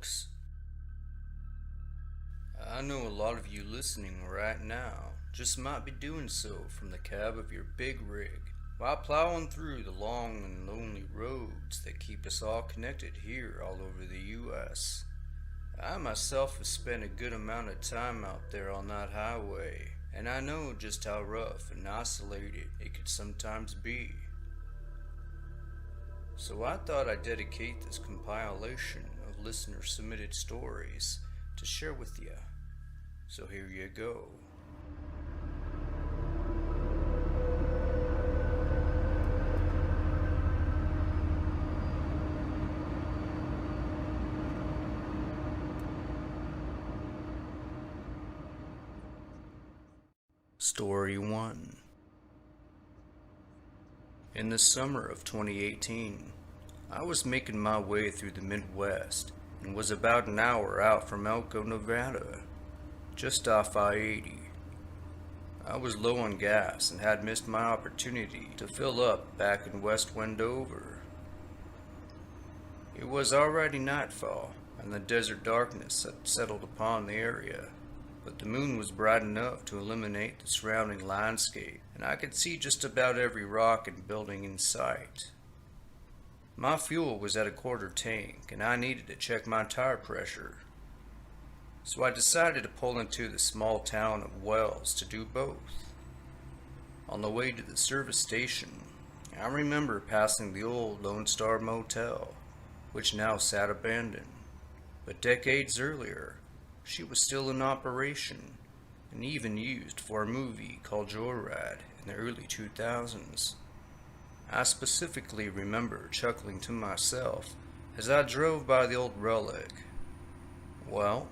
folks. I know a lot of you listening right now just might be doing so from the cab of your big rig while plowing through the long and lonely roads that keep us all connected here all over the U.S. I myself have spent a good amount of time out there on that highway, and I know just how rough and isolated it could sometimes be. So I thought I'd dedicate this compilation of listener-submitted stories to share with you. So here you go. Story 1. In the summer of 2018, I was making my way through the Midwest and was about an hour out from Elko, Nevada, just off I-80. I was low on gas and had missed my opportunity to fill up back in West Wendover. It was already nightfall, and the desert darkness had settled upon the area, but the moon was bright enough to illuminate the surrounding landscape, and I could see just about every rock and building in sight. My fuel was at a quarter tank, and I needed to check my tire pressure. So I decided to pull into the small town of Wells to do both. On the way to the service station, I remember passing the old Lone Star Motel, which now sat abandoned. But decades earlier, she was still in operation, and even used for a movie called Joyride in the early 2000s. I specifically remember chuckling to myself as I drove by the old relic. Well,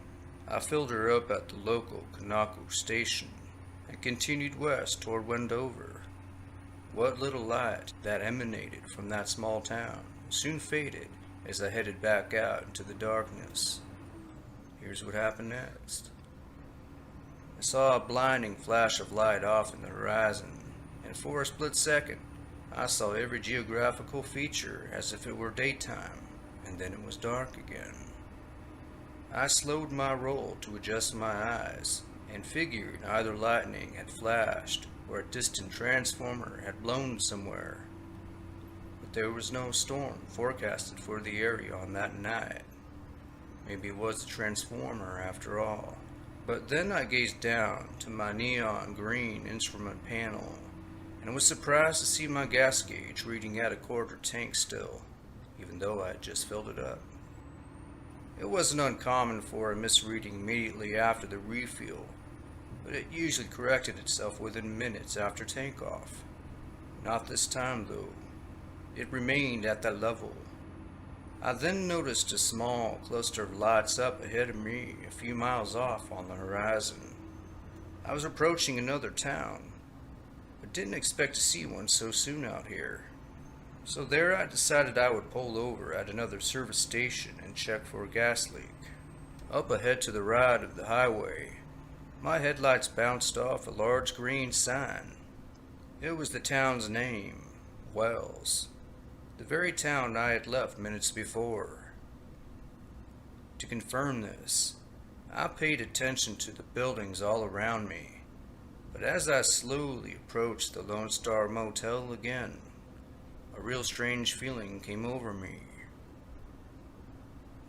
I filled her up at the local Kanako station and continued west toward Wendover. What little light that emanated from that small town soon faded as I headed back out into the darkness. Here's what happened next. I saw a blinding flash of light off in the horizon, and for a split second, I saw every geographical feature as if it were daytime, and then it was dark again. I slowed my roll to adjust my eyes, and figured either lightning had flashed or a distant transformer had blown somewhere. But there was no storm forecasted for the area on that night. Maybe it was the transformer after all. But then I gazed down to my neon green instrument panel, and was surprised to see my gas gauge reading at a quarter tank still, even though I had just filled it up. It wasn't uncommon for a misreading immediately after the refuel, but it usually corrected itself within minutes after takeoff. Not this time though. It remained at that level. I then noticed a small cluster of lights up ahead of me a few miles off on the horizon. I was approaching another town, but didn't expect to see one so soon out here. So there I decided I would pull over at another service station and check for a gas leak. Up ahead to the right of the highway, my headlights bounced off a large green sign. It was the town's name, Wells, the very town I had left minutes before. To confirm this, I paid attention to the buildings all around me, but as I slowly approached the Lone Star Motel again, a real strange feeling came over me.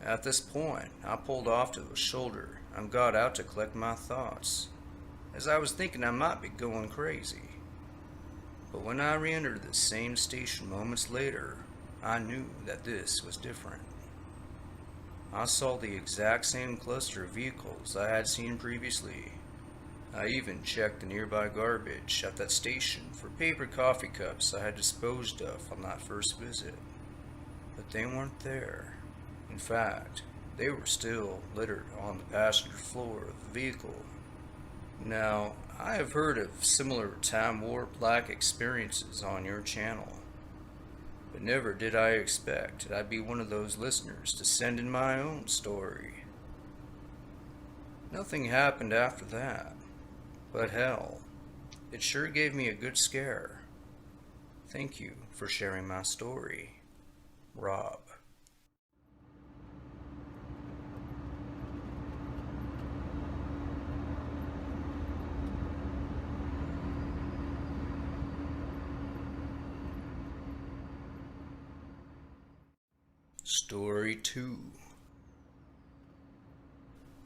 At this point, I pulled off to the shoulder and got out to collect my thoughts, as I was thinking I might be going crazy. But when I re-entered the same station moments later, I knew that this was different. I saw the exact same cluster of vehicles I had seen previously. I even checked the nearby garbage at that station for paper coffee cups I had disposed of on that first visit. But they weren't there. In fact, they were still littered on the passenger floor of the vehicle. Now, I have heard of similar time warp-like experiences on your channel, but never did I expect that I'd be one of those listeners to send in my own story. Nothing happened after that. But hell, it sure gave me a good scare. Thank you for sharing my story, Rob. Story 2.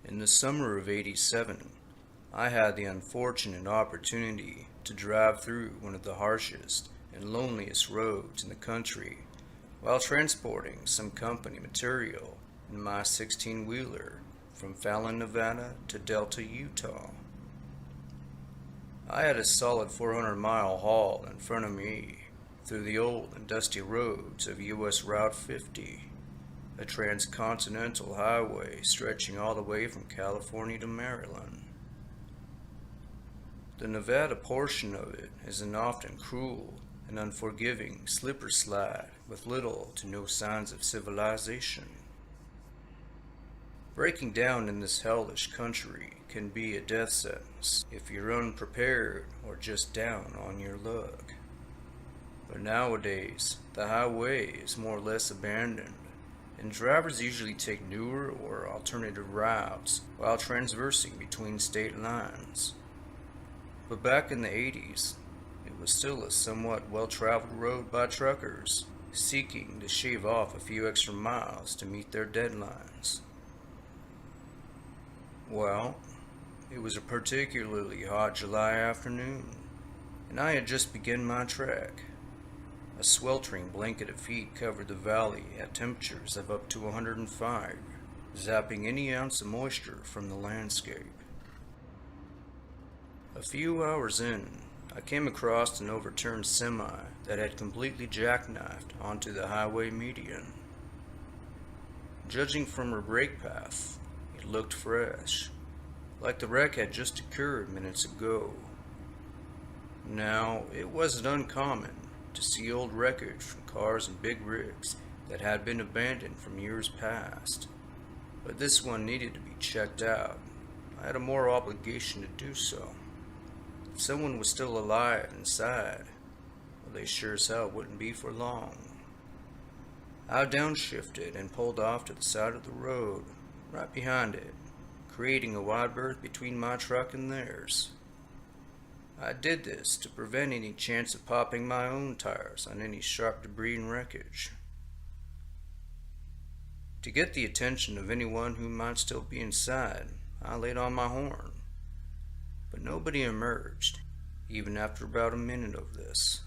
In the summer of '87, I had the unfortunate opportunity to drive through one of the harshest and loneliest roads in the country while transporting some company material in my 16-wheeler from Fallon, Nevada to Delta, Utah. I had a solid 400-mile haul in front of me through the old and dusty roads of US Route 50, a transcontinental highway stretching all the way from California to Maryland. The Nevada portion of it is an often cruel and unforgiving slipper slide with little to no signs of civilization. Breaking down in this hellish country can be a death sentence if you're unprepared or just down on your luck. But nowadays, the highway is more or less abandoned, and drivers usually take newer or alternative routes while transversing between state lines. But back in the '80s, it was still a somewhat well-traveled road by truckers seeking to shave off a few extra miles to meet their deadlines. Well, it was a particularly hot July afternoon, and I had just begun my trek. A sweltering blanket of heat covered the valley at temperatures of up to 105, zapping any ounce of moisture from the landscape. A few hours in, I came across an overturned semi that had completely jackknifed onto the highway median. Judging from her brake path, it looked fresh, like the wreck had just occurred minutes ago. Now, it wasn't uncommon to see old wreckage from cars and big rigs that had been abandoned from years past, but this one needed to be checked out. I had a moral obligation to do so. If someone was still alive inside, well, they sure as hell wouldn't be for long. I downshifted and pulled off to the side of the road, right behind it, creating a wide berth between my truck and theirs. I did this to prevent any chance of popping my own tires on any sharp debris and wreckage. To get the attention of anyone who might still be inside, I laid on my horn. But nobody emerged, even after about a minute of this.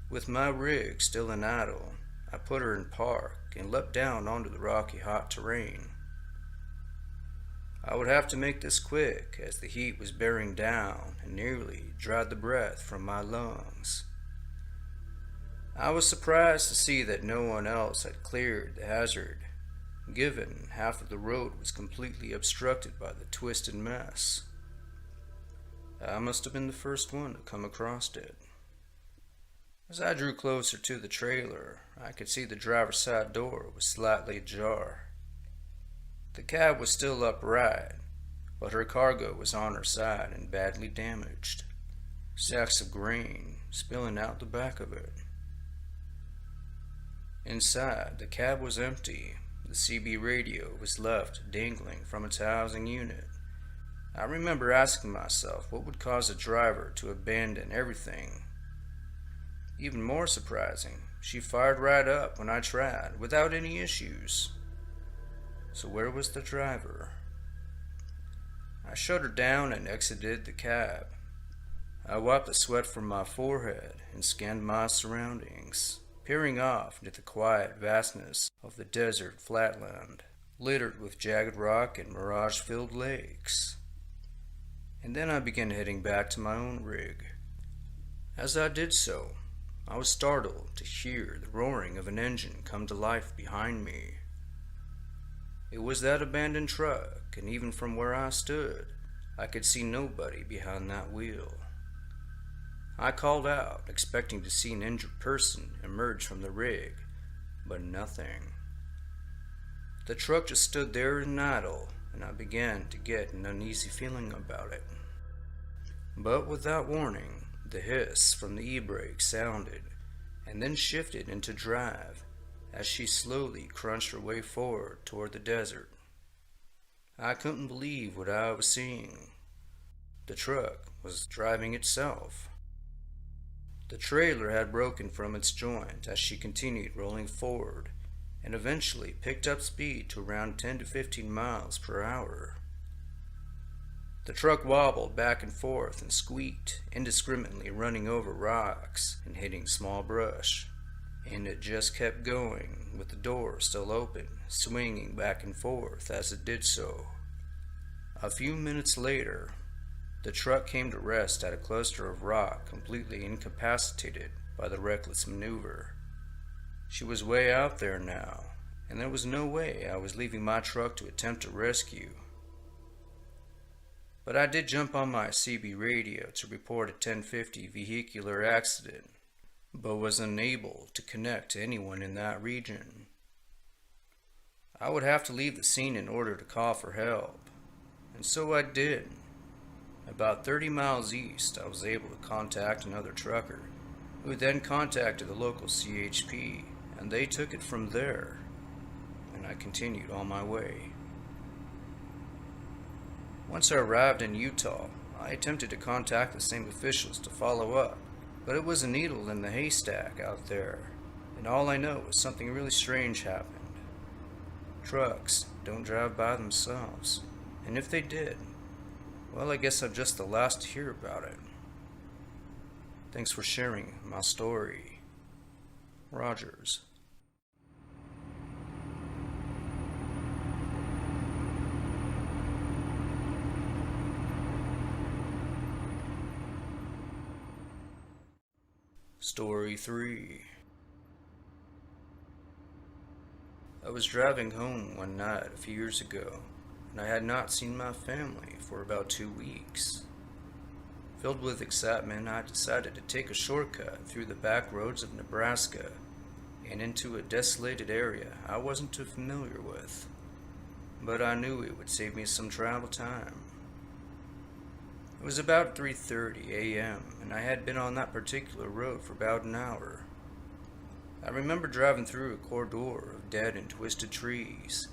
With my rig still in idle, I put her in park and leapt down onto the rocky hot terrain. I would have to make this quick, as the heat was bearing down and nearly dried the breath from my lungs. I was surprised to see that no one else had cleared the hazard, given half of the road was completely obstructed by the twisted mess. I must have been the first one to come across it. As I drew closer to the trailer, I could see the driver's side door was slightly ajar. The cab was still upright, but her cargo was on her side and badly damaged, sacks of grain spilling out the back of it. Inside, the cab was empty. The CB radio was left dangling from its housing unit. I remember asking myself what would cause a driver to abandon everything. Even more surprising, she fired right up when I tried, without any issues. So where was the driver? I shut her down and exited the cab. I wiped the sweat from my forehead and scanned my surroundings, peering off into the quiet vastness of the desert flatland, littered with jagged rock and mirage-filled lakes. And then I began heading back to my own rig. As I did so, I was startled to hear the roaring of an engine come to life behind me. It was that abandoned truck, and even from where I stood, I could see nobody behind that wheel. I called out, expecting to see an injured person emerge from the rig, but nothing. The truck just stood there in idle, and I began to get an uneasy feeling about it. But without warning, the hiss from the e-brake sounded, and then shifted into drive, as she slowly crunched her way forward toward the desert. I couldn't believe what I was seeing. The truck was driving itself. The trailer had broken from its joint as she continued rolling forward, and eventually picked up speed to around 10 to 15 miles per hour. The truck wobbled back and forth and squeaked, indiscriminately running over rocks and hitting small brush. And it just kept going, with the door still open, swinging back and forth as it did so. A few minutes later, the truck came to rest at a cluster of rock, completely incapacitated by the reckless maneuver. She was way out there now, and there was no way I was leaving my truck to attempt a rescue. But I did jump on my CB radio to report a 1050 vehicular accident, but was unable to connect to anyone in that region. I would have to leave the scene in order to call for help, and so I did. About 30 miles east, I was able to contact another trucker, who then contacted the local CHP, and they took it from there, and I continued on my way. Once I arrived in Utah, I attempted to contact the same officials to follow up, but it was a needle in the haystack out there, and all I know is something really strange happened. Trucks don't drive by themselves, and if they did, well, I guess I'm just the last to hear about it. Thanks for sharing my story. Rogers. Story 3. I was driving home one night a few years ago, and I had not seen my family for about 2 weeks. Filled with excitement, I decided to take a shortcut through the back roads of Nebraska and into a desolated area I wasn't too familiar with, but I knew it would save me some travel time. It was about 3:30 a.m., and I had been on that particular road for about an hour. I remember driving through a corridor of dead and twisted trees.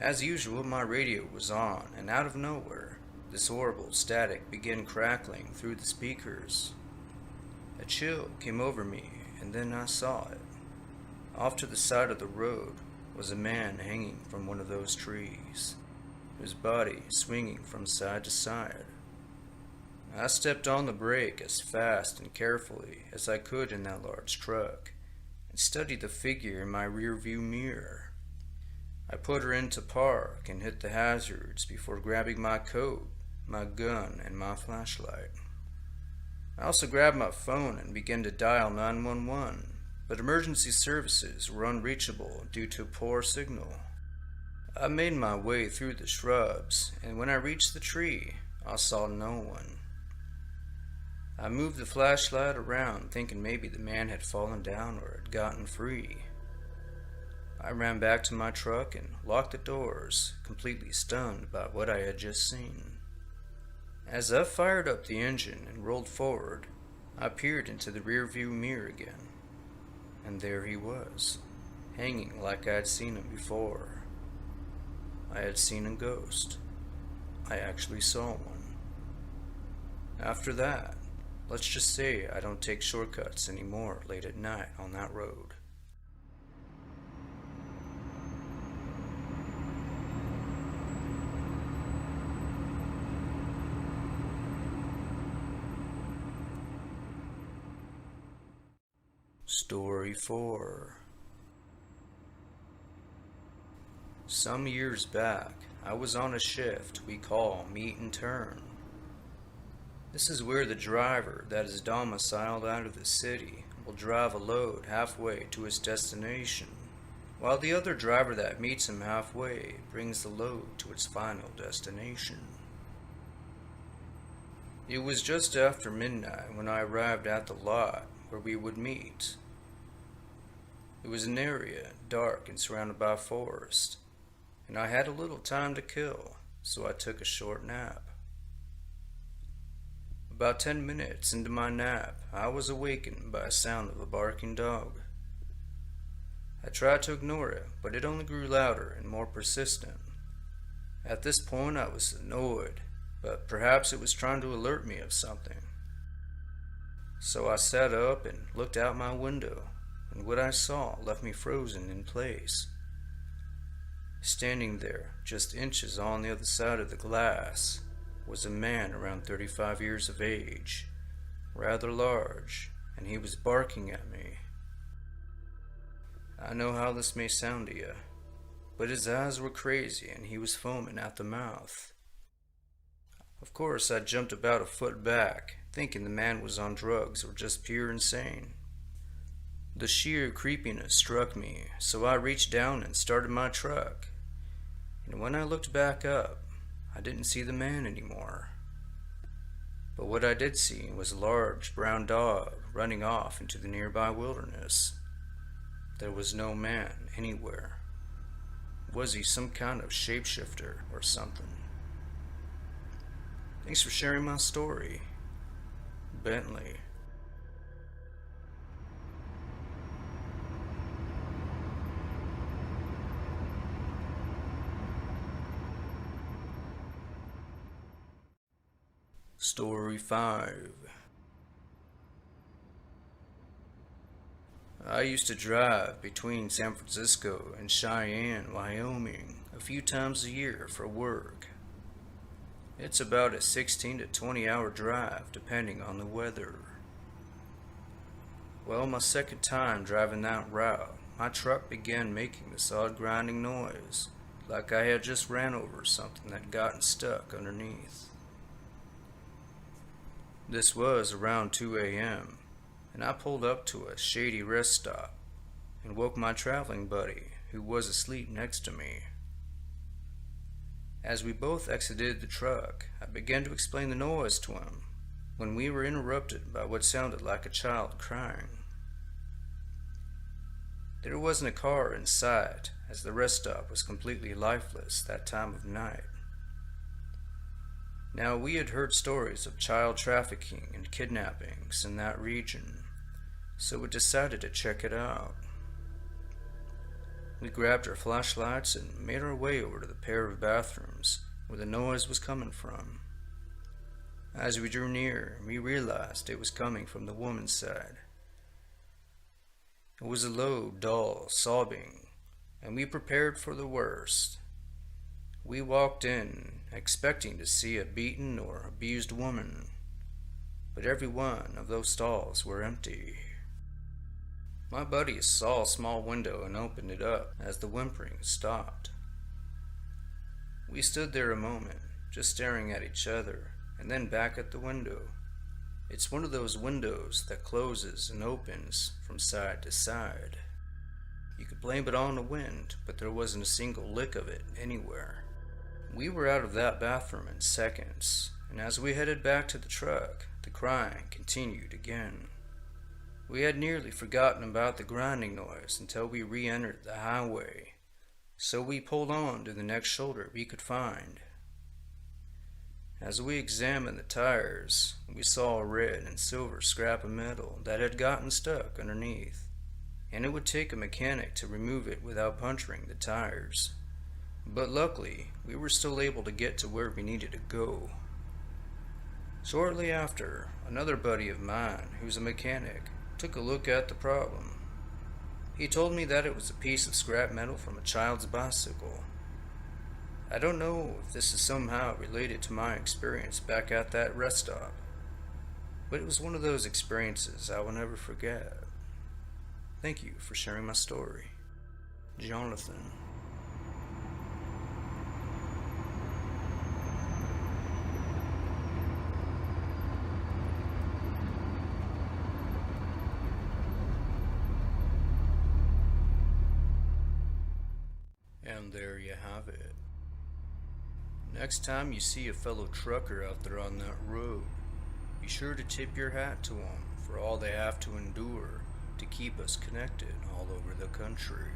As usual, my radio was on, and out of nowhere, this horrible static began crackling through the speakers. A chill came over me, and then I saw it. Off to the side of the road was a man hanging from one of those trees, his body swinging from side to side. I stepped on the brake as fast and carefully as I could in that large truck, and studied the figure in my rearview mirror. I put her into park and hit the hazards before grabbing my coat, my gun, and my flashlight. I also grabbed my phone and began to dial 911, but emergency services were unreachable due to poor signal. I made my way through the shrubs, and when I reached the tree, I saw no one. I moved the flashlight around, thinking maybe the man had fallen down or had gotten free. I ran back to my truck and locked the doors, completely stunned by what I had just seen. As I fired up the engine and rolled forward, I peered into the rearview mirror again, and there he was, hanging like I'd seen him before. I had seen a ghost. I actually saw one. After that, let's just say I don't take shortcuts anymore late at night on that road. Story 4. Some years back, I was on a shift we call meet and turn. This is where the driver that is domiciled out of the city will drive a load halfway to his destination, while the other driver that meets him halfway brings the load to its final destination. It was just after midnight when I arrived at the lot where we would meet. It was an area dark and surrounded by forest, and I had a little time to kill, so I took a short nap. About 10 minutes into my nap, I was awakened by a sound of a barking dog. I tried to ignore it, but it only grew louder and more persistent. At this point, I was annoyed, but perhaps it was trying to alert me of something. So I sat up and looked out my window, and what I saw left me frozen in place. Standing there, just inches on the other side of the glass, was a man around 35 years of age, rather large, and he was barking at me. I know how this may sound to you, but his eyes were crazy and he was foaming at the mouth. Of course, I jumped about a foot back, thinking the man was on drugs or just pure insane. The sheer creepiness struck me, so I reached down and started my truck. And when I looked back up, I didn't see the man anymore. But what I did see was a large brown dog running off into the nearby wilderness. There was no man anywhere. Was he some kind of shapeshifter or something? Thanks for sharing my story, Bentley. Story 5. I used to drive between San Francisco and Cheyenne, Wyoming, a few times a year for work. It's about a 16 to 20 hour drive depending on the weather. Well, my second time driving that route, my truck began making this odd grinding noise, like I had just ran over something that had gotten stuck underneath. This was around 2 a.m., and I pulled up to a shady rest stop and woke my traveling buddy, who was asleep next to me. As we both exited the truck, I began to explain the noise to him when we were interrupted by what sounded like a child crying. There wasn't a car in sight, as the rest stop was completely lifeless that time of night. Now, we had heard stories of child trafficking and kidnappings in that region, so we decided to check it out. We grabbed our flashlights and made our way over to the pair of bathrooms where the noise was coming from. As we drew near, we realized it was coming from the woman's side. It was a low, dull sobbing, and we prepared for the worst. We walked in, expecting to see a beaten or abused woman, but every one of those stalls were empty. My buddy saw a small window and opened it up as the whimpering stopped. We stood there a moment, just staring at each other, and then back at the window. It's one of those windows that closes and opens from side to side. You could blame it on the wind, but there wasn't a single lick of it anywhere. We were out of that bathroom in seconds, and as we headed back to the truck, the crying continued again. We had nearly forgotten about the grinding noise until we re-entered the highway, so we pulled on to the next shoulder we could find. As we examined the tires, we saw a red and silver scrap of metal that had gotten stuck underneath, and it would take a mechanic to remove it without puncturing the tires. But luckily, we were still able to get to where we needed to go. Shortly after, another buddy of mine, who's a mechanic, took a look at the problem. He told me that it was a piece of scrap metal from a child's bicycle. I don't know if this is somehow related to my experience back at that rest stop, but it was one of those experiences I will never forget. Thank you for sharing my story, Jonathan. And there you have it. Next time you see a fellow trucker out there on that road, be sure to tip your hat to them for all they have to endure to keep us connected all over the country.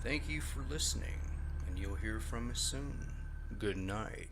Thank you for listening, and you'll hear from us soon. Good night.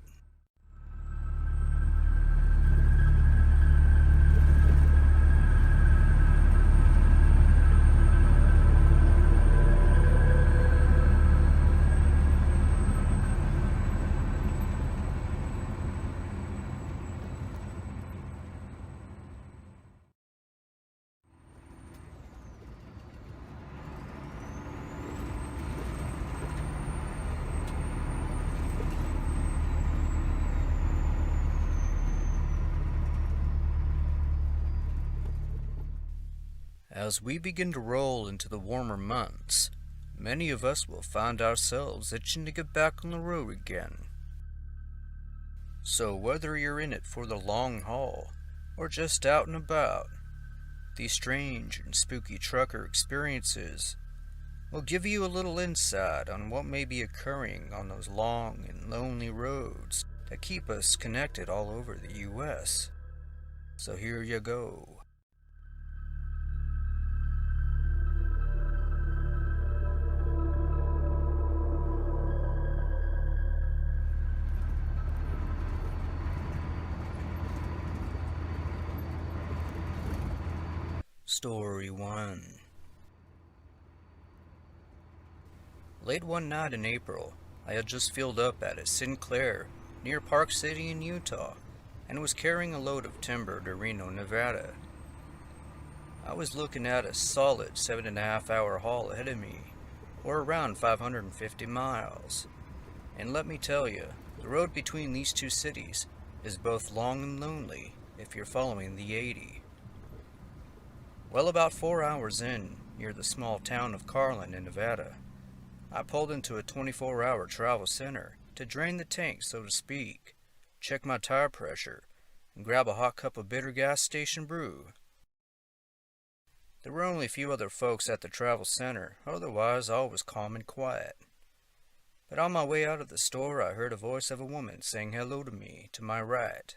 As we begin to roll into the warmer months, many of us will find ourselves itching to get back on the road again. So whether you're in it for the long haul, or just out and about, these strange and spooky trucker experiences will give you a little insight on what may be occurring on those long and lonely roads that keep us connected all over the U.S. So here you go. Story 1. Late one night in April, I had just filled up at a Sinclair near Park City in Utah and was carrying a load of timber to Reno, Nevada. I was looking at a solid 7.5 hour haul ahead of me, or around 550 miles. And let me tell you, the road between these two cities is both long and lonely if you're following the 80. Well, about 4 hours in, near the small town of Carlin in Nevada, I pulled into a 24-hour travel center to drain the tank, so to speak, check my tire pressure, and grab a hot cup of bitter gas station brew. There were only a few other folks at the travel center, otherwise all was calm and quiet. But on my way out of the store, I heard a voice of a woman saying hello to me to my right.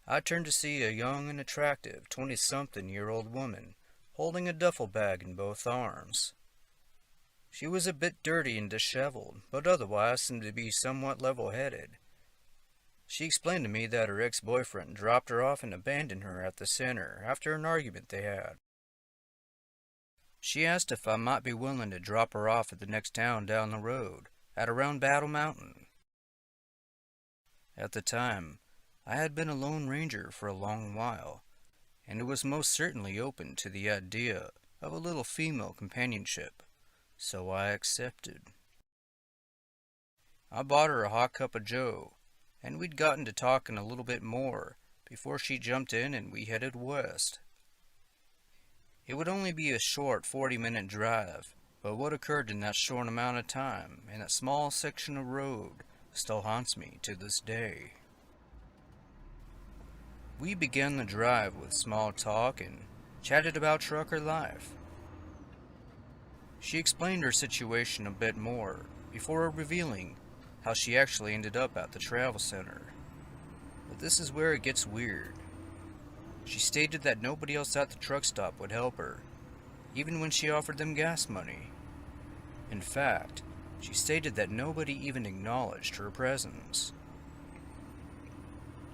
I turned to see a young and attractive 20-something-year-old woman holding a duffel bag in both arms. She was a bit dirty and disheveled, but otherwise seemed to be somewhat level-headed. She explained to me that her ex-boyfriend dropped her off and abandoned her at the center after an argument they had. She asked if I might be willing to drop her off at the next town down the road, at around Battle Mountain. At the time, I had been a lone ranger for a long while, and was most certainly open to the idea of a little female companionship, so I accepted. I bought her a hot cup of joe, and we'd gotten to talking a little bit more before she jumped in and we headed west. It would only be a short 40-minute drive, but what occurred in that short amount of time in that small section of road still haunts me to this day. We began the drive with small talk and chatted about trucker life. She explained her situation a bit more before revealing how she actually ended up at the travel center. But this is where it gets weird. She stated that nobody else at the truck stop would help her, even when she offered them gas money. In fact, she stated that nobody even acknowledged her presence.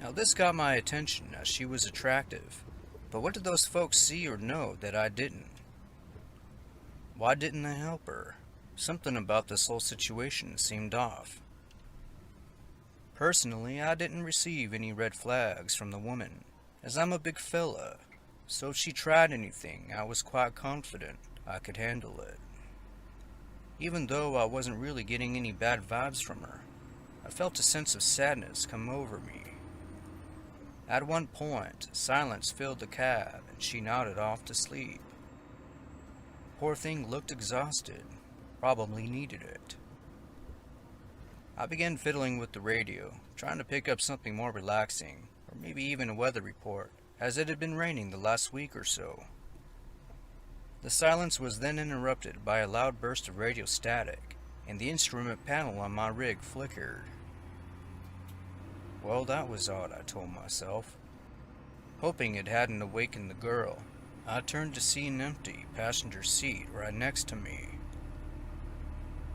Now this got my attention as she was attractive, but what did those folks see or know that I didn't? Why didn't they help her? Something about this whole situation seemed off. Personally, I didn't receive any red flags from the woman, as I'm a big fella, so if she tried anything, I was quite confident I could handle it. Even though I wasn't really getting any bad vibes from her, I felt a sense of sadness come over me. At one point, silence filled the cab and she nodded off to sleep. Poor thing looked exhausted, probably needed it. I began fiddling with the radio, trying to pick up something more relaxing, or maybe even a weather report, as it had been raining the last week or so. The silence was then interrupted by a loud burst of radio static, and the instrument panel on my rig flickered. Well, that was odd, I told myself. Hoping it hadn't awakened the girl, I turned to see an empty passenger seat right next to me.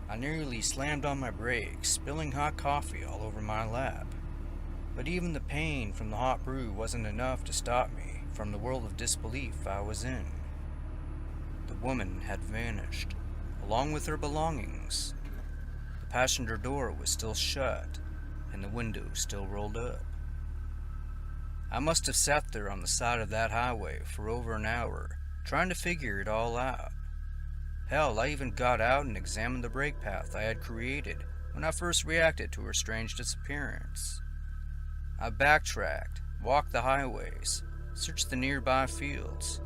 I nearly slammed on my brakes, spilling hot coffee all over my lap. But even the pain from the hot brew wasn't enough to stop me from the world of disbelief I was in. The woman had vanished, along with her belongings. The passenger door was still shut, and the window still rolled up. I must have sat there on the side of that highway for over an hour, trying to figure it all out. Hell, I even got out and examined the brake path I had created when I first reacted to her strange disappearance. I backtracked, walked the highways, searched the nearby fields,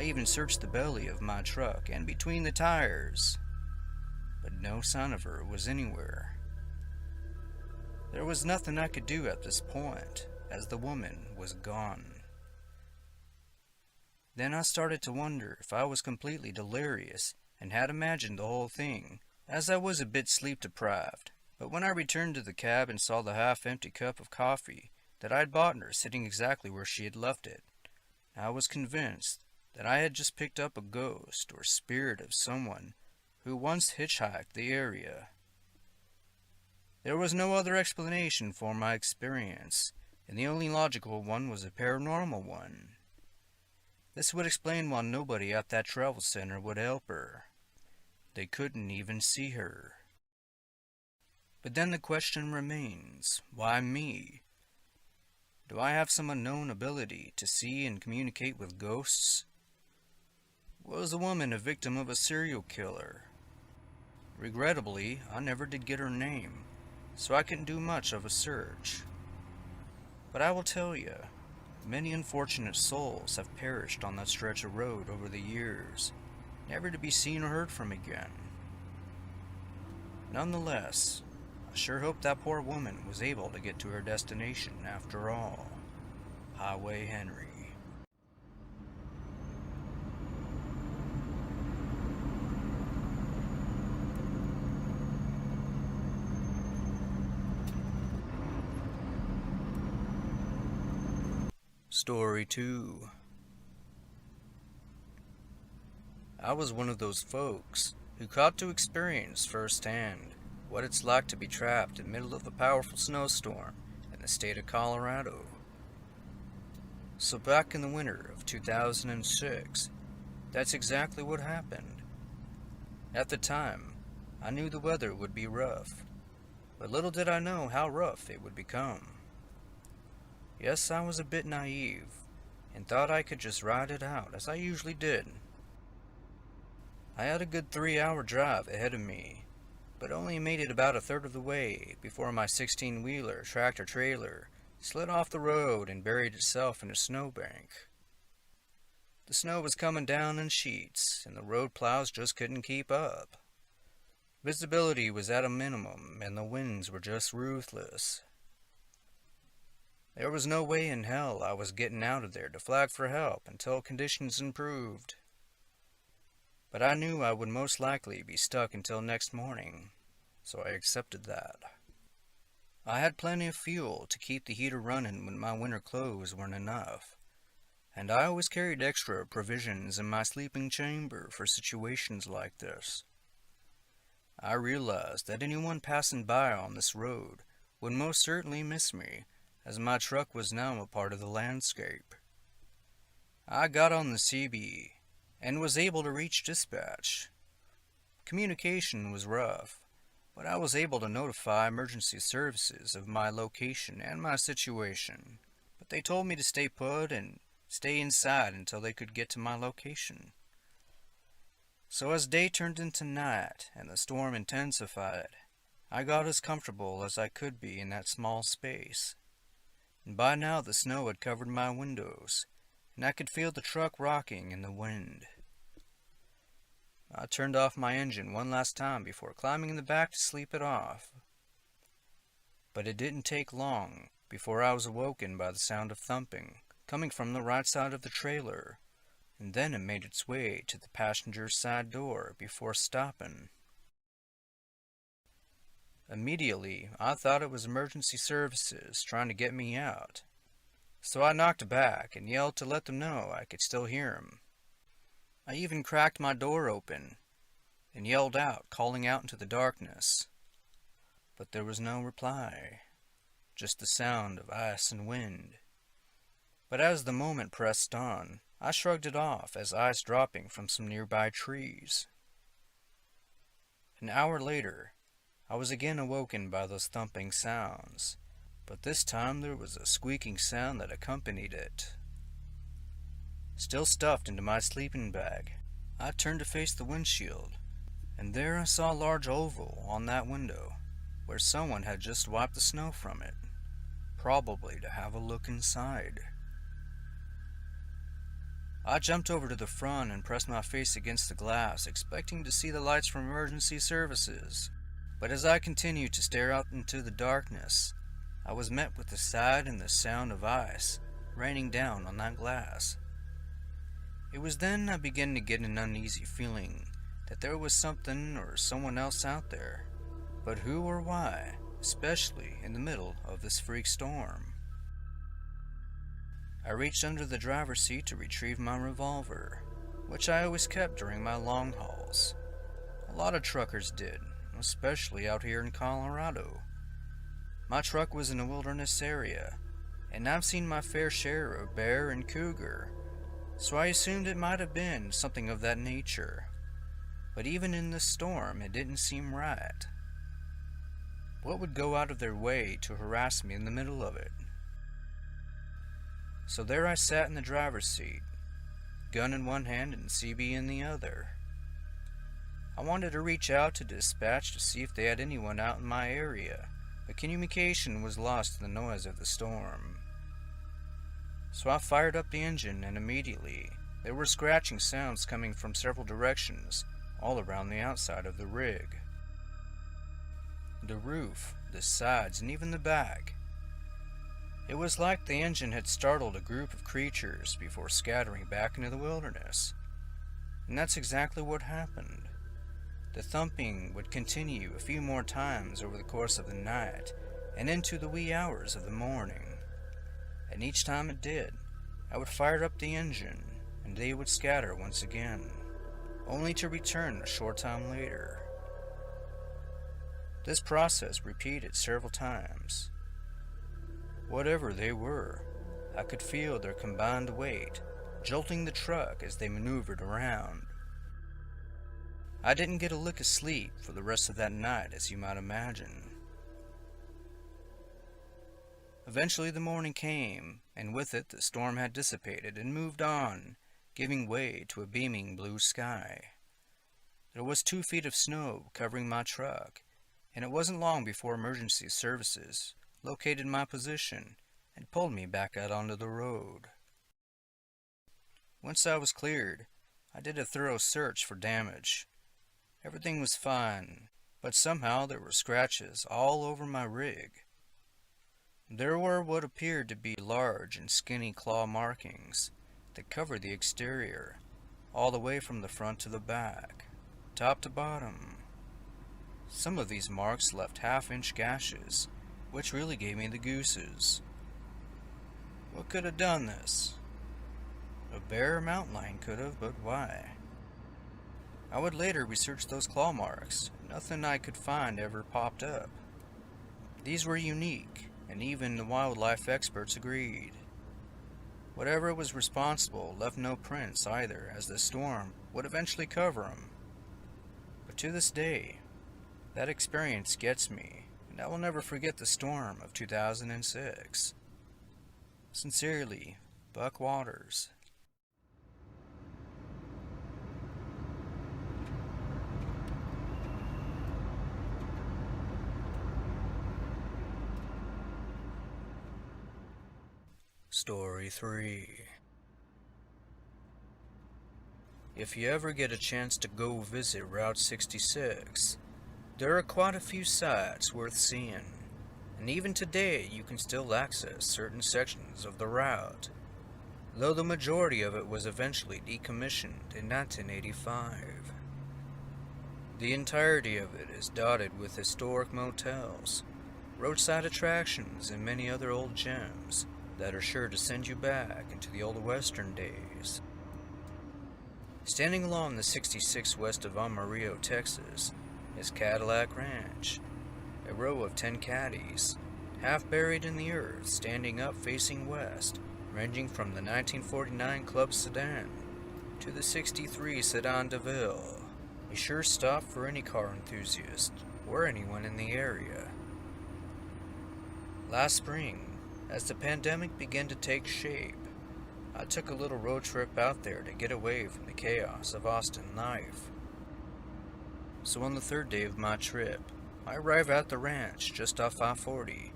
I even searched the belly of my truck and between the tires, but no sign of her was anywhere. There was nothing I could do at this point, as the woman was gone. Then I started to wonder if I was completely delirious and had imagined the whole thing, as I was a bit sleep deprived. But when I returned to the cab and saw the half-empty cup of coffee that I'd bought her sitting exactly where she had left it, I was convinced that I had just picked up a ghost or spirit of someone who once hitchhiked the area. There was no other explanation for my experience, and the only logical one was a paranormal one. This would explain why nobody at that travel center would help her. They couldn't even see her. But then the question remains, why me? Do I have some unknown ability to see and communicate with ghosts? Was the woman a victim of a serial killer? Regrettably, I never did get her name, so I couldn't do much of a search. But I will tell you, many unfortunate souls have perished on that stretch of road over the years, never to be seen or heard from again. Nonetheless, I sure hope that poor woman was able to get to her destination after all. Highway Henry. Story 2. I was one of those folks who got to experience firsthand what it's like to be trapped in the middle of a powerful snowstorm in the state of Colorado. So back in the winter of 2006, that's exactly what happened. At the time, I knew the weather would be rough, but little did I know how rough it would become. Yes, I was a bit naive, and thought I could just ride it out, as I usually did. I had a good 3-hour drive ahead of me, but only made it about a third of the way before my 16-wheeler tractor-trailer slid off the road and buried itself in a snowbank. The snow was coming down in sheets, and the road plows just couldn't keep up. Visibility was at a minimum, and the winds were just ruthless. There was no way in hell I was getting out of there to flag for help until conditions improved. But I knew I would most likely be stuck until next morning, so I accepted that. I had plenty of fuel to keep the heater running when my winter clothes weren't enough, and I always carried extra provisions in my sleeping chamber for situations like this. I realized that anyone passing by on this road would most certainly miss me, as my truck was now a part of the landscape. I got on the CB and was able to reach dispatch. Communication was rough, but I was able to notify emergency services of my location and my situation, but they told me to stay put and stay inside until they could get to my location. So as day turned into night and the storm intensified, I got as comfortable as I could be in that small space. And by now the snow had covered my windows, and I could feel the truck rocking in the wind. I turned off my engine one last time before climbing in the back to sleep it off. But it didn't take long before I was awoken by the sound of thumping coming from the right side of the trailer, and then it made its way to the passenger's side door before stopping. Immediately, I thought it was emergency services trying to get me out, so I knocked back and yelled to let them know I could still hear them. I even cracked my door open and yelled out, calling out into the darkness. But there was no reply, just the sound of ice and wind. But as the moment pressed on, I shrugged it off as ice dropping from some nearby trees. An hour later, I was again awoken by those thumping sounds, but this time there was a squeaking sound that accompanied it. Still stuffed into my sleeping bag, I turned to face the windshield, and there I saw a large oval on that window, where someone had just wiped the snow from it, probably to have a look inside. I jumped over to the front and pressed my face against the glass, expecting to see the lights from emergency services. But as I continued to stare out into the darkness, I was met with the sight and the sound of ice raining down on that glass. It was then I began to get an uneasy feeling that there was something or someone else out there, but who or why, especially in the middle of this freak storm. I reached under the driver's seat to retrieve my revolver, which I always kept during my long hauls. A lot of truckers did, especially out here in Colorado. My truck was in a wilderness area, and I've seen my fair share of bear and cougar, so I assumed it might have been something of that nature. But even in this storm, it didn't seem right. What would go out of their way to harass me in the middle of it? So there I sat in the driver's seat, gun in one hand and CB in the other. I wanted to reach out to dispatch to see if they had anyone out in my area, but communication was lost in the noise of the storm. So I fired up the engine, and immediately there were scratching sounds coming from several directions all around the outside of the rig. The roof, the sides, and even the back. It was like the engine had startled a group of creatures before scattering back into the wilderness. And that's exactly what happened. The thumping would continue a few more times over the course of the night and into the wee hours of the morning. And each time it did, I would fire up the engine and they would scatter once again, only to return a short time later. This process repeated several times. Whatever they were, I could feel their combined weight jolting the truck as they maneuvered around. I didn't get a lick of sleep for the rest of that night, as you might imagine. Eventually the morning came, and with it the storm had dissipated and moved on, giving way to a beaming blue sky. There was 2 feet of snow covering my truck, and it wasn't long before emergency services located my position and pulled me back out onto the road. Once I was cleared, I did a thorough search for damage. Everything was fine, but somehow there were scratches all over my rig. There were what appeared to be large and skinny claw markings that covered the exterior, all the way from the front to the back, top to bottom. Some of these marks left half-inch gashes, which really gave me the gooses. What could have done this? A bear or mountain lion could have, but why? I would later research those claw marks. Nothing I could find ever popped up. These were unique, and even the wildlife experts agreed. Whatever was responsible left no prints either, as the storm would eventually cover them. But to this day, that experience gets me, and I will never forget the storm of 2006. Sincerely, Buck Waters. Story 3. If you ever get a chance to go visit Route 66, there are quite a few sites worth seeing, and even today you can still access certain sections of the route, though the majority of it was eventually decommissioned in 1985. The entirety of it is dotted with historic motels, roadside attractions, and many other old gems that are sure to send you back into the old western days. Standing along the 66 west of Amarillo, Texas, is Cadillac Ranch, a row of 10 caddies, half buried in the earth, standing up facing west, ranging from the 1949 Club Sedan to the 63 Sedan DeVille, a sure stop for any car enthusiast or anyone in the area. Last spring, as the pandemic began to take shape, I took a little road trip out there to get away from the chaos of Austin life. So on the 3rd day of my trip, I arrived at the ranch just off I-40.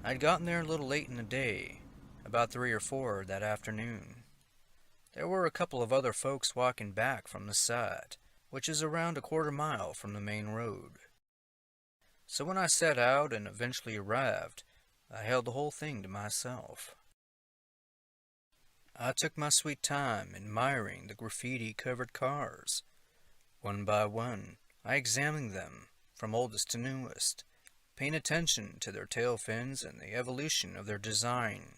I'd gotten there a little late in the day, about 3 or 4 that afternoon. There were a couple of other folks walking back from the side, which is around a quarter-mile from the main road. So when I set out and eventually arrived, I held the whole thing to myself. I took my sweet time admiring the graffiti-covered cars. One by one, I examined them, from oldest to newest, paying attention to their tail fins and the evolution of their design.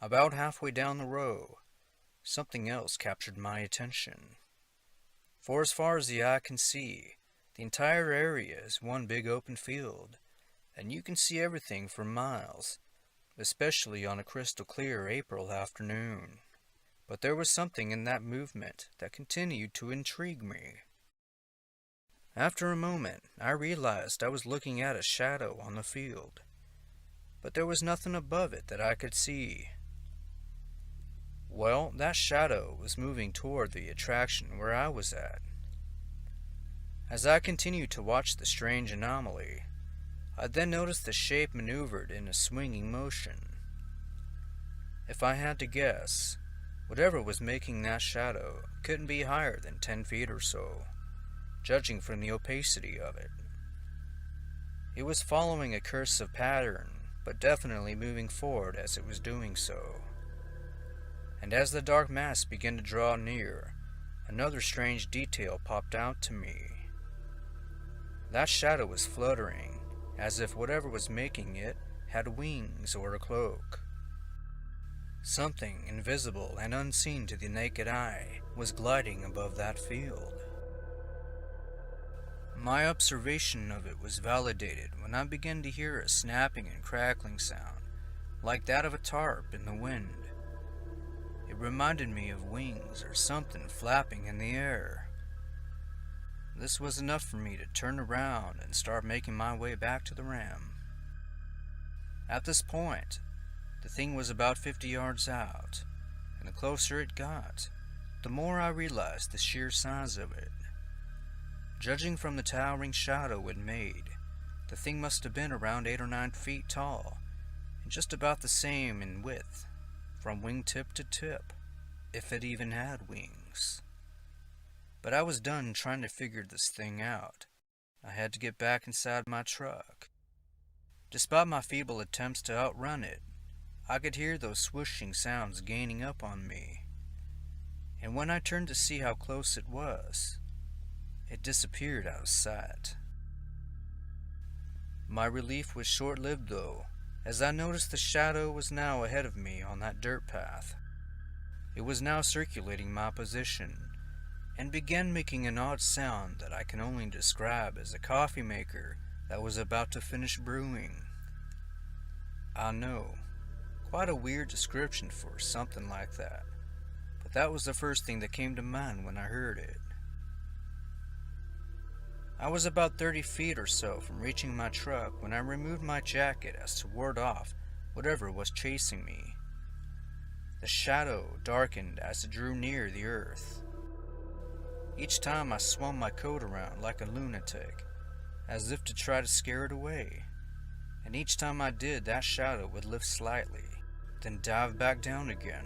About halfway down the row, something else captured my attention. For as far as the eye can see, the entire area is one big open field, and you can see everything for miles, especially on a crystal clear April afternoon. But there was something in that movement that continued to intrigue me. After a moment, I realized I was looking at a shadow on the field, but there was nothing above it that I could see. Well, that shadow was moving toward the attraction where I was at. As I continued to watch the strange anomaly, I then noticed the shape maneuvered in a swinging motion. If I had to guess, whatever was making that shadow couldn't be higher than 10 feet or so, judging from the opacity of it. It was following a cursive pattern, but definitely moving forward as it was doing so. And as the dark mass began to draw near, another strange detail popped out to me. That shadow was fluttering, as if whatever was making it had wings or a cloak. Something invisible and unseen to the naked eye was gliding above that field. My observation of it was validated when I began to hear a snapping and crackling sound, like that of a tarp in the wind. It reminded me of wings or something flapping in the air. This was enough for me to turn around and start making my way back to the ram. At this point, the thing was about 50 yards out, and the closer it got, the more I realized the sheer size of it. Judging from the towering shadow it made, the thing must have been around 8 or 9 feet tall, and just about the same in width, from wingtip to tip, if it even had wings. But I was done trying to figure this thing out. I had to get back inside my truck. Despite my feeble attempts to outrun it, I could hear those swooshing sounds gaining up on me. And when I turned to see how close it was, it disappeared out of sight. My relief was short-lived though, as I noticed the shadow was now ahead of me on that dirt path. It was now circulating my position, and began making an odd sound that I can only describe as a coffee maker that was about to finish brewing. I know, quite a weird description for something like that, but that was the first thing that came to mind when I heard it. I was about 30 feet or so from reaching my truck when I removed my jacket as to ward off whatever was chasing me. The shadow darkened as it drew near the earth. Each time I swung my coat around like a lunatic, as if to try to scare it away, and each time I did, that shadow would lift slightly, then dive back down again.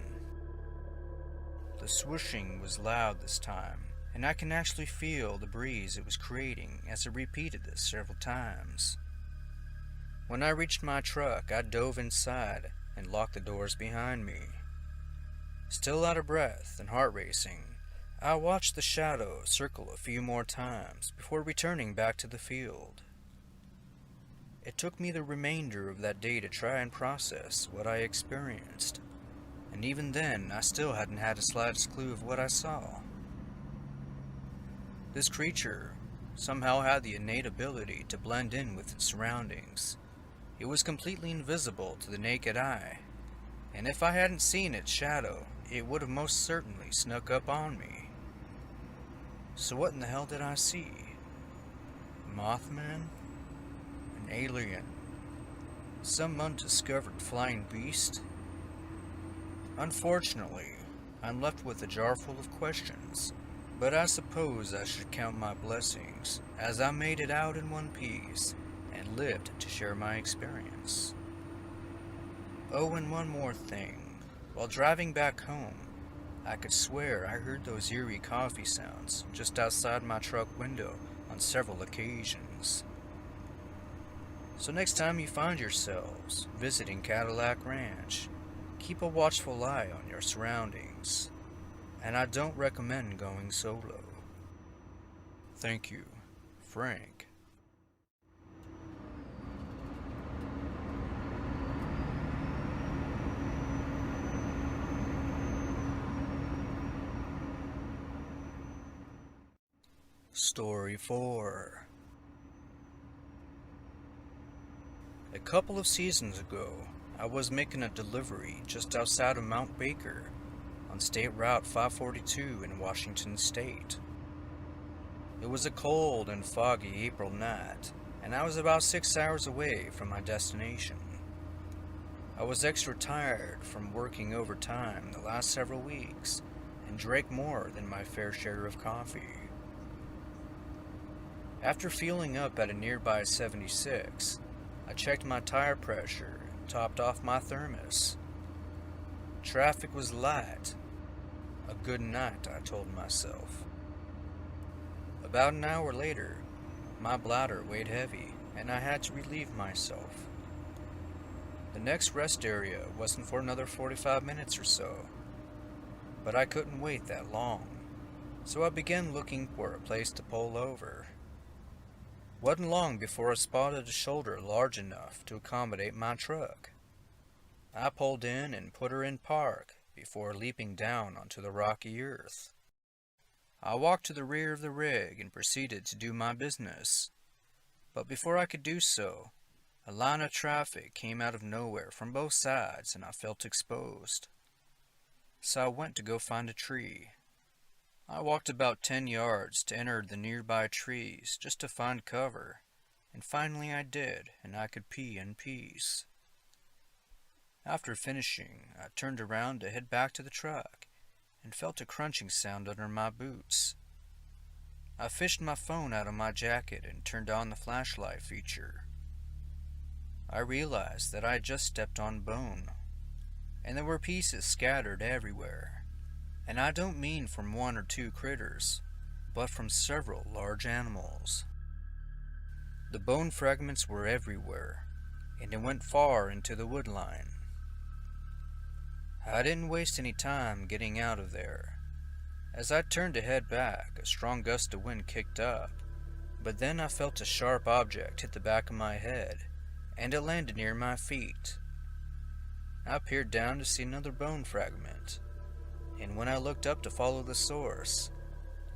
The swooshing was loud this time, and I can actually feel the breeze it was creating as it repeated this several times. When I reached my truck, I dove inside and locked the doors behind me. Still out of breath and heart racing, I watched the shadow circle a few more times before returning back to the field. It took me the remainder of that day to try and process what I experienced, and even then I still hadn't had the slightest clue of what I saw. This creature somehow had the innate ability to blend in with its surroundings. It was completely invisible to the naked eye, and if I hadn't seen its shadow, it would have most certainly snuck up on me. So what in the hell did I see? Mothman? An alien? Some undiscovered flying beast? Unfortunately, I'm left with a jar full of questions, but I suppose I should count my blessings, as I made it out in one piece, and lived to share my experience. Oh, and one more thing. While driving back home, I could swear I heard those eerie coffee sounds just outside my truck window on several occasions. So next time you find yourselves visiting Cadillac Ranch, keep a watchful eye on your surroundings, and I don't recommend going solo. Thank you, Frank. Story 4. A couple of seasons ago, I was making a delivery just outside of Mount Baker on State Route 542 in Washington State. It was a cold and foggy April night, and I was about 6 hours away from my destination. I was extra tired from working overtime the last several weeks and drank more than my fair share of coffee. After fueling up at a nearby 76, I checked my tire pressure and topped off my thermos. Traffic was light. A good night, I told myself. About an hour later, my bladder weighed heavy, and I had to relieve myself. The next rest area wasn't for another 45 minutes or so, but I couldn't wait that long, so I began looking for a place to pull over. Wasn't long before I spotted a shoulder large enough to accommodate my truck. I pulled in and put her in park before leaping down onto the rocky earth. I walked to the rear of the rig and proceeded to do my business. But before I could do so, a line of traffic came out of nowhere from both sides and I felt exposed. So I went to go find a tree. I walked about 10 yards to enter the nearby trees just to find cover, and finally I did, and I could pee in peace. After finishing, I turned around to head back to the truck, and felt a crunching sound under my boots. I fished my phone out of my jacket and turned on the flashlight feature. I realized that I had just stepped on bone, and there were pieces scattered everywhere. And I don't mean from one or two critters, but from several large animals. The bone fragments were everywhere, and it went far into the woodline. I didn't waste any time getting out of there. As I turned to head back, a strong gust of wind kicked up, but then I felt a sharp object hit the back of my head, and it landed near my feet. I peered down to see another bone fragment, and when I looked up to follow the source,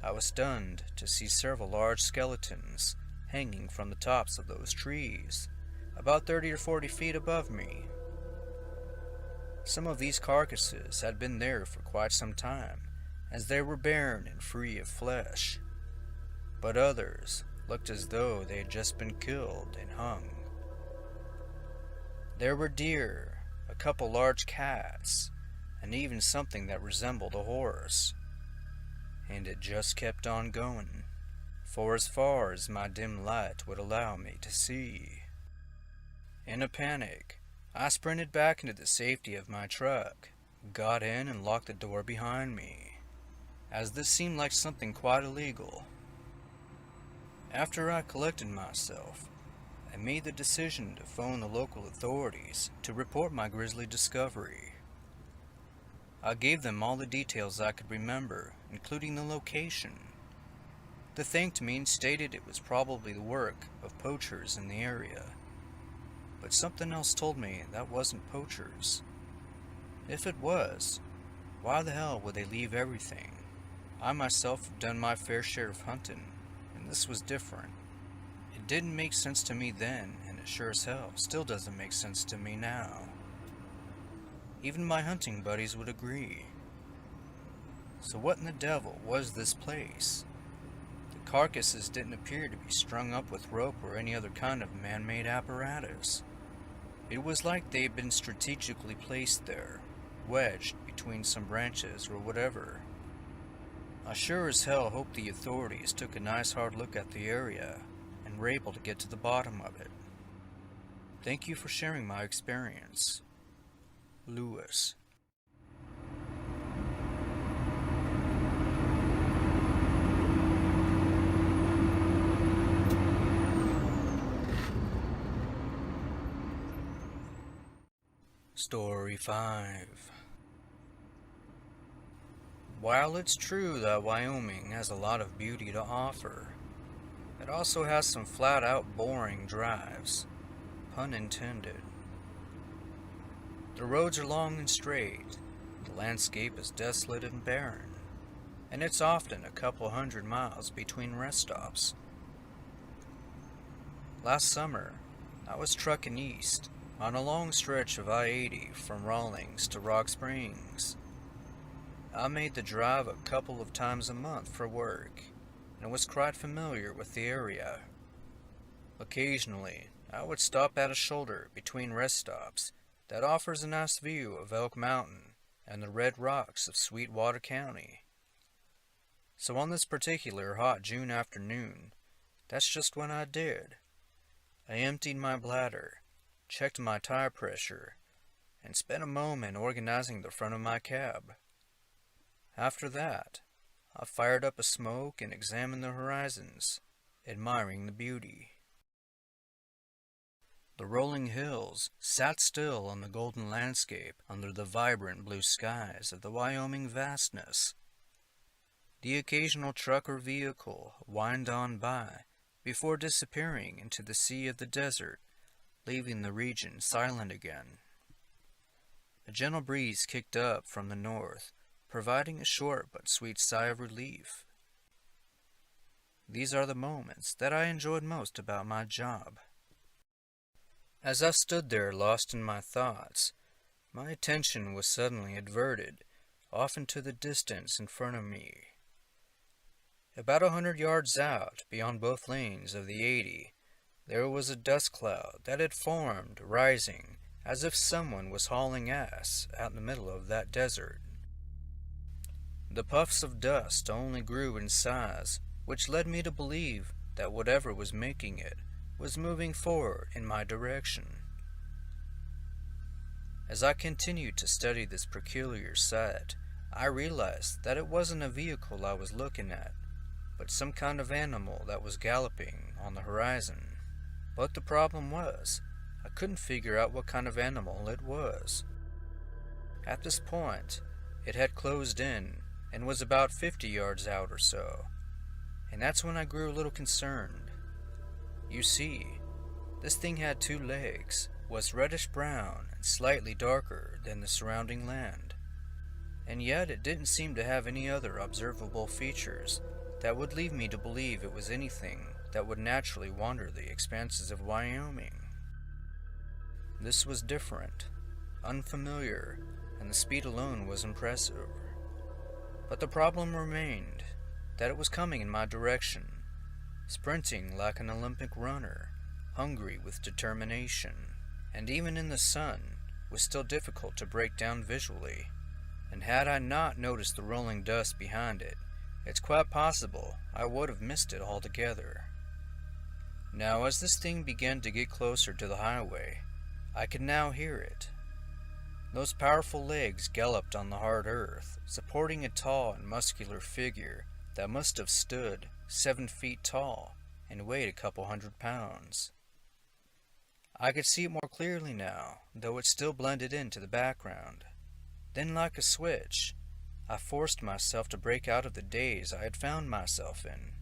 I was stunned to see several large skeletons hanging from the tops of those trees, about 30 or 40 feet above me. Some of these carcasses had been there for quite some time, as they were barren and free of flesh, but others looked as though they had just been killed and hung. There were deer, a couple large cats, and even something that resembled a horse. And it just kept on going, for as far as my dim light would allow me to see. In a panic, I sprinted back into the safety of my truck, got in and locked the door behind me, as this seemed like something quite illegal. After I collected myself, I made the decision to phone the local authorities to report my grisly discovery. I gave them all the details I could remember, including the location. They thanked me and stated it was probably the work of poachers in the area. But something else told me that wasn't poachers. If it was, why the hell would they leave everything? I myself have done my fair share of hunting, and this was different. It didn't make sense to me then, and it sure as hell still doesn't make sense to me now. Even my hunting buddies would agree. So what in the devil was this place? The carcasses didn't appear to be strung up with rope or any other kind of man-made apparatus. It was like they'd been strategically placed there, wedged between some branches or whatever. I sure as hell hope the authorities took a nice hard look at the area and were able to get to the bottom of it. Thank you for sharing my experience. Lewis. Story 5. While it's true that Wyoming has a lot of beauty to offer, it also has some flat-out boring drives, pun intended. The roads are long and straight, the landscape is desolate and barren, and it's often a couple hundred miles between rest stops. Last summer, I was trucking east on a long stretch of I-80 from Rawlings to Rock Springs. I made the drive a couple of times a month for work, and was quite familiar with the area. Occasionally, I would stop at a shoulder between rest stops that offers a nice view of Elk Mountain and the red rocks of Sweetwater County. So on this particular hot June afternoon, that's just what I did. I emptied my bladder, checked my tire pressure, and spent a moment organizing the front of my cab. After that, I fired up a smoke and examined the horizons, admiring the beauty. The rolling hills sat still on the golden landscape under the vibrant blue skies of the Wyoming vastness. The occasional truck or vehicle whined on by before disappearing into the sea of the desert, leaving the region silent again. A gentle breeze kicked up from the north, providing a short but sweet sigh of relief. These are the moments that I enjoyed most about my job. As I stood there lost in my thoughts, my attention was suddenly adverted off into the distance in front of me. About 100 yards out, beyond both lanes of the 80, there was a dust cloud that had formed, rising, as if someone was hauling ass out in the middle of that desert. The puffs of dust only grew in size, which led me to believe that whatever was making it was moving forward in my direction. As I continued to study this peculiar sight, I realized that it wasn't a vehicle I was looking at, but some kind of animal that was galloping on the horizon. But the problem was, I couldn't figure out what kind of animal it was. At this point, it had closed in and was about 50 yards out or so, and that's when I grew a little concerned. You see, this thing had 2 legs, was reddish-brown and slightly darker than the surrounding land, and yet it didn't seem to have any other observable features that would lead me to believe it was anything that would naturally wander the expanses of Wyoming. This was different, unfamiliar, and the speed alone was impressive. But the problem remained, that it was coming in my direction, sprinting like an Olympic runner, hungry with determination, and even in the sun was still difficult to break down visually, and had I not noticed the rolling dust behind it, it's quite possible I would have missed it altogether. Now, as this thing began to get closer to the highway, I could now hear it. Those powerful legs galloped on the hard earth, supporting a tall and muscular figure that must have stood 7 feet tall and weighed a couple 100 pounds. I could see it more clearly now, though it still blended into the background. Then, like a switch, I forced myself to break out of the daze I had found myself in.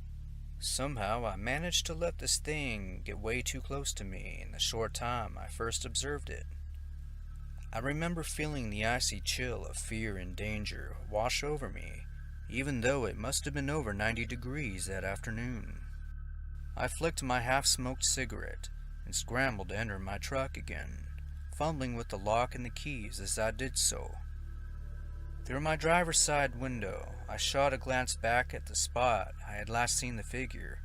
Somehow I managed to let this thing get way too close to me in the short time I first observed it. I remember feeling the icy chill of fear and danger wash over me, even though it must have been over 90 degrees that afternoon. I flicked my half-smoked cigarette and scrambled to enter my truck again, fumbling with the lock and the keys as I did so. Through my driver's side window, I shot a glance back at the spot I had last seen the figure,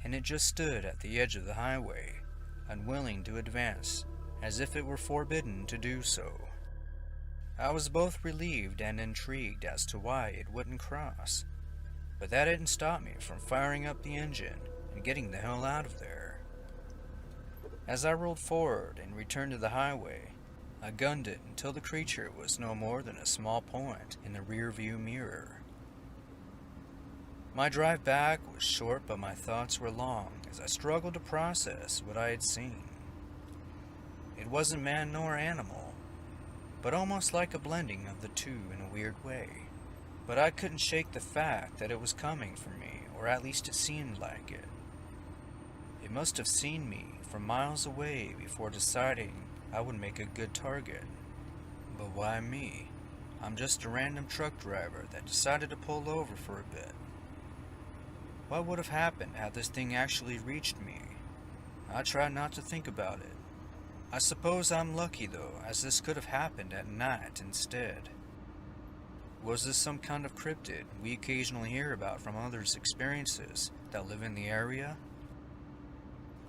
and it just stood at the edge of the highway, unwilling to advance, as if it were forbidden to do so. I was both relieved and intrigued as to why it wouldn't cross, but that didn't stop me from firing up the engine and getting the hell out of there. As I rolled forward and returned to the highway, I gunned it until the creature was no more than a small point in the rear-view mirror. My drive back was short, but my thoughts were long as I struggled to process what I had seen. It wasn't man nor animal. but almost like a blending of the two in a weird way. But I couldn't shake the fact that it was coming for me, or at least it seemed like it. It must have seen me from miles away before deciding I would make a good target. But why me? I'm just a random truck driver that decided to pull over for a bit. What would have happened had this thing actually reached me? I try not to think about it. I suppose I'm lucky though, as this could have happened at night instead. Was this some kind of cryptid we occasionally hear about from others' experiences that live in the area?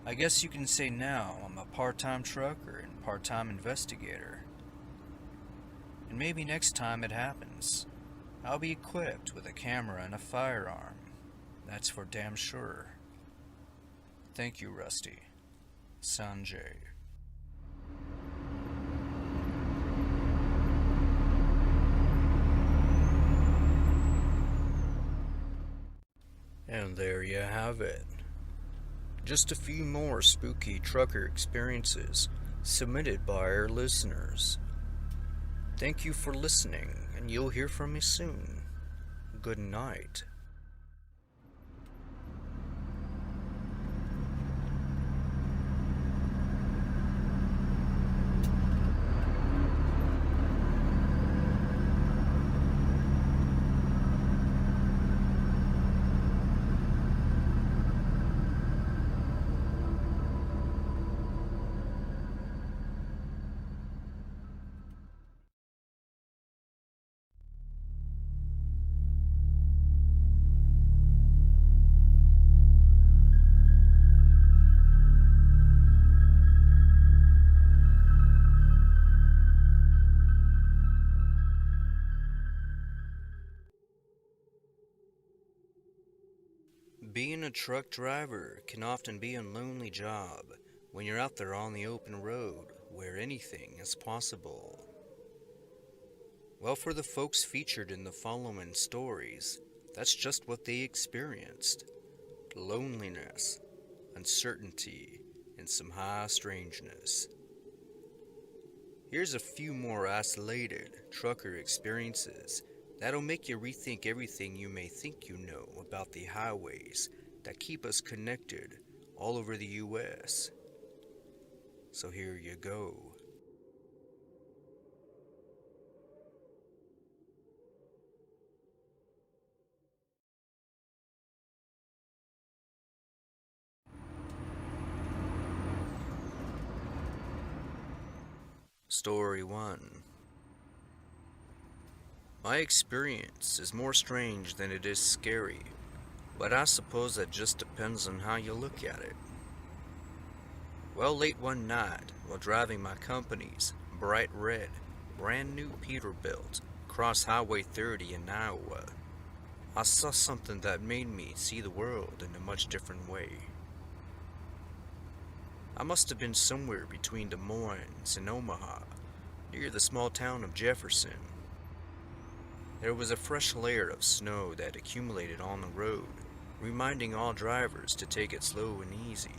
I guess you can say now I'm a part-time trucker and part-time investigator. And maybe next time it happens, I'll be equipped with a camera and a firearm. That's for damn sure. Thank you, Rusty. Sanjay. And there you have it. Just a few more spooky trucker experiences submitted by our listeners. Thank you for listening, and you'll hear from me soon. Good night. Being a truck driver can often be a lonely job when you're out there on the open road where anything is possible. Well, for the folks featured in the following stories, that's just what they experienced. Loneliness, uncertainty, and some high strangeness. Here's a few more isolated trucker experiences that'll make you rethink everything you may think you know about the highways that keep us connected all over the US. So here you go. Story 1. My experience is more strange than it is scary, but I suppose that just depends on how you look at it. Well, late one night, while driving my company's bright red, brand new Peterbilt across Highway 30 in Iowa, I saw something that made me see the world in a much different way. I must have been somewhere between Des Moines and Omaha, near the small town of Jefferson. There was a fresh layer of snow that accumulated on the road, reminding all drivers to take it slow and easy.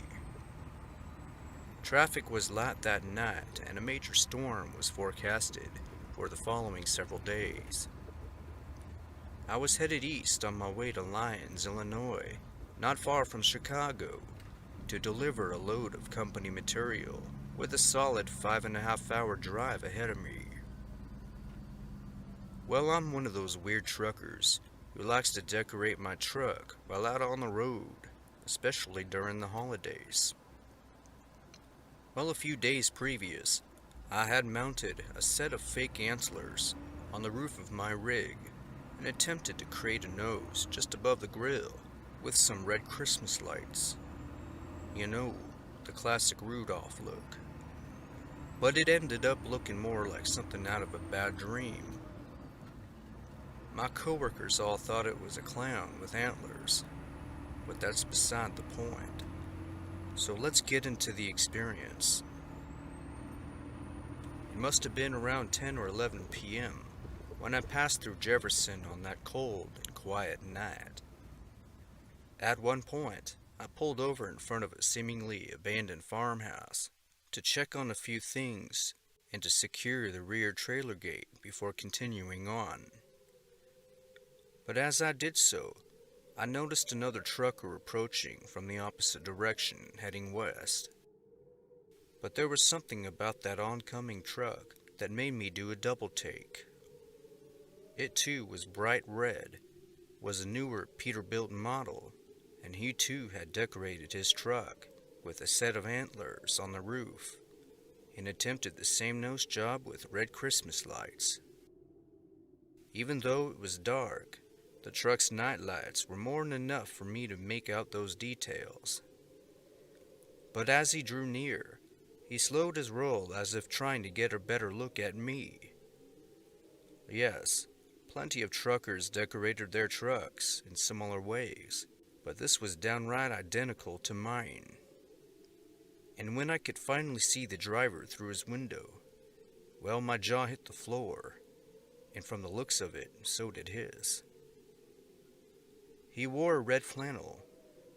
Traffic was light that night, and a major storm was forecasted for the following several days. I was headed east on my way to Lyons, Illinois, not far from Chicago, to deliver a load of company material, with a solid 5.5-hour drive ahead of me. Well, I'm one of those weird truckers who likes to decorate my truck while out on the road, especially during the holidays. Well, a few days previous, I had mounted a set of fake antlers on the roof of my rig and attempted to create a nose just above the grill with some red Christmas lights. You know, the classic Rudolph look. But it ended up looking more like something out of a bad dream. My coworkers all thought it was a clown with antlers, but that's beside the point. So let's get into the experience. It must have been around 10 or 11 p.m. when I passed through Jefferson on that cold and quiet night. At one point, I pulled over in front of a seemingly abandoned farmhouse to check on a few things and to secure the rear trailer gate before continuing on. But as I did so, I noticed another trucker approaching from the opposite direction, heading west. But there was something about that oncoming truck that made me do a double take. It too was bright red, was a newer Peterbilt model, and he too had decorated his truck with a set of antlers on the roof, and attempted the same nose job with red Christmas lights. Even though it was dark, the truck's night lights were more than enough for me to make out those details. But as he drew near, he slowed his roll as if trying to get a better look at me. Yes, plenty of truckers decorated their trucks in similar ways, but this was downright identical to mine. And when I could finally see the driver through his window, well, my jaw hit the floor, and from the looks of it, so did his. He wore a red flannel,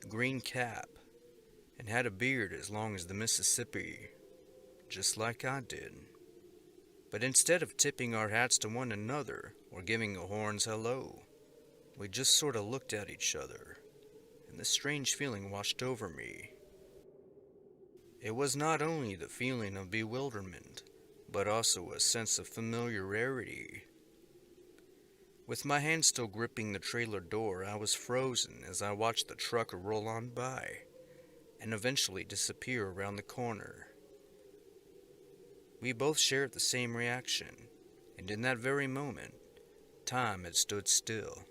a green cap, and had a beard as long as the Mississippi, just like I did. But instead of tipping our hats to one another or giving a horn's hello, we just sort of looked at each other, and this strange feeling washed over me. It was not only the feeling of bewilderment, but also a sense of familiarity. With my hand still gripping the trailer door, I was frozen as I watched the trucker roll on by, and eventually disappear around the corner. We both shared the same reaction, and in that very moment, time had stood still.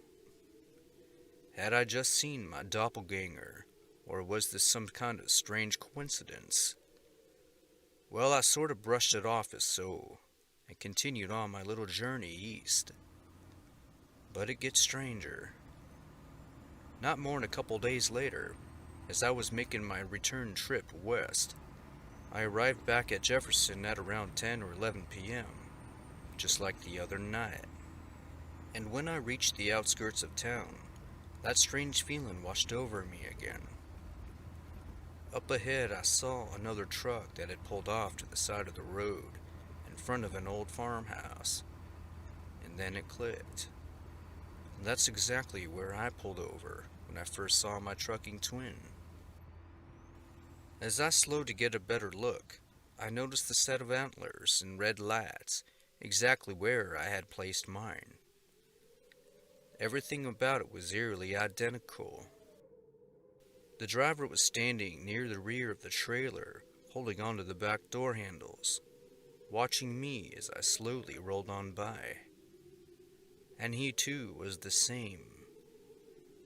Had I just seen my doppelganger, or was this some kind of strange coincidence? Well, I sort of brushed it off as so, and continued on my little journey east. But it gets stranger. Not more than a couple days later, as I was making my return trip west, I arrived back at Jefferson at around 10 or 11 p.m., just like the other night. And when I reached the outskirts of town, that strange feeling washed over me again. Up ahead, I saw another truck that had pulled off to the side of the road in front of an old farmhouse, and then it clicked. And that's exactly where I pulled over when I first saw my trucking twin. As I slowed to get a better look, I noticed the set of antlers and red lights exactly where I had placed mine. Everything about it was eerily identical. The driver was standing near the rear of the trailer, holding onto the back door handles, watching me as I slowly rolled on by. And he too was the same.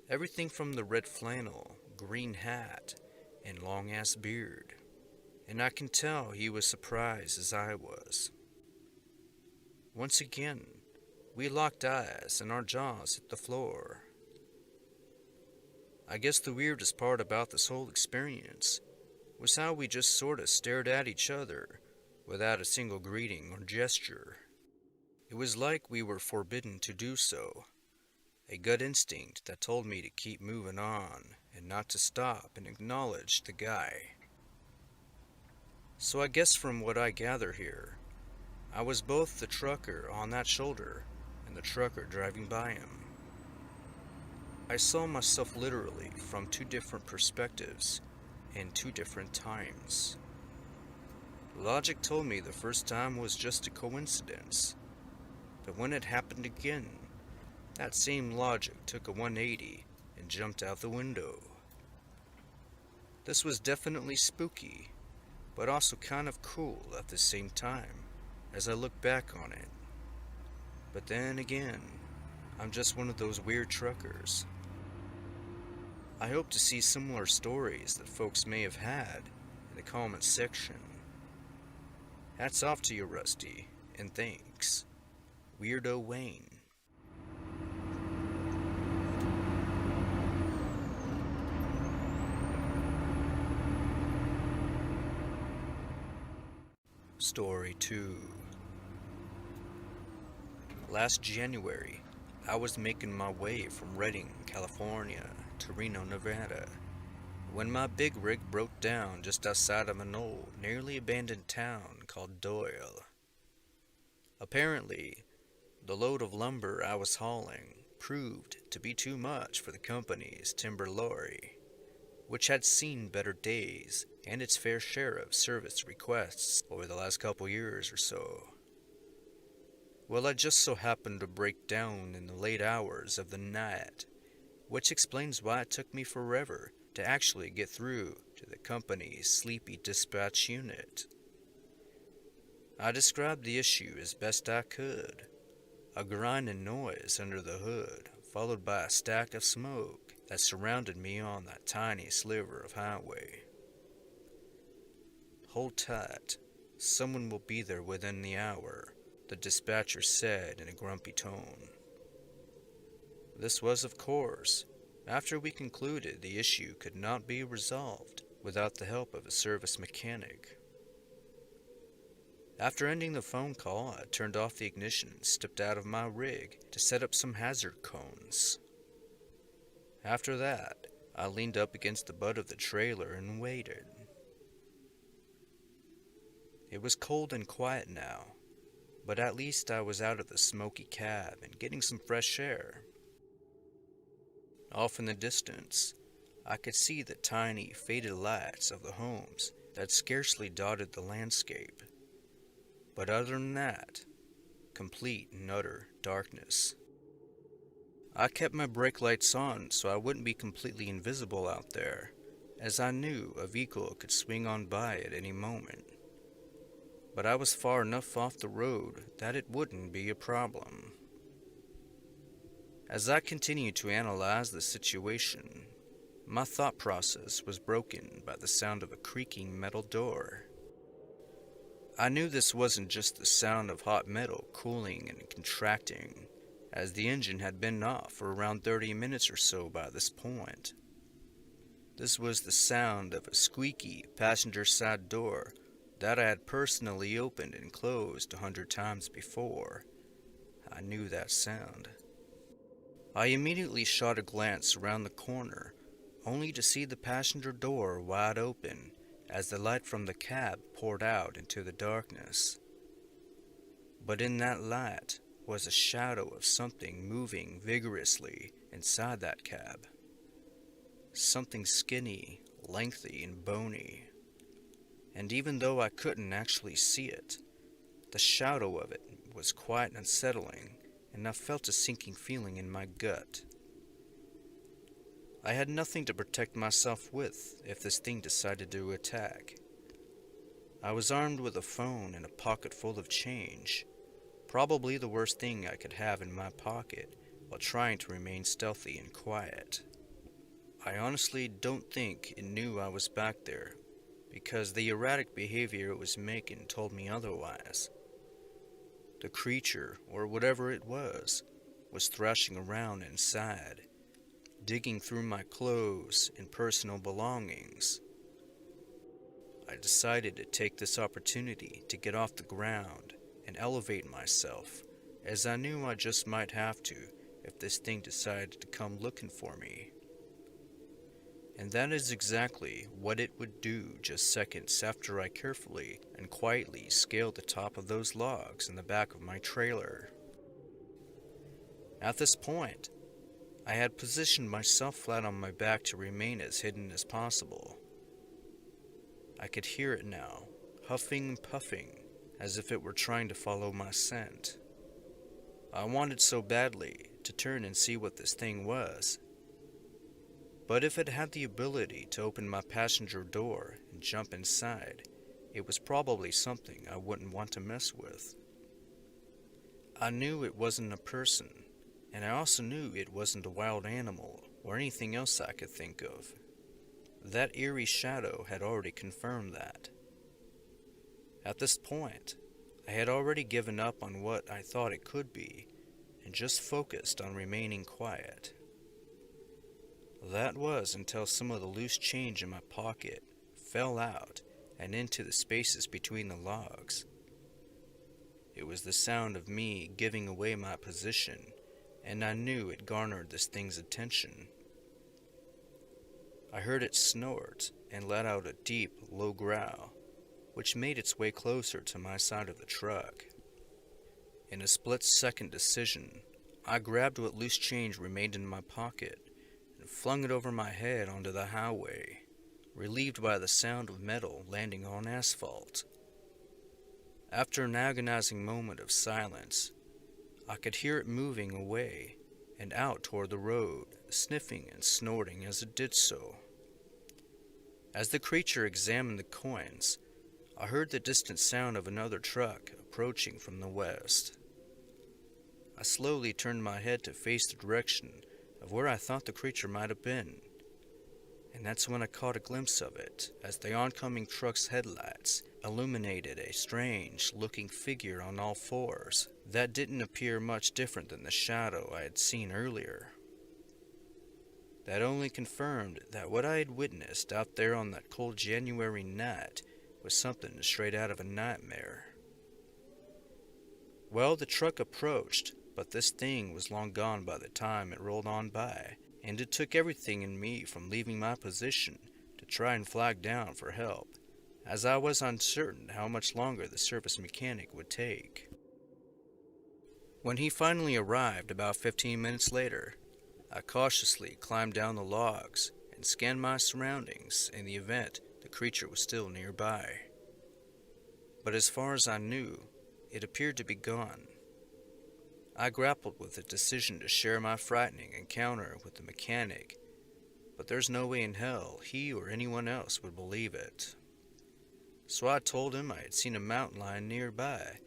Everything from the red flannel, green hat, and long-ass beard. And I can tell he was surprised as I was. Once again, we locked eyes and our jaws hit the floor. I guess the weirdest part about this whole experience was how we just sort of stared at each other without a single greeting or gesture. It was like we were forbidden to do so, a gut instinct that told me to keep moving on and not to stop and acknowledge the guy. So I guess from what I gather here, I was both the trucker on that shoulder and the trucker driving by him. I saw myself literally from two different perspectives and two different times. Logic told me the first time was just a coincidence, but when it happened again, that same logic took a 180 and jumped out the window. This was definitely spooky, but also kind of cool at the same time as I look back on it. But then again, I'm just one of those weird truckers. I hope to see similar stories that folks may have had in the comments section. Hats off to you, Rusty, and thanks, Weirdo Wayne. Story 2. Last January, I was making my way from Redding, California to Reno, Nevada, when my big rig broke down just outside of an old, nearly abandoned town called Doyle. Apparently, the load of lumber I was hauling proved to be too much for the company's timber lorry, which had seen better days and its fair share of service requests over the last couple years or so. Well, I just so happened to break down in the late hours of the night, which explains why it took me forever to actually get through to the company's sleepy dispatch unit. I described the issue as best I could. A grinding noise under the hood, followed by a stack of smoke that surrounded me on that tiny sliver of highway. "Hold tight. Someone will be there within the hour," the dispatcher said in a grumpy tone. This was, of course, after we concluded the issue could not be resolved without the help of a service mechanic. After ending the phone call, I turned off the ignition and stepped out of my rig to set up some hazard cones. After that, I leaned up against the butt of the trailer and waited. It was cold and quiet now, but at least I was out of the smoky cab and getting some fresh air. Off in the distance, I could see the tiny, faded lights of the homes that scarcely dotted the landscape. But other than that, complete and utter darkness. I kept my brake lights on so I wouldn't be completely invisible out there, as I knew a vehicle could swing on by at any moment. But I was far enough off the road that it wouldn't be a problem. As I continued to analyze the situation, my thought process was broken by the sound of a creaking metal door. I knew this wasn't just the sound of hot metal cooling and contracting, as the engine had been off for around 30 minutes or so by this point. This was the sound of a squeaky passenger side door that I had personally opened and closed 100 times before. I knew that sound. I immediately shot a glance around the corner, only to see the passenger door wide open as the light from the cab poured out into the darkness. But in that light was a shadow of something moving vigorously inside that cab. Something skinny, lengthy, and bony. And even though I couldn't actually see it, the shadow of it was quite unsettling, and I felt a sinking feeling in my gut. I had nothing to protect myself with if this thing decided to attack. I was armed with a phone and a pocket full of change, probably the worst thing I could have in my pocket while trying to remain stealthy and quiet. I honestly don't think it knew I was back there, because the erratic behavior it was making told me otherwise. The creature, or whatever it was thrashing around inside, digging through my clothes and personal belongings. I decided to take this opportunity to get off the ground and elevate myself, as I knew I just might have to if this thing decided to come looking for me. And that is exactly what it would do just seconds after I carefully and quietly scaled the top of those logs in the back of my trailer. At this point, I had positioned myself flat on my back to remain as hidden as possible. I could hear it now, huffing and puffing, as if it were trying to follow my scent. I wanted so badly to turn and see what this thing was. But if it had the ability to open my passenger door and jump inside, it was probably something I wouldn't want to mess with. I knew it wasn't a person, and I also knew it wasn't a wild animal or anything else I could think of. That eerie shadow had already confirmed that. At this point, I had already given up on what I thought it could be and just focused on remaining quiet. That was until some of the loose change in my pocket fell out and into the spaces between the logs. It was the sound of me giving away my position, and I knew it garnered this thing's attention. I heard it snort and let out a deep, low growl, which made its way closer to my side of the truck. In a split-second decision, I grabbed what loose change remained in my pocket and flung it over my head onto the highway, relieved by the sound of metal landing on asphalt. After an agonizing moment of silence, I could hear it moving away and out toward the road, sniffing and snorting as it did so. As the creature examined the coins, I heard the distant sound of another truck approaching from the west. I slowly turned my head to face the direction of where I thought the creature might have been, and that's when I caught a glimpse of it as the oncoming truck's headlights illuminated a strange-looking figure on all fours that didn't appear much different than the shadow I had seen earlier. That only confirmed that what I had witnessed out there on that cold January night was something straight out of a nightmare. Well, the truck approached, but this thing was long gone by the time it rolled on by, and it took everything in me from leaving my position to try and flag down for help, as I was uncertain how much longer the service mechanic would take. When he finally arrived about 15 minutes later, I cautiously climbed down the logs and scanned my surroundings in the event the creature was still nearby. But as far as I knew, it appeared to be gone. I grappled with the decision to share my frightening encounter with the mechanic, but there's no way in hell he or anyone else would believe it. So I told him I had seen a mountain lion nearby,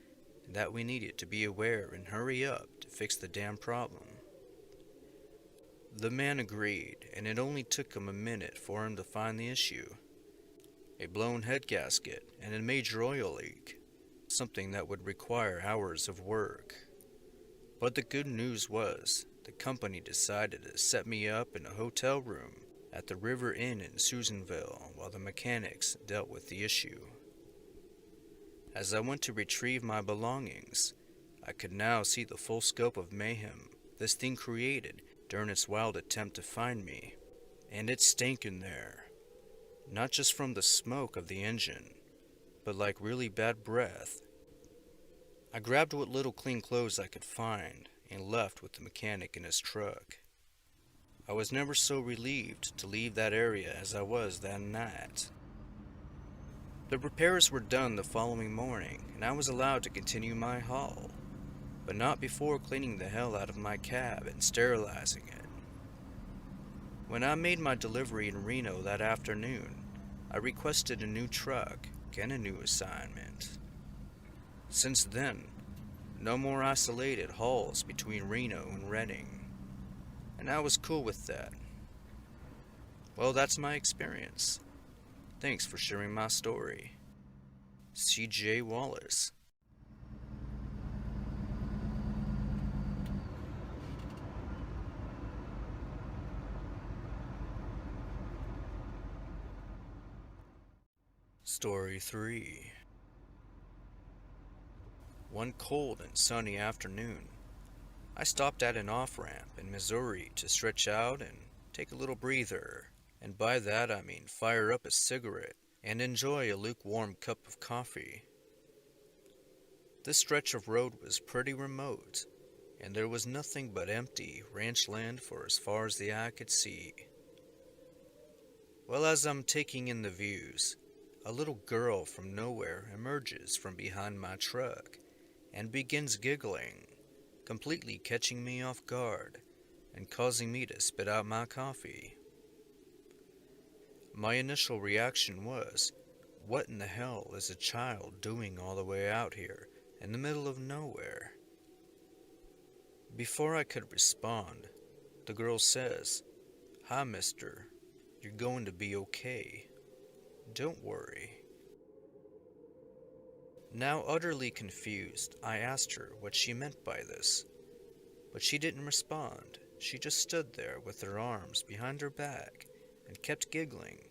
and that we needed to be aware and hurry up to fix the damn problem. The man agreed, and it only took him a minute for him to find the issue. A blown head gasket and a major oil leak, something that would require hours of work. But the good news was, the company decided to set me up in a hotel room at the River Inn in Susanville while the mechanics dealt with the issue. As I went to retrieve my belongings, I could now see the full scope of mayhem this thing created during its wild attempt to find me, and it stank in there, not just from the smoke of the engine, but like really bad breath. I grabbed what little clean clothes I could find and left with the mechanic in his truck. I was never so relieved to leave that area as I was that night. The repairs were done the following morning, and I was allowed to continue my haul, but not before cleaning the hell out of my cab and sterilizing it. When I made my delivery in Reno that afternoon, I requested a new truck and a new assignment. Since then, no more isolated hauls between Reno and Redding, and I was cool with that. Well, that's my experience. Thanks for sharing my story. C.J. Wallace. Story 3. One cold and sunny afternoon, I stopped at an off-ramp in Missouri to stretch out and take a little breather, and by that I mean fire up a cigarette and enjoy a lukewarm cup of coffee. This stretch of road was pretty remote, and there was nothing but empty ranch land for as far as the eye could see. Well, as I'm taking in the views, a little girl from nowhere emerges from behind my truck and begins giggling, completely catching me off guard and causing me to spit out my coffee. My initial reaction was, what in the hell is a child doing all the way out here in the middle of nowhere? Before I could respond, the girl says, "Hi, mister, you're going to be okay. Don't worry." Now utterly confused, I asked her what she meant by this, but she didn't respond. She just stood there with her arms behind her back and kept giggling.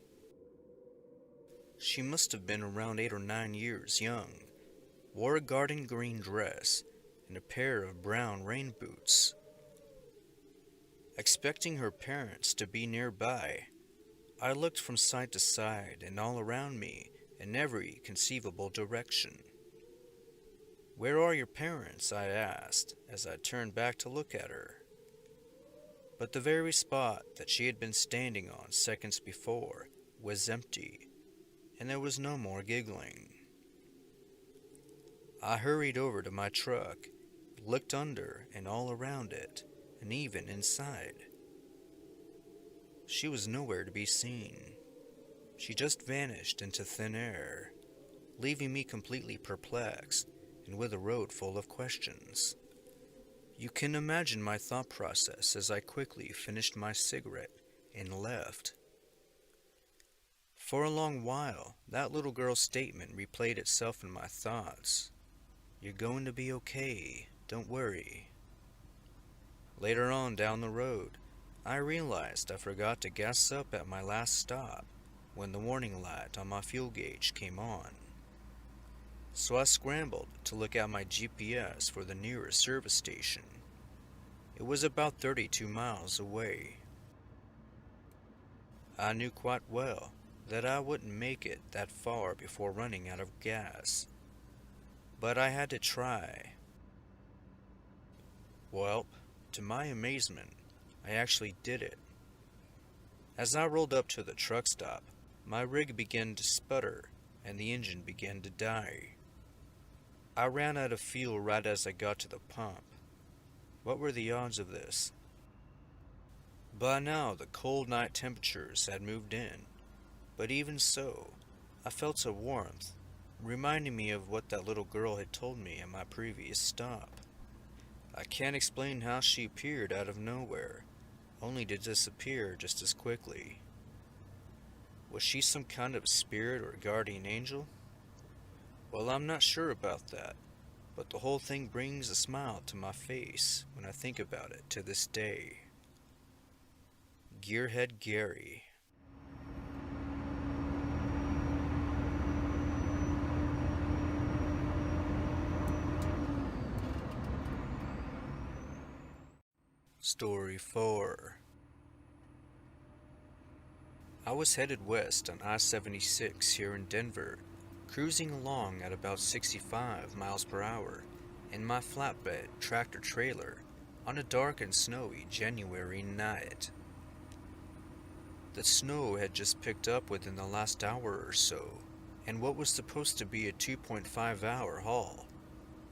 She must have been around 8 or 9 years young, wore a garden green dress and a pair of brown rain boots. Expecting her parents to be nearby, I looked from side to side and all around me in every conceivable direction. "Where are your parents?" I asked as I turned back to look at her. But the very spot that she had been standing on seconds before was empty, and there was no more giggling. I hurried over to my truck, looked under and all around it, and even inside. She was nowhere to be seen. She just vanished into thin air, leaving me completely perplexed and with a road full of questions. You can imagine my thought process as I quickly finished my cigarette and left. For a long while, that little girl's statement replayed itself in my thoughts. "You're going to be okay, don't worry." Later on down the road, I realized I forgot to gas up at my last stop when the warning light on my fuel gauge came on. So I scrambled to look at my GPS for the nearest service station. It was about 32 miles away. I knew quite well that I wouldn't make it that far before running out of gas, but I had to try. Well, to my amazement, I actually did it. As I rolled up to the truck stop, my rig began to sputter and the engine began to die. I ran out of fuel right as I got to the pump. What were the odds of this? By now, the cold night temperatures had moved in, but even so, I felt a warmth, reminding me of what that little girl had told me at my previous stop. I can't explain how she appeared out of nowhere, only to disappear just as quickly. Was she some kind of spirit or guardian angel? Well, I'm not sure about that, but the whole thing brings a smile to my face when I think about it to this day. Gearhead Gary. Story 4. I was headed west on I-76 here in Denver, cruising along at about 65 miles per hour in my flatbed tractor trailer on a dark and snowy January night. The snow had just picked up within the last hour or so, and what was supposed to be a 2.5-hour haul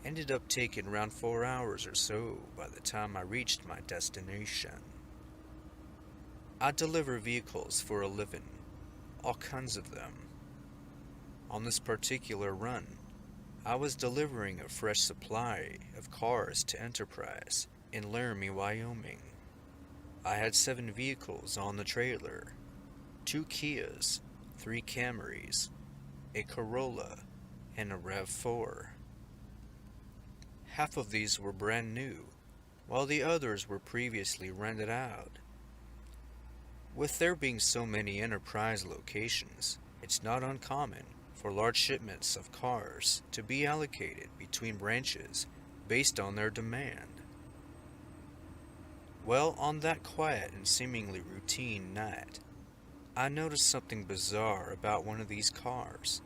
ended up taking around 4 hours or so by the time I reached my destination. I deliver vehicles for a living, all kinds of them. On this particular run, I was delivering a fresh supply of cars to Enterprise in Laramie, Wyoming. I had 7 vehicles on the trailer, 2 Kias, 3 Camrys, a Corolla, and a RAV4. Half of these were brand new, while the others were previously rented out. With there being so many Enterprise locations, it's not uncommon for large shipments of cars to be allocated between branches based on their demand. Well, on that quiet and seemingly routine night, I noticed something bizarre about one of these cars.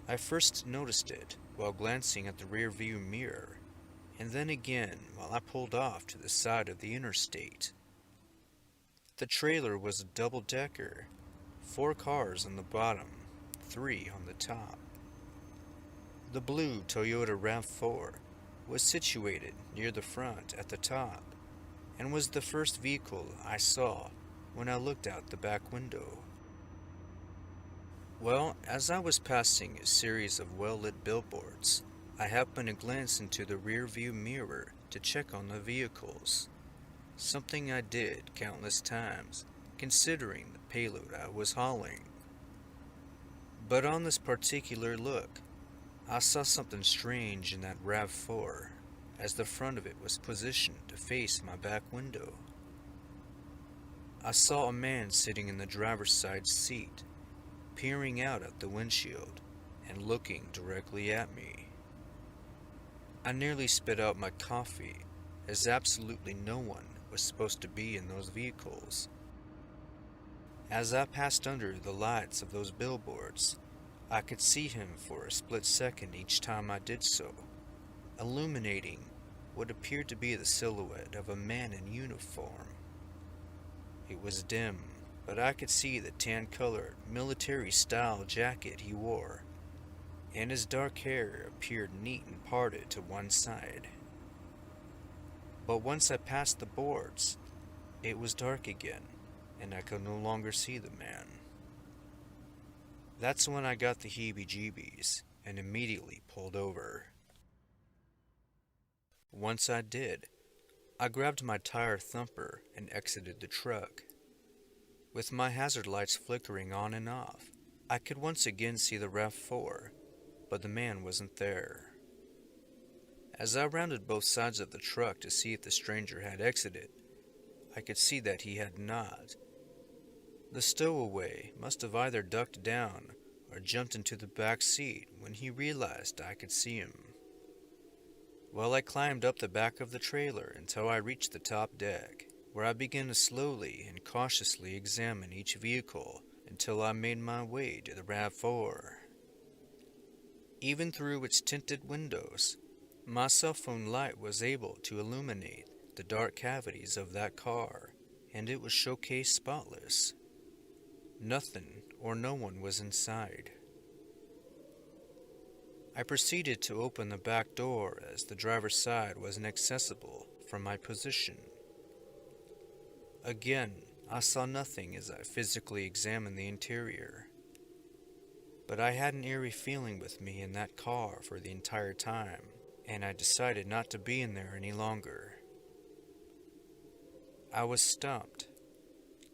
I first noticed it while glancing at the rear view mirror, and then again while I pulled off to the side of the interstate. The trailer was a double-decker, 4 cars on the bottom, 3 on the top. The blue Toyota RAV4 was situated near the front at the top, and was the first vehicle I saw when I looked out the back window. Well, as I was passing a series of well-lit billboards, I happened to glance into the rear-view mirror to check on the vehicles, something I did countless times, considering the payload I was hauling. But on this particular look, I saw something strange in that RAV4, as the front of it was positioned to face my back window. I saw a man sitting in the driver's side seat, peering out at the windshield and looking directly at me. I nearly spit out my coffee, as absolutely no one was supposed to be in those vehicles. As I passed under the lights of those billboards, I could see him for a split second each time I did so, illuminating what appeared to be the silhouette of a man in uniform. It was dim, but I could see the tan-colored, military-style jacket he wore, and his dark hair appeared neat and parted to one side. But once I passed the boards, it was dark again, and I could no longer see the man. That's when I got the heebie-jeebies and immediately pulled over. Once I did, I grabbed my tire thumper and exited the truck. With my hazard lights flickering on and off, I could once again see the RAV4, but the man wasn't there. As I rounded both sides of the truck to see if the stranger had exited, I could see that he had not. The stowaway must have either ducked down or jumped into the back seat when he realized I could see him. Well, I climbed up the back of the trailer until I reached the top deck, where I began to slowly and cautiously examine each vehicle until I made my way to the RAV4. Even through its tinted windows, my cell phone light was able to illuminate the dark cavities of that car, and it was showcased spotless. Nothing or no one was inside. I proceeded to open the back door as the driver's side was inaccessible from my position. Again, I saw nothing as I physically examined the interior. But I had an eerie feeling with me in that car for the entire time, and I decided not to be in there any longer. I was stumped.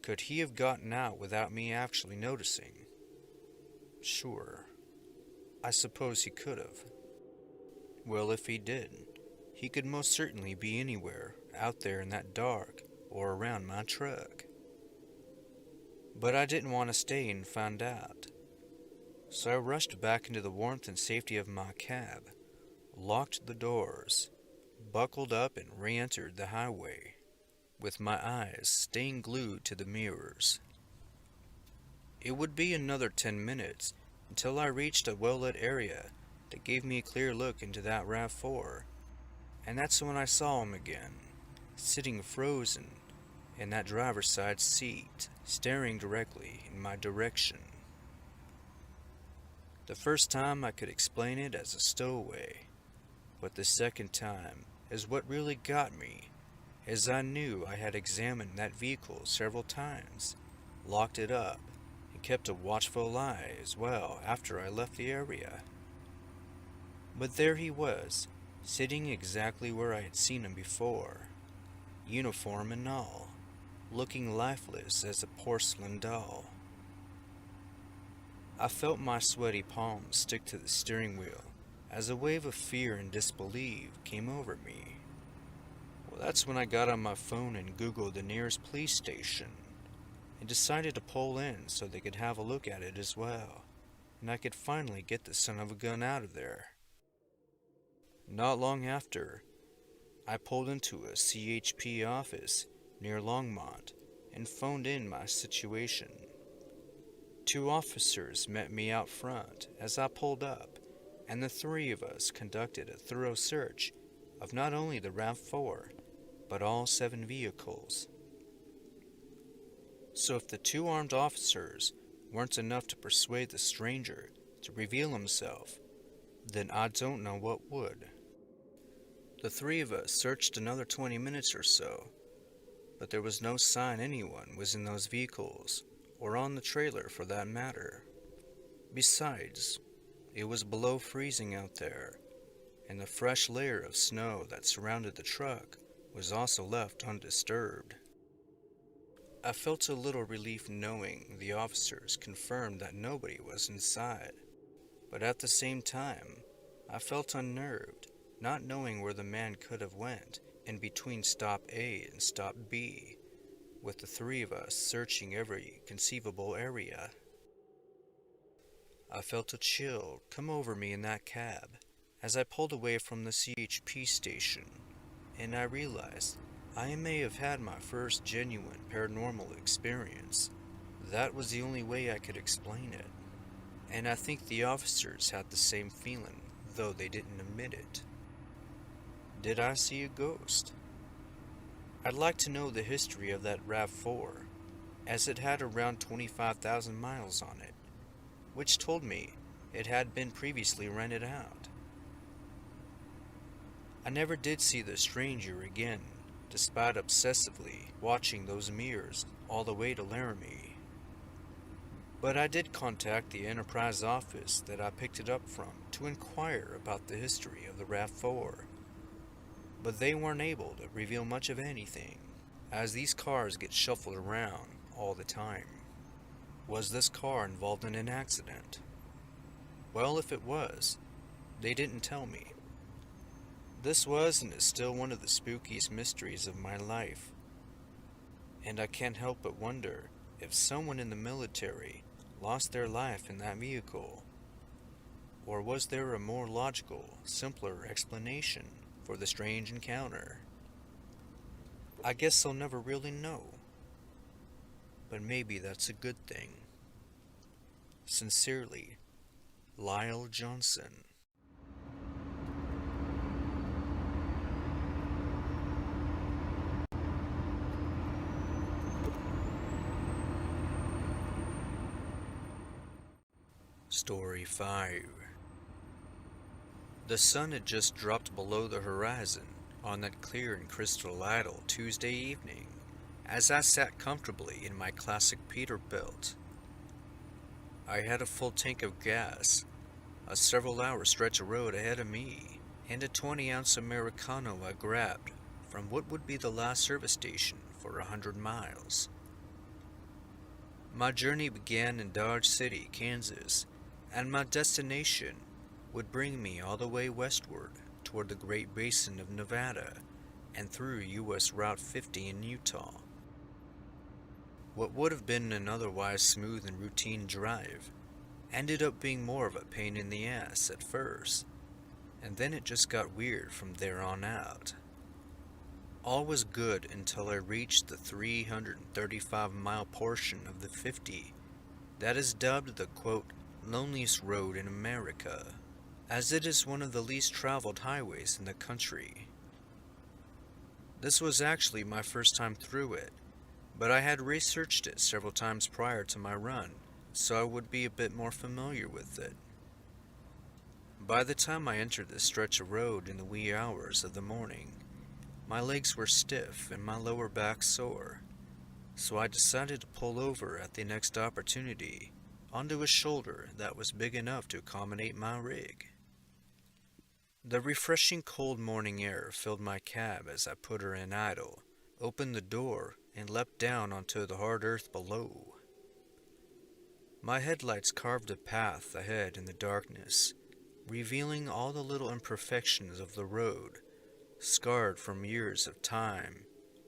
Could he have gotten out without me actually noticing? Sure. I suppose he could have. Well, if he did, he could most certainly be anywhere out there in that dark or around my truck. But I didn't want to stay and find out. So I rushed back into the warmth and safety of my cab, locked the doors, buckled up and re-entered the highway, with my eyes staying glued to the mirrors. It would be another 10 minutes until I reached a well-lit area that gave me a clear look into that RAV4, and that's when I saw him again, sitting frozen in that driver's side seat, staring directly in my direction. The first time I could explain it as a stowaway, but the second time is what really got me, as I knew I had examined that vehicle several times, locked it up, and kept a watchful eye as well after I left the area. But there he was, sitting exactly where I had seen him before, uniform and all, looking lifeless as a porcelain doll. I felt my sweaty palms stick to the steering wheel as a wave of fear and disbelief came over me. Well, that's when I got on my phone and Googled the nearest police station and decided to pull in so they could have a look at it as well, and I could finally get the son of a gun out of there. Not long after, I pulled into a CHP office near Longmont and phoned in my situation. 2 officers met me out front as I pulled up, and the 3 of us conducted a thorough search of not only the RAV4, but all 7 vehicles. So if the 2 armed officers weren't enough to persuade the stranger to reveal himself, then I don't know what would. The 3 of us searched another 20 minutes or so, but there was no sign anyone was in those vehicles, or on the trailer for that matter. Besides, it was below freezing out there, and the fresh layer of snow that surrounded the truck was also left undisturbed. I felt a little relief knowing the officers confirmed that nobody was inside, but at the same time, I felt unnerved, not knowing where the man could have went in between stop A and stop B, with the 3 of us searching every conceivable area. I felt a chill come over me in that cab as I pulled away from the CHP station, and I realized I may have had my first genuine paranormal experience. That was the only way I could explain it, and I think the officers had the same feeling, though they didn't admit it. Did I see a ghost? I'd like to know the history of that RAV4, as it had around 25,000 miles on it, which told me it had been previously rented out. I never did see the stranger again, despite obsessively watching those mirrors all the way to Laramie. But I did contact the Enterprise office that I picked it up from to inquire about the history of the RAV4, but they weren't able to reveal much of anything, as these cars get shuffled around all the time. Was this car involved in an accident? Well, if it was, they didn't tell me. This was and is still one of the spookiest mysteries of my life, and I can't help but wonder if someone in the military lost their life in that vehicle, or was there a more logical, simpler explanation for the strange encounter? I guess I'll never really know, but maybe that's a good thing. Sincerely, Lyle Johnson. Story 5. The sun had just dropped below the horizon on that clear and crystal idle Tuesday evening, as I sat comfortably in my classic Peterbilt. I had a full tank of gas, a several-hour stretch of road ahead of me, and a 20-ounce Americano I grabbed from what would be the last service station for 100 miles. My journey began in Dodge City, Kansas, and my destination would bring me all the way westward toward the Great Basin of Nevada and through U.S. Route 50 in Utah. What would have been an otherwise smooth and routine drive ended up being more of a pain in the ass at first, and then it just got weird from there on out. All was good until I reached the 335-mile portion of the 50 that is dubbed the, quote, loneliest road in America, as it is one of the least traveled highways in the country. This was actually my first time through it, but I had researched it several times prior to my run, so I would be a bit more familiar with it. By the time I entered this stretch of road in the wee hours of the morning, my legs were stiff and my lower back sore, so I decided to pull over at the next opportunity onto a shoulder that was big enough to accommodate my rig. The refreshing cold morning air filled my cab as I put her in idle, opened the door, and leapt down onto the hard earth below. My headlights carved a path ahead in the darkness, revealing all the little imperfections of the road, scarred from years of time,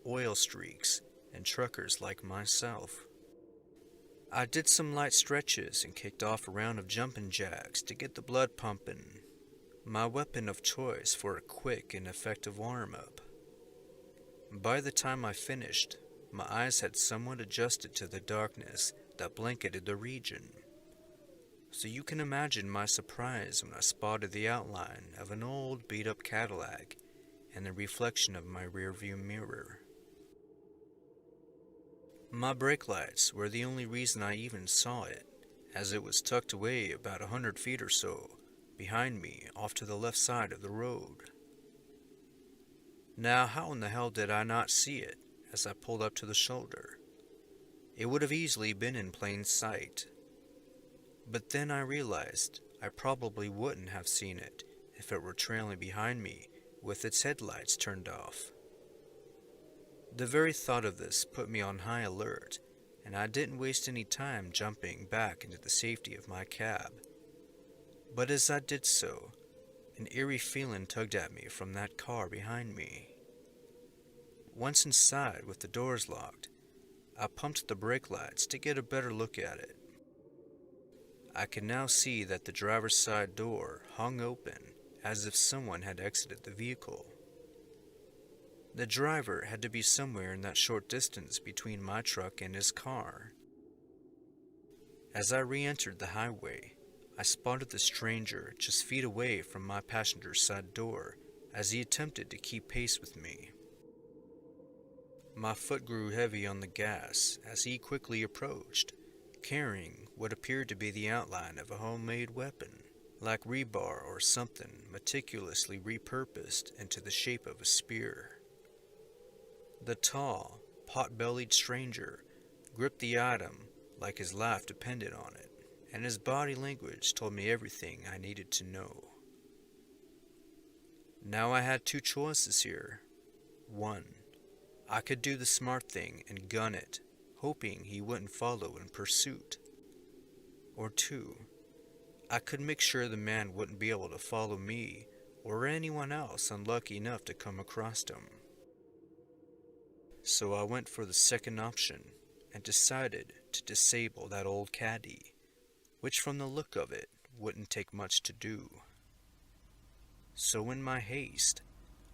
oil streaks, and truckers like myself. I did some light stretches and kicked off a round of jumping jacks to get the blood pumping, my weapon of choice for a quick and effective warm-up. By the time I finished, my eyes had somewhat adjusted to the darkness that blanketed the region, so you can imagine my surprise when I spotted the outline of an old beat-up Cadillac and the reflection of my rearview mirror. My brake lights were the only reason I even saw it, as it was tucked away about 100 feet or so behind me off to the left side of the road. Now, how in the hell did I not see it as I pulled up to the shoulder? It would have easily been in plain sight. But then I realized I probably wouldn't have seen it if it were trailing behind me with its headlights turned off. The very thought of this put me on high alert, and I didn't waste any time jumping back into the safety of my cab. But as I did so, an eerie feeling tugged at me from that car behind me. Once inside with the doors locked, I pumped the brake lights to get a better look at it. I could now see that the driver's side door hung open as if someone had exited the vehicle. The driver had to be somewhere in that short distance between my truck and his car. As I re-entered the highway, I spotted the stranger just feet away from my passenger side door as he attempted to keep pace with me. My foot grew heavy on the gas as he quickly approached, carrying what appeared to be the outline of a homemade weapon, like rebar or something meticulously repurposed into the shape of a spear. The tall, pot-bellied stranger gripped the item like his life depended on it, and his body language told me everything I needed to know. Now I had two choices here. One, I could do the smart thing and gun it, hoping he wouldn't follow in pursuit. Or two, I could make sure the man wouldn't be able to follow me or anyone else unlucky enough to come across him. So I went for the second option and decided to disable that old caddy, which from the look of it wouldn't take much to do. So in my haste,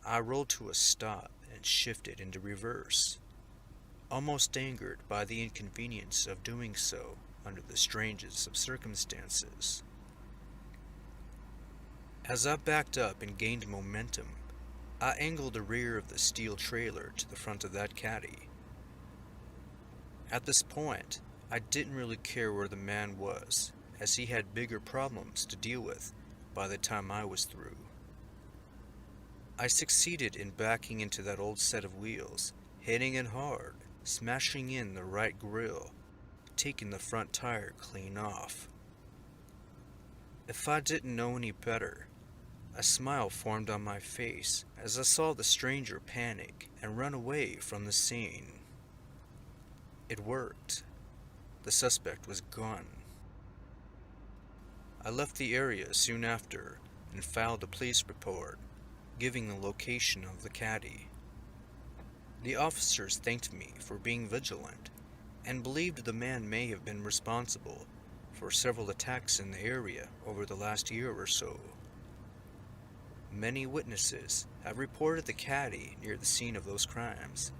I rolled to a stop and shifted into reverse, almost angered by the inconvenience of doing so under the strangest of circumstances. As I backed up and gained momentum, I angled the rear of the steel trailer to the front of that caddy. At this point, I didn't really care where the man was, as he had bigger problems to deal with by the time I was through. I succeeded in backing into that old set of wheels, hitting it hard, smashing in the right grille, taking the front tire clean off. If I didn't know any better, a smile formed on my face as I saw the stranger panic and run away from the scene. It worked. The suspect was gone. I left the area soon after and filed a police report, giving the location of the caddy. The officers thanked me for being vigilant and believed the man may have been responsible for several attacks in the area over the last year or so. Many witnesses have reported the caddy near the scene of those crimes,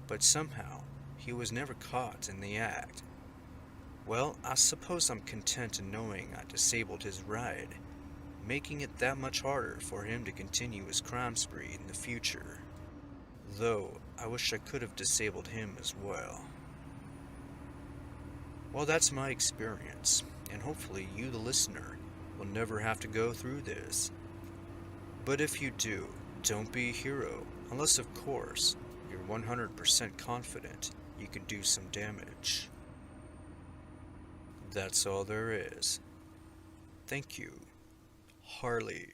but somehow he was never caught in the act. Well, I suppose I'm content in knowing I disabled his ride, making it that much harder for him to continue his crime spree in the future. Though, I wish I could have disabled him as well. Well, that's my experience, and hopefully you, the listener, will never have to go through this. But if you do, don't be a hero, unless of course, you're 100% confident you could do some damage. That's all there is. Thank you, Harley.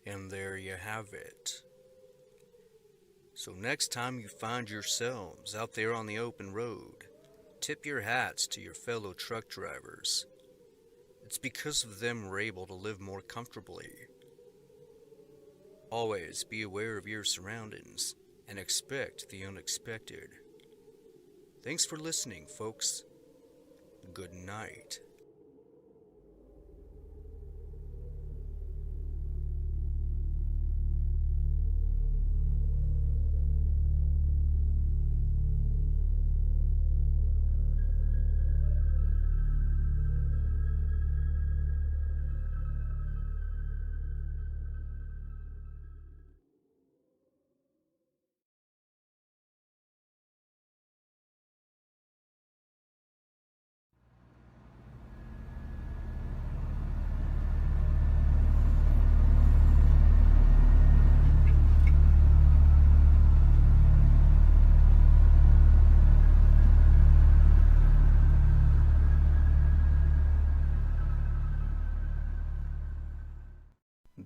And there you have it. So next time you find yourselves out there on the open road, tip your hats to your fellow truck drivers. It's because of them we're able to live more comfortably. Always be aware of your surroundings and expect the unexpected. Thanks for listening, folks. Good night.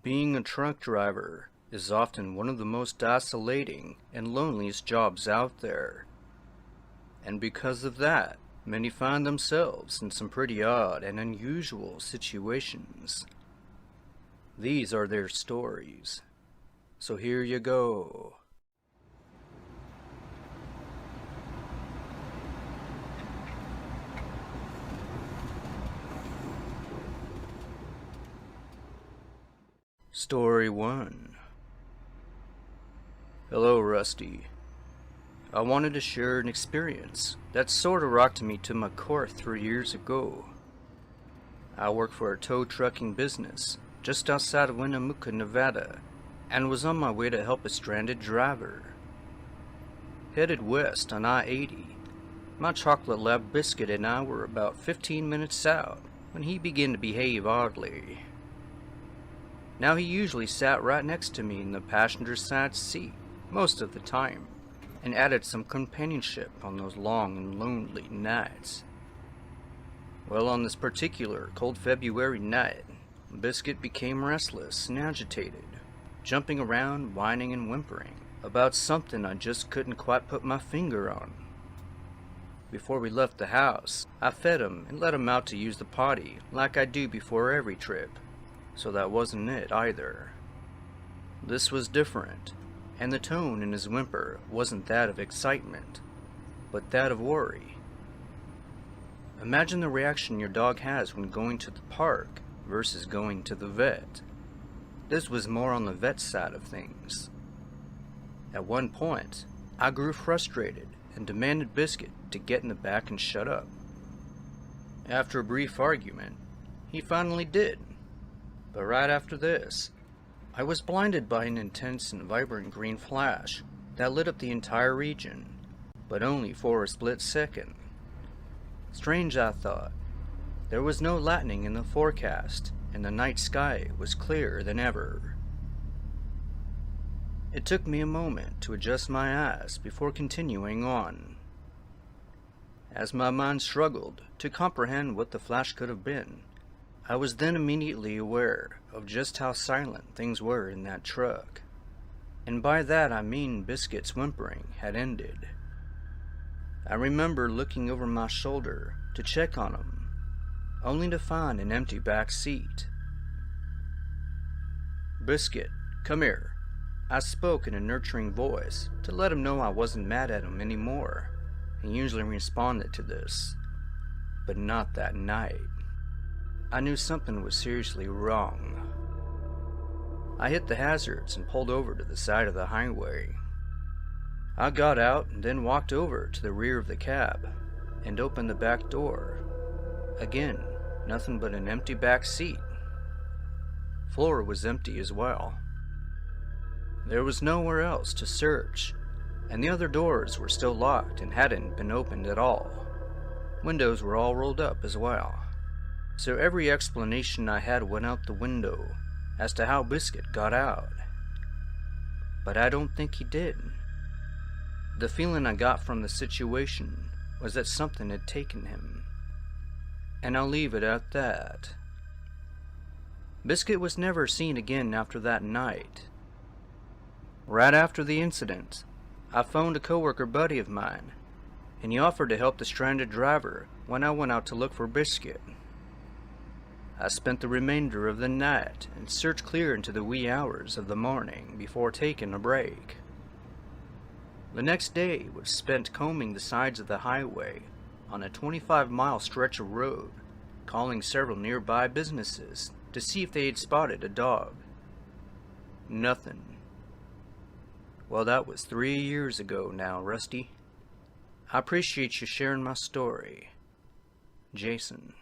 Being a truck driver is often one of the most isolating and loneliest jobs out there. And because of that, many find themselves in some pretty odd and unusual situations. These are their stories. So here you go. Story 1. Hello, Rusty. I wanted to share an experience that sorta rocked me to my core 3 years ago. I work for a tow trucking business just outside of Winnemucca, Nevada, and was on my way to help a stranded driver. Headed west on I-80, my chocolate lab biscuit and I were about 15 minutes out when he began to behave oddly. Now he usually sat right next to me in the passenger side seat most of the time, and added some companionship on those long and lonely nights. Well, on this particular cold February night, Biscuit became restless and agitated, jumping around, whining and whimpering about something I just couldn't quite put my finger on. Before we left the house, I fed him and let him out to use the potty like I do before every trip, so that wasn't it either. This was different, and the tone in his whimper wasn't that of excitement, but that of worry. Imagine the reaction your dog has when going to the park versus going to the vet. This was more on the vet side of things. At one point, I grew frustrated and demanded Biscuit to get in the back and shut up. After a brief argument, he finally did. But right after this, I was blinded by an intense and vibrant green flash that lit up the entire region, but only for a split second. Strange, I thought. There was no lightning in the forecast, and the night sky was clearer than ever. It took me a moment to adjust my eyes before continuing on. As my mind struggled to comprehend what the flash could have been, I was then immediately aware of just how silent things were in that truck. And by that I mean Biscuit's whimpering had ended. I remember looking over my shoulder to check on him, only to find an empty back seat. "Biscuit, come here," I spoke in a nurturing voice to let him know I wasn't mad at him anymore. He usually responded to this, but not that night. I knew something was seriously wrong. I hit the hazards and pulled over to the side of the highway. I got out and then walked over to the rear of the cab and opened the back door. Again, nothing but an empty back seat. Floor was empty as well. There was nowhere else to search, and the other doors were still locked and hadn't been opened at all. Windows were all rolled up as well. So every explanation I had went out the window as to how Biscuit got out. But I don't think he did. The feeling I got from the situation was that something had taken him. And I'll leave it at that. Biscuit was never seen again after that night. Right after the incident, I phoned a coworker buddy of mine, and he offered to help the stranded driver when I went out to look for Biscuit. I spent the remainder of the night and searched clear into the wee hours of the morning before taking a break. The next day was spent combing the sides of the highway on a 25-mile stretch of road, calling several nearby businesses to see if they had spotted a dog. Nothing. Well, that was 3 years ago now, Rusty. I appreciate you sharing my story. Jason.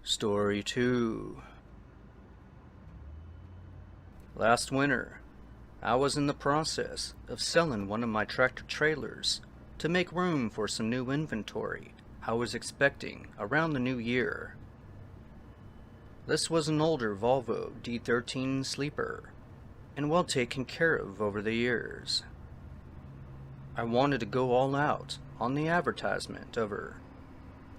Story 2. Last winter, I was in the process of selling one of my tractor trailers to make room for some new inventory I was expecting around the new year. This was an older Volvo D13 sleeper, and well taken care of over the years. I wanted to go all out on the advertisement of her,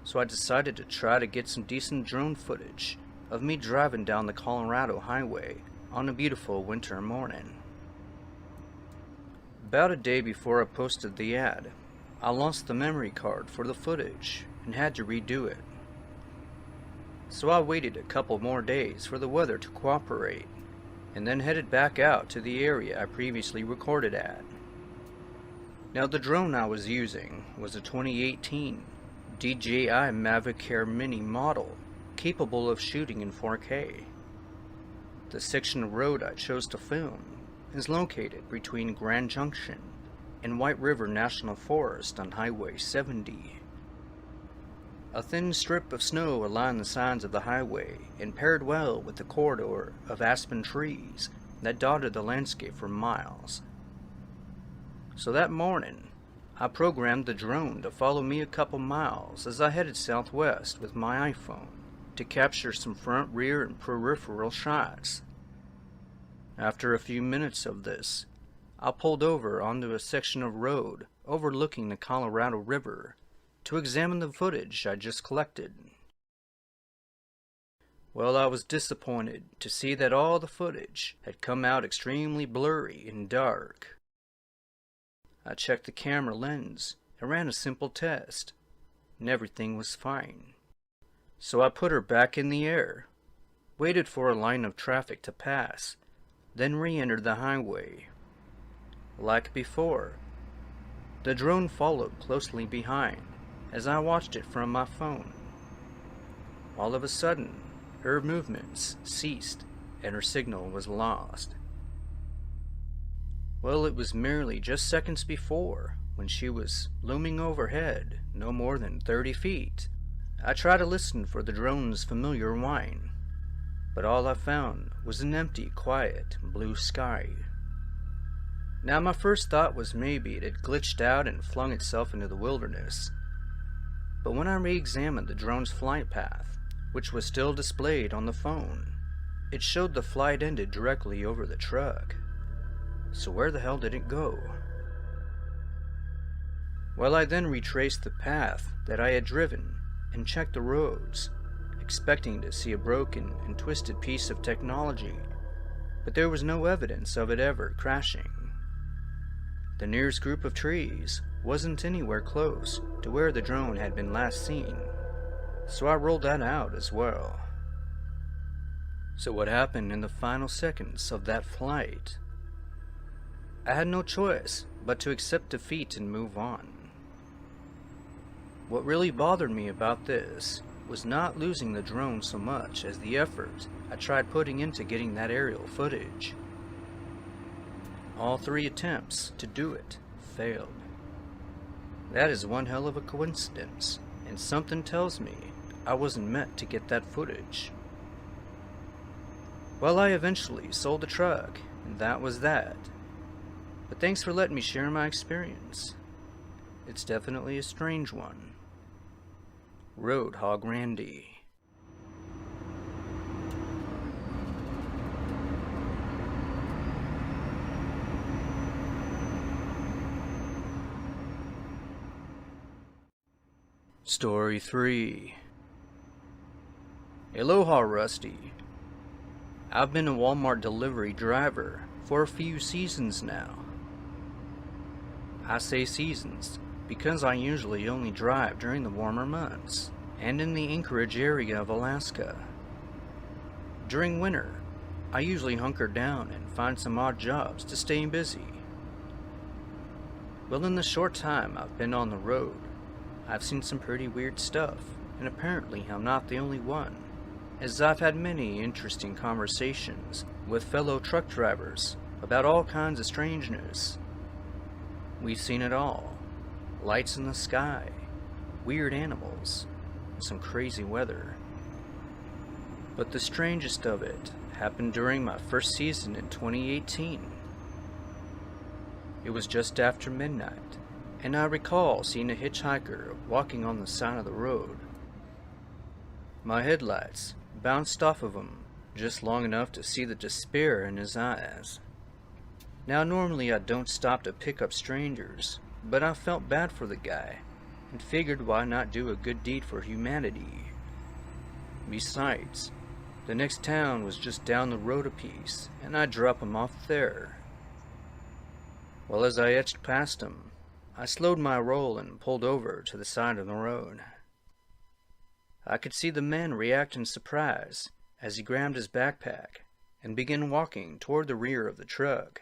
so I decided to try to get some decent drone footage of me driving down the Colorado highway on a beautiful winter morning. About a day before I posted the ad, I lost the memory card for the footage and had to redo it. So I waited a couple more days for the weather to cooperate, and then headed back out to the area I previously recorded at. Now the drone I was using was a 2018 DJI Mavic Air Mini model, capable of shooting in 4K. The section of road I chose to film is located between Grand Junction and White River National Forest on Highway 70. A thin strip of snow aligned the sides of the highway and paired well with the corridor of aspen trees that dotted the landscape for miles. So that morning, I programmed the drone to follow me a couple miles as I headed southwest with my iPhone to capture some front, rear, and peripheral shots. After a few minutes of this, I pulled over onto a section of road overlooking the Colorado River to examine the footage I just collected. Well, I was disappointed to see that all the footage had come out extremely blurry and dark. I checked the camera lens and ran a simple test, and everything was fine. So I put her back in the air, waited for a line of traffic to pass, then re-entered the highway. Like before, the drone followed closely behind as I watched it from my phone. All of a sudden, her movements ceased and her signal was lost. Well, it was merely just seconds before, when she was looming overhead, no more than 30 feet. I tried to listen for the drone's familiar whine, but all I found was an empty, quiet blue sky. Now, my first thought was maybe it had glitched out and flung itself into the wilderness. But when I re-examined the drone's flight path, which was still displayed on the phone, it showed the flight ended directly over the truck. So where the hell did it go? Well, I then retraced the path that I had driven and checked the roads, expecting to see a broken and twisted piece of technology, but there was no evidence of it ever crashing. The nearest group of trees wasn't anywhere close to where the drone had been last seen, so I rolled that out as well. So what happened in the final seconds of that flight? I had no choice but to accept defeat and move on. What really bothered me about this was not losing the drone so much as the effort I tried putting into getting that aerial footage. All 3 attempts to do it failed. That is one hell of a coincidence, and something tells me I wasn't meant to get that footage. Well, I eventually sold the truck, and that was that. But thanks for letting me share my experience. It's definitely a strange one. Roadhog Randy. Story 3. Aloha, Rusty. I've been a Walmart delivery driver for a few seasons now. I say seasons because I usually only drive during the warmer months and in the Anchorage area of Alaska. During winter, I usually hunker down and find some odd jobs to stay busy. Well, in the short time I've been on the road, I've seen some pretty weird stuff, and apparently I'm not the only one, as I've had many interesting conversations with fellow truck drivers about all kinds of strangeness. We've seen it all: lights in the sky, weird animals, and some crazy weather. But the strangest of it happened during my first season in 2018. It was just after midnight, and I recall seeing a hitchhiker walking on the side of the road. My headlights bounced off of him just long enough to see the despair in his eyes. Now, normally I don't stop to pick up strangers, but I felt bad for the guy and figured why not do a good deed for humanity. Besides, the next town was just down the road a piece, and I'd drop him off there. Well, as I edged past him, I slowed my roll and pulled over to the side of the road. I could see the man react in surprise as he grabbed his backpack and began walking toward the rear of the truck.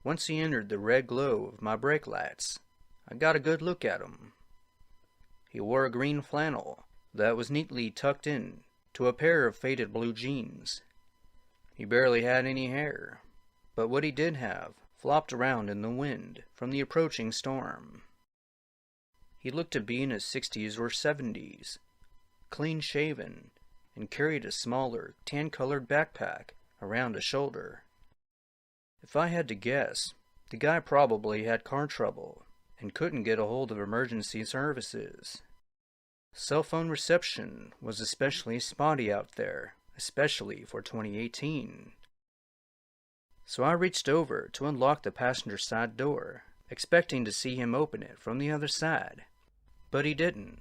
Once he entered the red glow of my brake lights, I got a good look at him. He wore a green flannel that was neatly tucked in to a pair of faded blue jeans. He barely had any hair, but what he did have flopped around in the wind from the approaching storm. He looked to be in his 60s or 70s, clean-shaven, and carried a smaller, tan-colored backpack around his shoulder. If I had to guess, the guy probably had car trouble and couldn't get a hold of emergency services. Cell phone reception was especially spotty out there, especially for 2018. So I reached over to unlock the passenger side door, expecting to see him open it from the other side, but he didn't.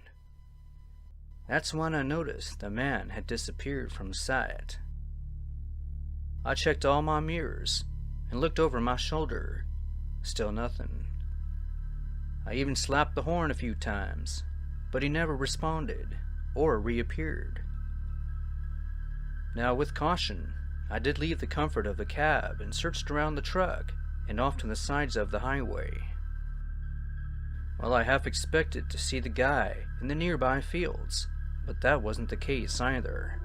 That's when I noticed the man had disappeared from sight. I checked all my mirrors and looked over my shoulder. Still nothing. I even slapped the horn a few times, but he never responded or reappeared. Now, with caution, I did leave the comfort of the cab and searched around the truck and off to the sides of the highway. Well, I half expected to see the guy in the nearby fields, but that wasn't the case either.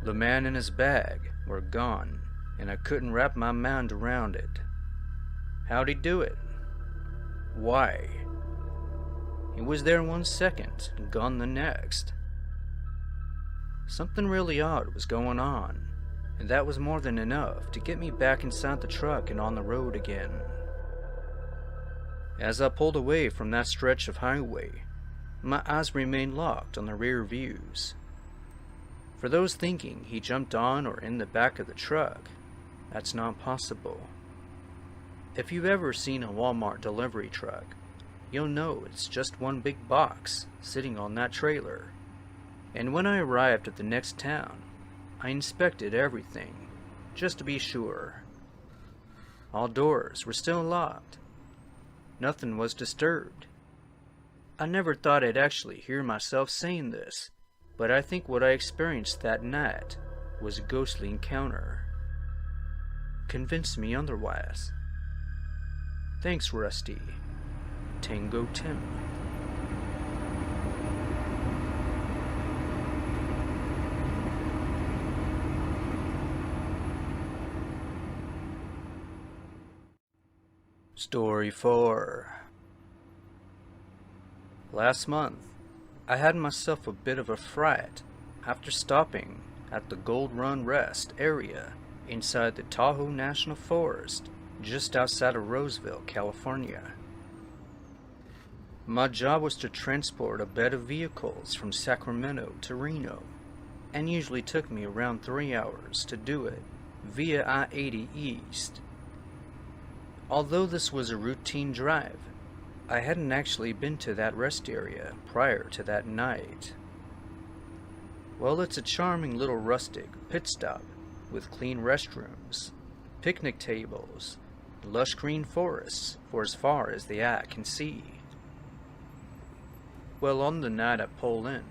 The man and his bag were gone, and I couldn't wrap my mind around it. How'd he do it? Why? He was there 1 second and gone the next. Something really odd was going on, and that was more than enough to get me back inside the truck and on the road again. As I pulled away from that stretch of highway, my eyes remained locked on the rear views. For those thinking he jumped on or in the back of the truck, that's not possible. If you've ever seen a Walmart delivery truck, you'll know it's just one big box sitting on that trailer. And when I arrived at the next town, I inspected everything, just to be sure. All doors were still locked. Nothing was disturbed. I never thought I'd actually hear myself saying this, but I think what I experienced that night was a ghostly encounter. Convince me otherwise. Thanks, Rusty. Tango Tim. Story 4. Last month, I had myself a bit of a fright after stopping at the Gold Run Rest area inside the Tahoe National Forest just outside of Roseville, California. My job was to transport a bed of vehicles from Sacramento to Reno, and usually took me around 3 hours to do it via I-80 East. Although this was a routine drive, I hadn't actually been to that rest area prior to that night. Well, it's a charming little rustic pit stop with clean restrooms, picnic tables, lush green forests for as far as the eye can see. Well, on the night I pulled in,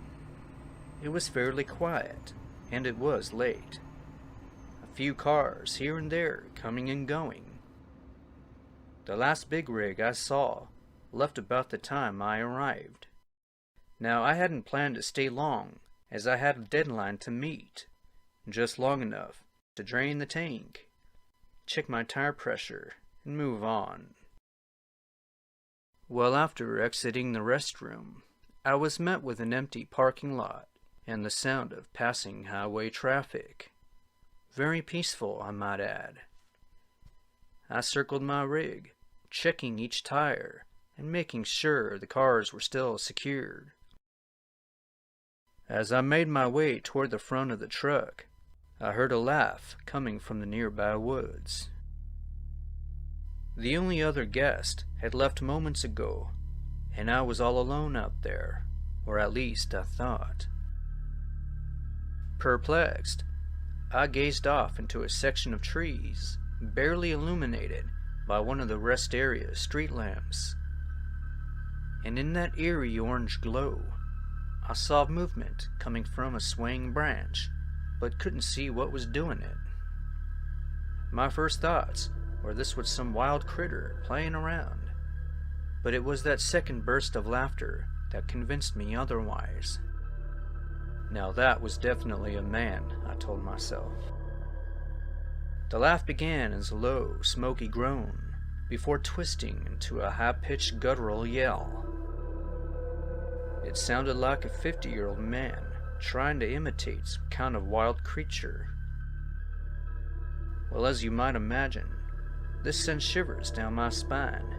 it was fairly quiet, and it was late. A few cars here and there coming and going. The last big rig I saw left about the time I arrived. Now, I hadn't planned to stay long, as I had a deadline to meet, just long enough to drain the tank, check my tire pressure, and move on. Well, after exiting the restroom, I was met with an empty parking lot and the sound of passing highway traffic. Very peaceful, I might add. I circled my rig, checking each tire and making sure the cars were still secured. As I made my way toward the front of the truck, I heard a laugh coming from the nearby woods. The only other guest had left moments ago, and I was all alone out there, or at least I thought. Perplexed, I gazed off into a section of trees, barely illuminated by one of the rest area's street lamps. And in that eerie orange glow, I saw movement coming from a swaying branch, but couldn't see what was doing it. My first thoughts were this was some wild critter playing around, but it was that second burst of laughter that convinced me otherwise. Now that was definitely a man, I told myself. The laugh began as a low, smoky groan, before twisting into a high-pitched guttural yell. It sounded like a 50-year-old man trying to imitate some kind of wild creature. Well, as you might imagine, this sent shivers down my spine,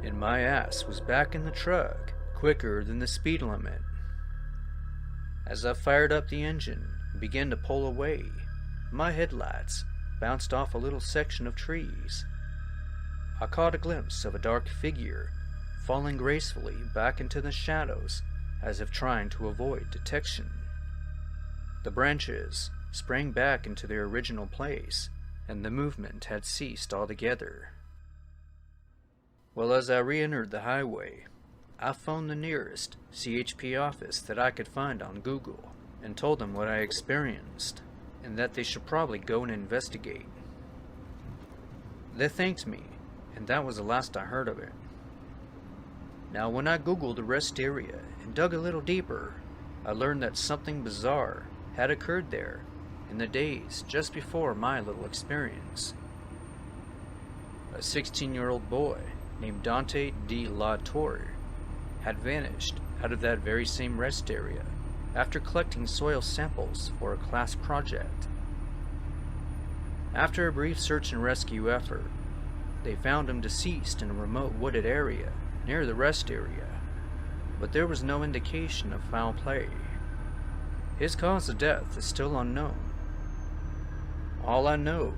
and my ass was back in the truck quicker than the speed limit. As I fired up the engine and began to pull away, my headlights bounced off a little section of trees. I caught a glimpse of a dark figure falling gracefully back into the shadows as if trying to avoid detection. The branches sprang back into their original place, and the movement had ceased altogether. Well, as I re-entered the highway, I phoned the nearest CHP office that I could find on Google and told them what I experienced, and that they should probably go and investigate. They thanked me, and that was the last I heard of it. Now, when I Googled the rest area and dug a little deeper, I learned that something bizarre had occurred there in the days just before my little experience. A 16-year-old boy named Dante de la Torre had vanished out of that very same rest area after collecting soil samples for a class project. After a brief search and rescue effort, they found him deceased in a remote wooded area near the rest area, but there was no indication of foul play. His cause of death is still unknown. All I know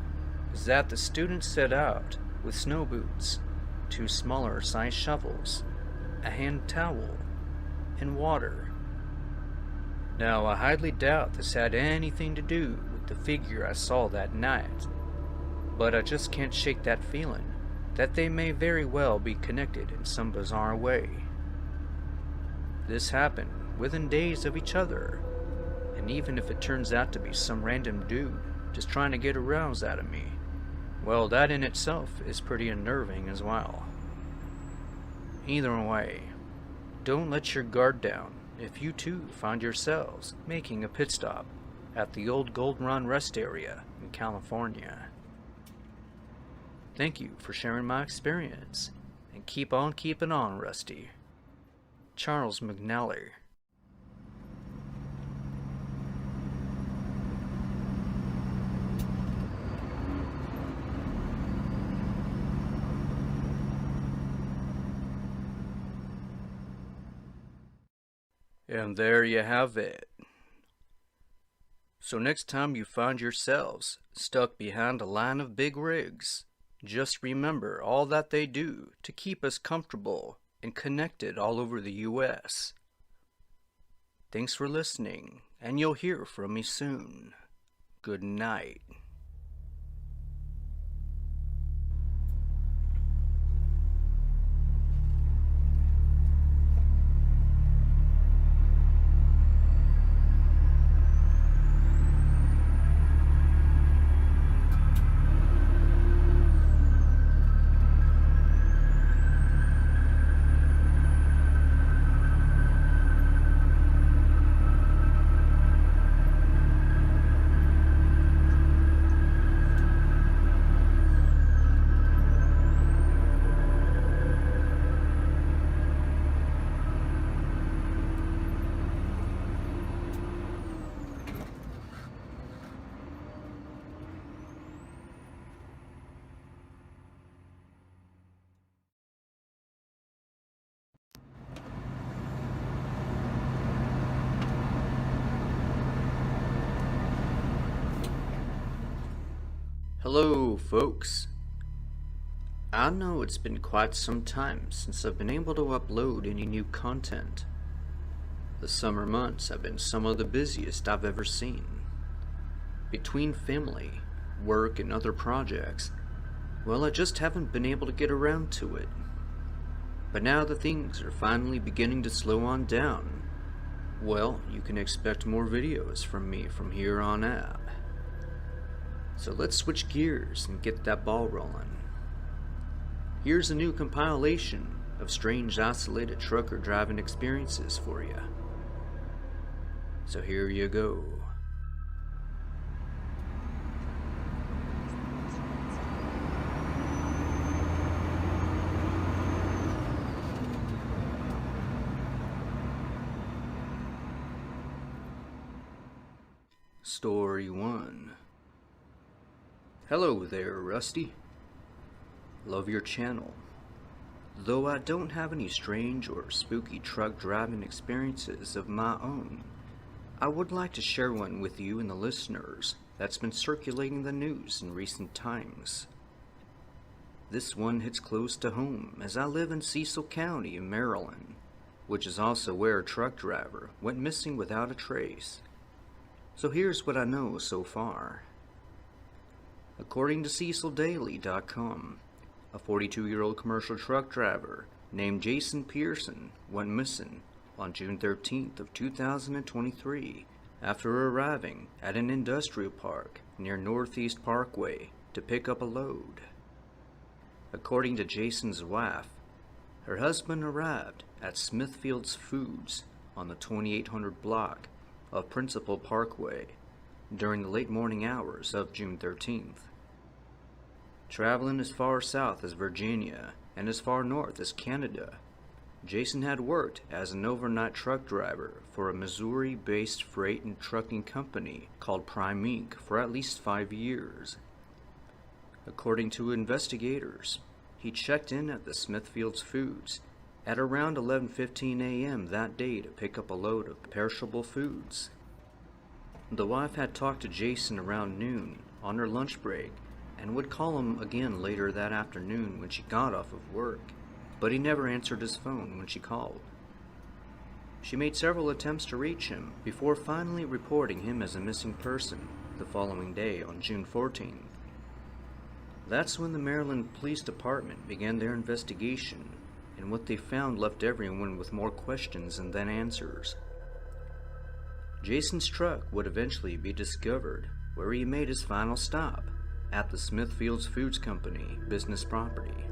is that the student set out with snow boots, 2 smaller sized shovels, a hand towel, and water. Now, I highly doubt this had anything to do with the figure I saw that night, but I just can't shake that feeling that they may very well be connected in some bizarre way. This happened within days of each other, and even if it turns out to be some random dude just trying to get a rouse out of me, well, that in itself is pretty unnerving as well. Either way, don't let your guard down if you too find yourselves making a pit stop at the old Gold Run rest area in California. Thank you for sharing my experience, and keep on keeping on, Rusty. Charles McNally. And there you have it. So next time you find yourselves stuck behind a line of big rigs, just remember all that they do to keep us comfortable and connected all over the U.S. Thanks for listening, and you'll hear from me soon. Good night. Hello, folks. I know it's been quite some time since I've been able to upload any new content. The summer months have been some of the busiest I've ever seen. Between family, work, and other projects, well, I just haven't been able to get around to it. But now that things are finally beginning to slow on down, well, you can expect more videos from me from here on out. So let's switch gears and get that ball rolling. Here's a new compilation of strange isolated trucker driving experiences for you. So here you go. Story 1. Hello there, Rusty. Love your channel. Though I don't have any strange or spooky truck driving experiences of my own, I would like to share one with you and the listeners that's been circulating the news in recent times. This one hits close to home as I live in Cecil County in Maryland, which is also where a truck driver went missing without a trace. So here's what I know so far. According to CecilDaily.com, a 42-year-old commercial truck driver named Jason Pearson went missing on June 13th of 2023 after arriving at an industrial park near Northeast Parkway to pick up a load. According to Jason's wife, her husband arrived at Smithfield's Foods on the 2800 block of Principal Parkway during the late morning hours of June 13th. Traveling as far south as Virginia and as far north as Canada, Jason had worked as an overnight truck driver for a Missouri-based freight and trucking company called Premonition for at least 5 years. According to investigators, he checked in at the Smithfield's Foods at around 11:15 a.m. that day to pick up a load of perishable foods. The wife had talked to Jason around noon on her lunch break and would call him again later that afternoon when she got off of work, but he never answered his phone when she called. She made several attempts to reach him before finally reporting him as a missing person the following day on June 14th. That's when the Maryland Police Department began their investigation, and what they found left everyone with more questions than answers. Jason's truck would eventually be discovered where he made his final stop, at the Smithfield's Foods Company business property.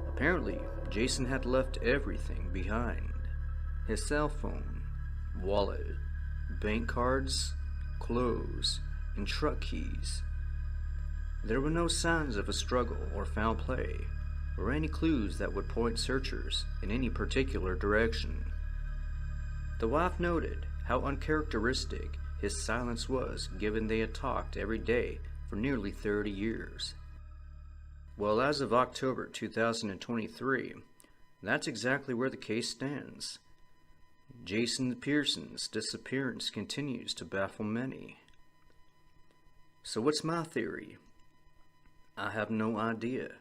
Apparently, Jason had left everything behind. His cell phone, wallet, bank cards, clothes, and truck keys. There were no signs of a struggle or foul play, or any clues that would point searchers in any particular direction. The wife noted how uncharacteristic his silence was, given they had talked every day for nearly 30 years. Well, as of October 2023, that's exactly where the case stands. Jason Pearson's disappearance continues to baffle many. So what's my theory? I have no idea,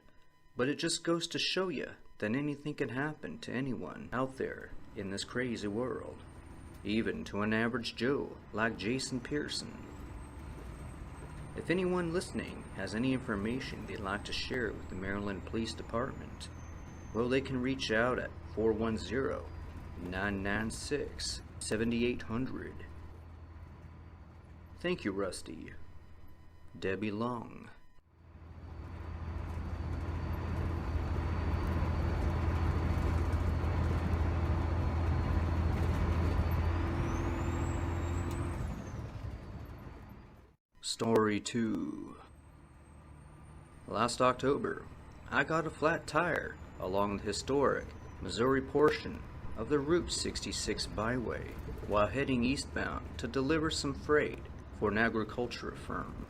but it just goes to show you that anything can happen to anyone out there in this crazy world, even to an average Joe like Jason Pearson. If anyone listening has any information they'd like to share with the Maryland Police Department, well, they can reach out at 410-996-7800. Thank you, Rusty. Debbie Long. Story 2. Last October, I got a flat tire along the historic Missouri portion of the Route 66 byway while heading eastbound to deliver some freight for an agriculture firm.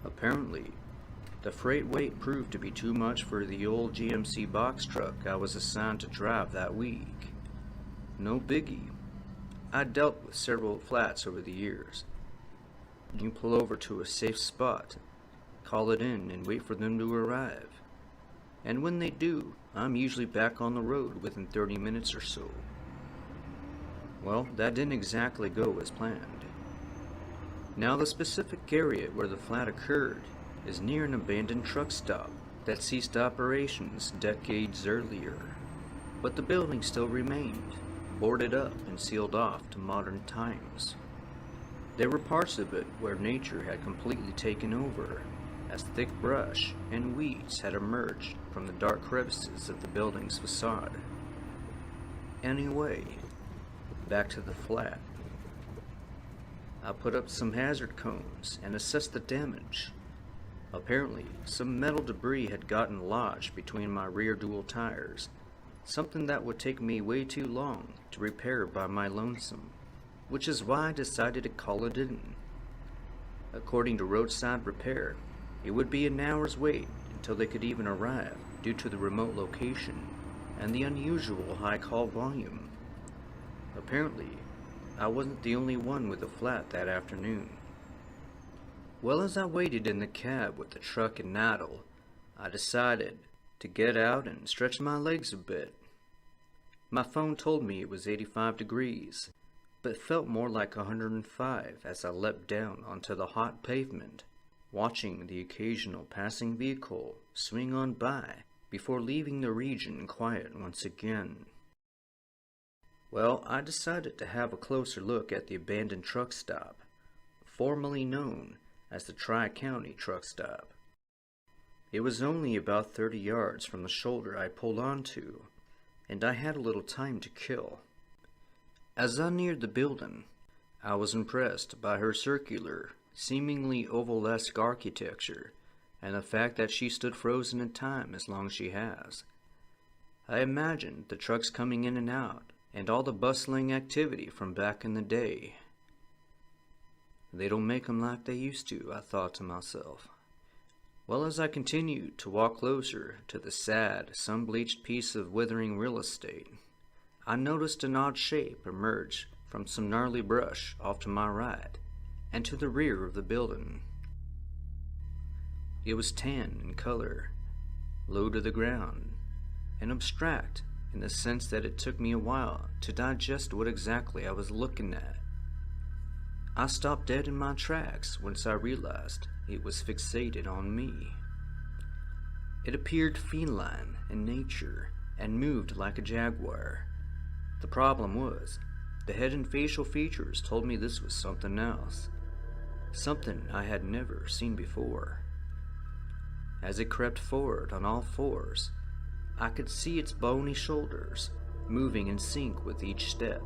Apparently, the freight weight proved to be too much for the old GMC box truck I was assigned to drive that week. No biggie. I dealt with several flats over the years. You pull over to a safe spot, call it in, and wait for them to arrive. And when they do, I'm usually back on the road within 30 minutes or so. Well, that didn't exactly go as planned. Now, the specific area where the flat occurred is near an abandoned truck stop that ceased operations decades earlier. But the building still remained, boarded up and sealed off to modern times. There were parts of it where nature had completely taken over, as thick brush and weeds had emerged from the dark crevices of the building's facade. Anyway, back to the flat. I put up some hazard cones and assessed the damage. Apparently, some metal debris had gotten lodged between my rear dual tires, something that would take me way too long to repair by my lonesome, which is why I decided to call it in. According to roadside repair, it would be an hour's wait until they could even arrive due to the remote location and the unusual high call volume. Apparently, I wasn't the only one with a flat that afternoon. Well, as I waited in the cab with the truck and idle, I decided to get out and stretch my legs a bit. My phone told me it was 85 degrees, but felt more like 105 as I leapt down onto the hot pavement, watching the occasional passing vehicle swing on by before leaving the region quiet once again. Well, I decided to have a closer look at the abandoned truck stop, formerly known as the Tri-County truck stop. It was only about 30 yards from the shoulder I pulled onto, and I had a little time to kill. As I neared the building, I was impressed by her circular, seemingly oval-esque architecture, and the fact that she stood frozen in time as long as she has. I imagined the trucks coming in and out, and all the bustling activity from back in the day. They don't make 'em like they used to, I thought to myself. Well, as I continued to walk closer to the sad, sun-bleached piece of withering real estate, I noticed an odd shape emerge from some gnarly brush off to my right and to the rear of the building. It was tan in color, low to the ground, and abstract in the sense that it took me a while to digest what exactly I was looking at. I stopped dead in my tracks once I realized it was fixated on me. It appeared feline in nature and moved like a jaguar. The problem was, the head and facial features told me this was something else, something I had never seen before. As it crept forward on all fours, I could see its bony shoulders moving in sync with each step.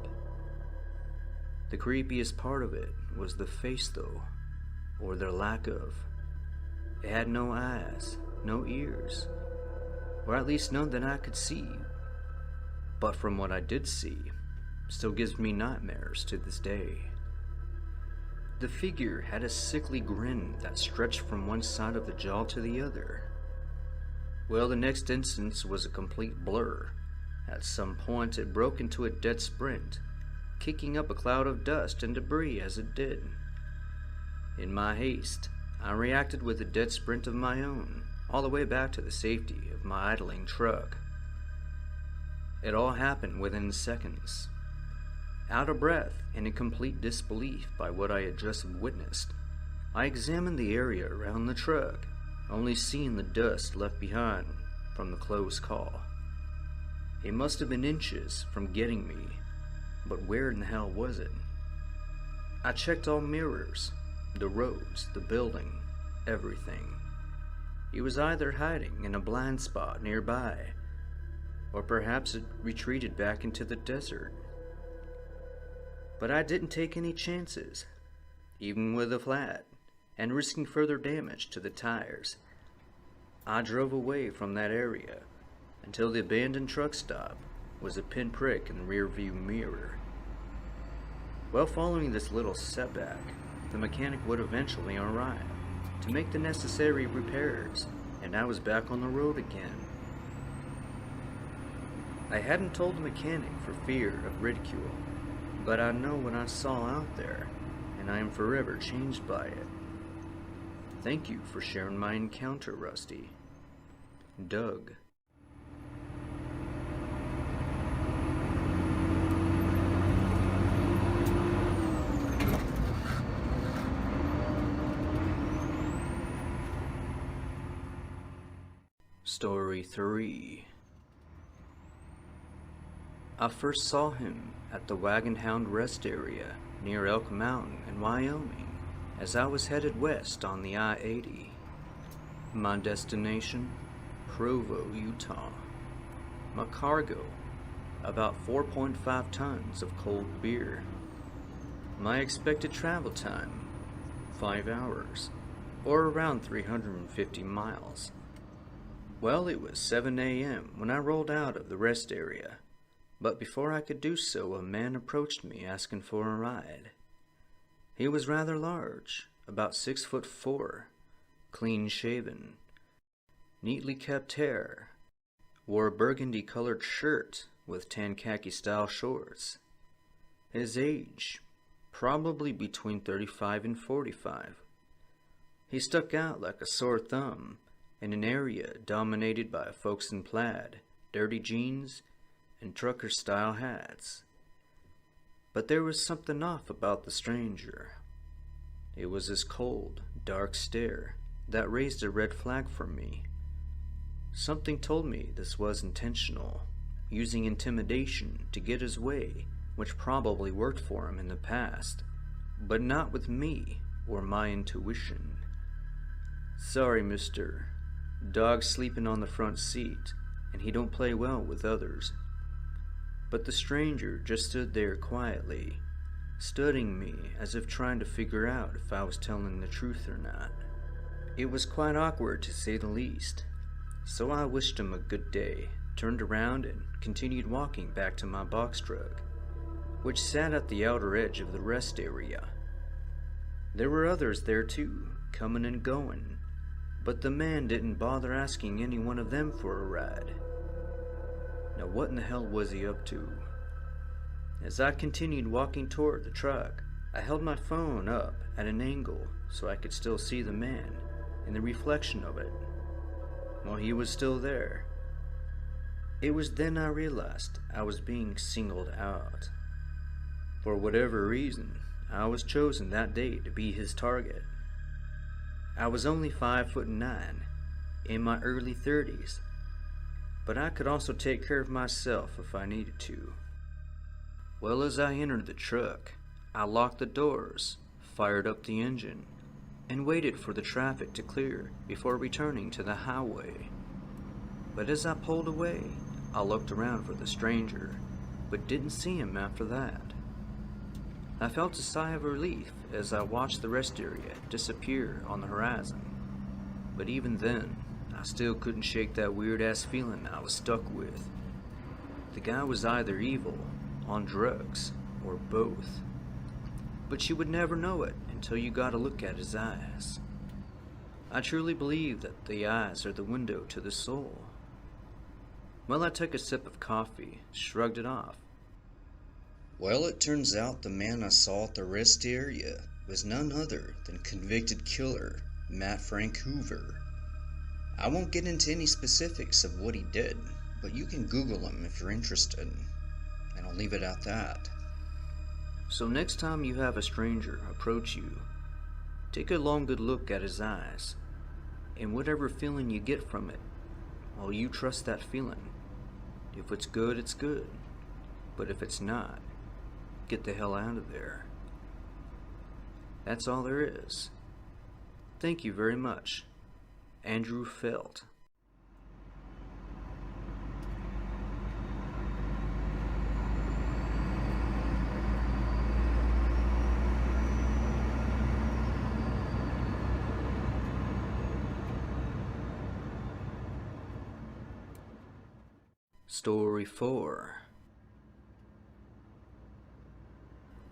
The creepiest part of it was the face, though, or their lack of. It had no eyes, no ears, or at least none that I could see. But from what I did see, still gives me nightmares to this day. The figure had a sickly grin that stretched from one side of the jaw to the other. Well, the next instance was a complete blur. At some point it broke into a dead sprint, kicking up a cloud of dust and debris as it did. In my haste, I reacted with a dead sprint of my own, all the way back to the safety of my idling truck. It all happened within seconds. Out of breath and in complete disbelief by what I had just witnessed, I examined the area around the truck, only seeing the dust left behind from the close call. It must have been inches from getting me, but where in the hell was it? I checked all mirrors, the roads, the building, everything. It was either hiding in a blind spot nearby, or perhaps it retreated back into the desert. But I didn't take any chances, even with a flat, and risking further damage to the tires. I drove away from that area until the abandoned truck stop was a pinprick in the rearview mirror. Well, following this little setback, the mechanic would eventually arrive to make the necessary repairs, and I was back on the road again. I hadn't told the mechanic for fear of ridicule, but I know what I saw out there, and I am forever changed by it. Thank you for sharing my encounter, Rusty. Doug. Story 3. I first saw him at the Wagon Hound Rest Area near Elk Mountain in Wyoming as I was headed west on the I-80. My destination? Provo, Utah. My cargo, about 4.5 tons of cold beer. My expected travel time, 5 hours, or around 350 miles. Well, it was 7 a.m. when I rolled out of the rest area, but before I could do so, a man approached me asking for a ride. He was rather large, about 6'4", clean-shaven, neatly kept hair, wore a burgundy-colored shirt with tan khaki-style shorts. His age, probably between 35 and 45. He stuck out like a sore thumb in an area dominated by folks in plaid, dirty jeans, and trucker-style hats. But there was something off about the stranger. It was his cold, dark stare that raised a red flag for me. Something told me this was intentional, using intimidation to get his way, which probably worked for him in the past, but not with me or my intuition. Sorry, mister. Dog's sleeping on the front seat, and he don't play well with others. But the stranger just stood there quietly, studying me as if trying to figure out if I was telling the truth or not. It was quite awkward to say the least, so I wished him a good day, turned around and continued walking back to my box truck, which sat at the outer edge of the rest area. There were others there too, coming and going, but the man didn't bother asking any one of them for a ride. Now what in the hell was he up to? As I continued walking toward the truck, I held my phone up at an angle so I could still see the man and the reflection of it. Well, he was still there. It was then I realized I was being singled out. For whatever reason, I was chosen that day to be his target. I was only 5'9", in my early 30s, but I could also take care of myself if I needed to. Well, as I entered the truck, I locked the doors, fired up the engine, and waited for the traffic to clear before returning to the highway. But as I pulled away, I looked around for the stranger, but didn't see him after that. I felt a sigh of relief as I watched the rest area disappear on the horizon. But even then, I still couldn't shake that weird-ass feeling I was stuck with. The guy was either evil, on drugs, or both. But you would never know it until you got a look at his eyes. I truly believe that the eyes are the window to the soul. Well, I took a sip of coffee, shrugged it off. Well, it turns out the man I saw at the rest area was none other than convicted killer Matt Frank Hoover. I won't get into any specifics of what he did, but you can Google him if you're interested, and I'll leave it at that. So next time you have a stranger approach you, take a long good look at his eyes, and whatever feeling you get from it, well, you trust that feeling. If it's good, it's good, but if it's not, get the hell out of there. That's all there is. Thank you very much. Andrew Felt. Story 4.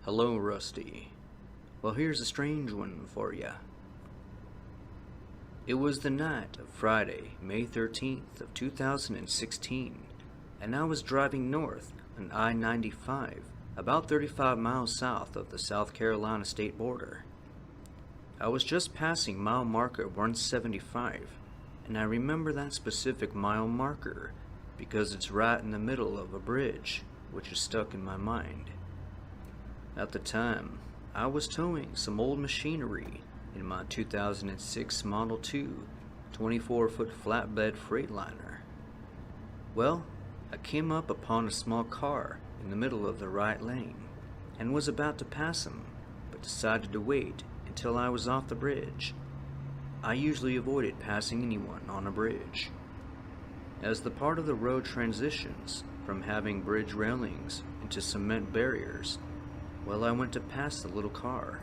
Hello, Rusty. Well, here's a strange one for ya. It was the night of Friday, May 13th of 2016, and I was driving north on I-95, about 35 miles south of the South Carolina state border. I was just passing mile marker 175, and I remember that specific mile marker because it's right in the middle of a bridge, which is stuck in my mind. At the time, I was towing some old machinery in my 2006 Model 2 24-foot flatbed Freightliner. Well, I came up upon a small car in the middle of the right lane and was about to pass him, but decided to wait until I was off the bridge. I usually avoided passing anyone on a bridge. As the part of the road transitions from having bridge railings into cement barriers, well, I went to pass the little car.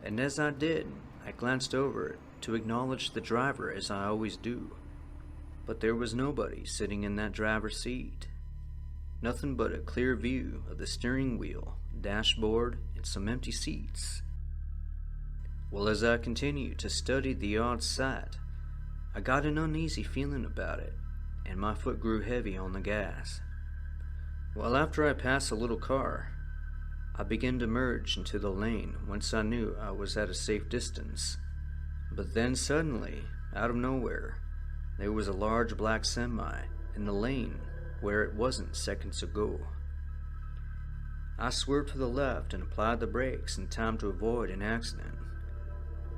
And as I did, I glanced over it to acknowledge the driver as I always do. But there was nobody sitting in that driver's seat. Nothing but a clear view of the steering wheel, dashboard, and some empty seats. Well, as I continued to study the odd sight, I got an uneasy feeling about it, and my foot grew heavy on the gas. Well, after I passed the little car, I began to merge into the lane whence I knew I was at a safe distance. But then suddenly, out of nowhere, there was a large black semi in the lane where it wasn't seconds ago. I swerved to the left and applied the brakes in time to avoid an accident.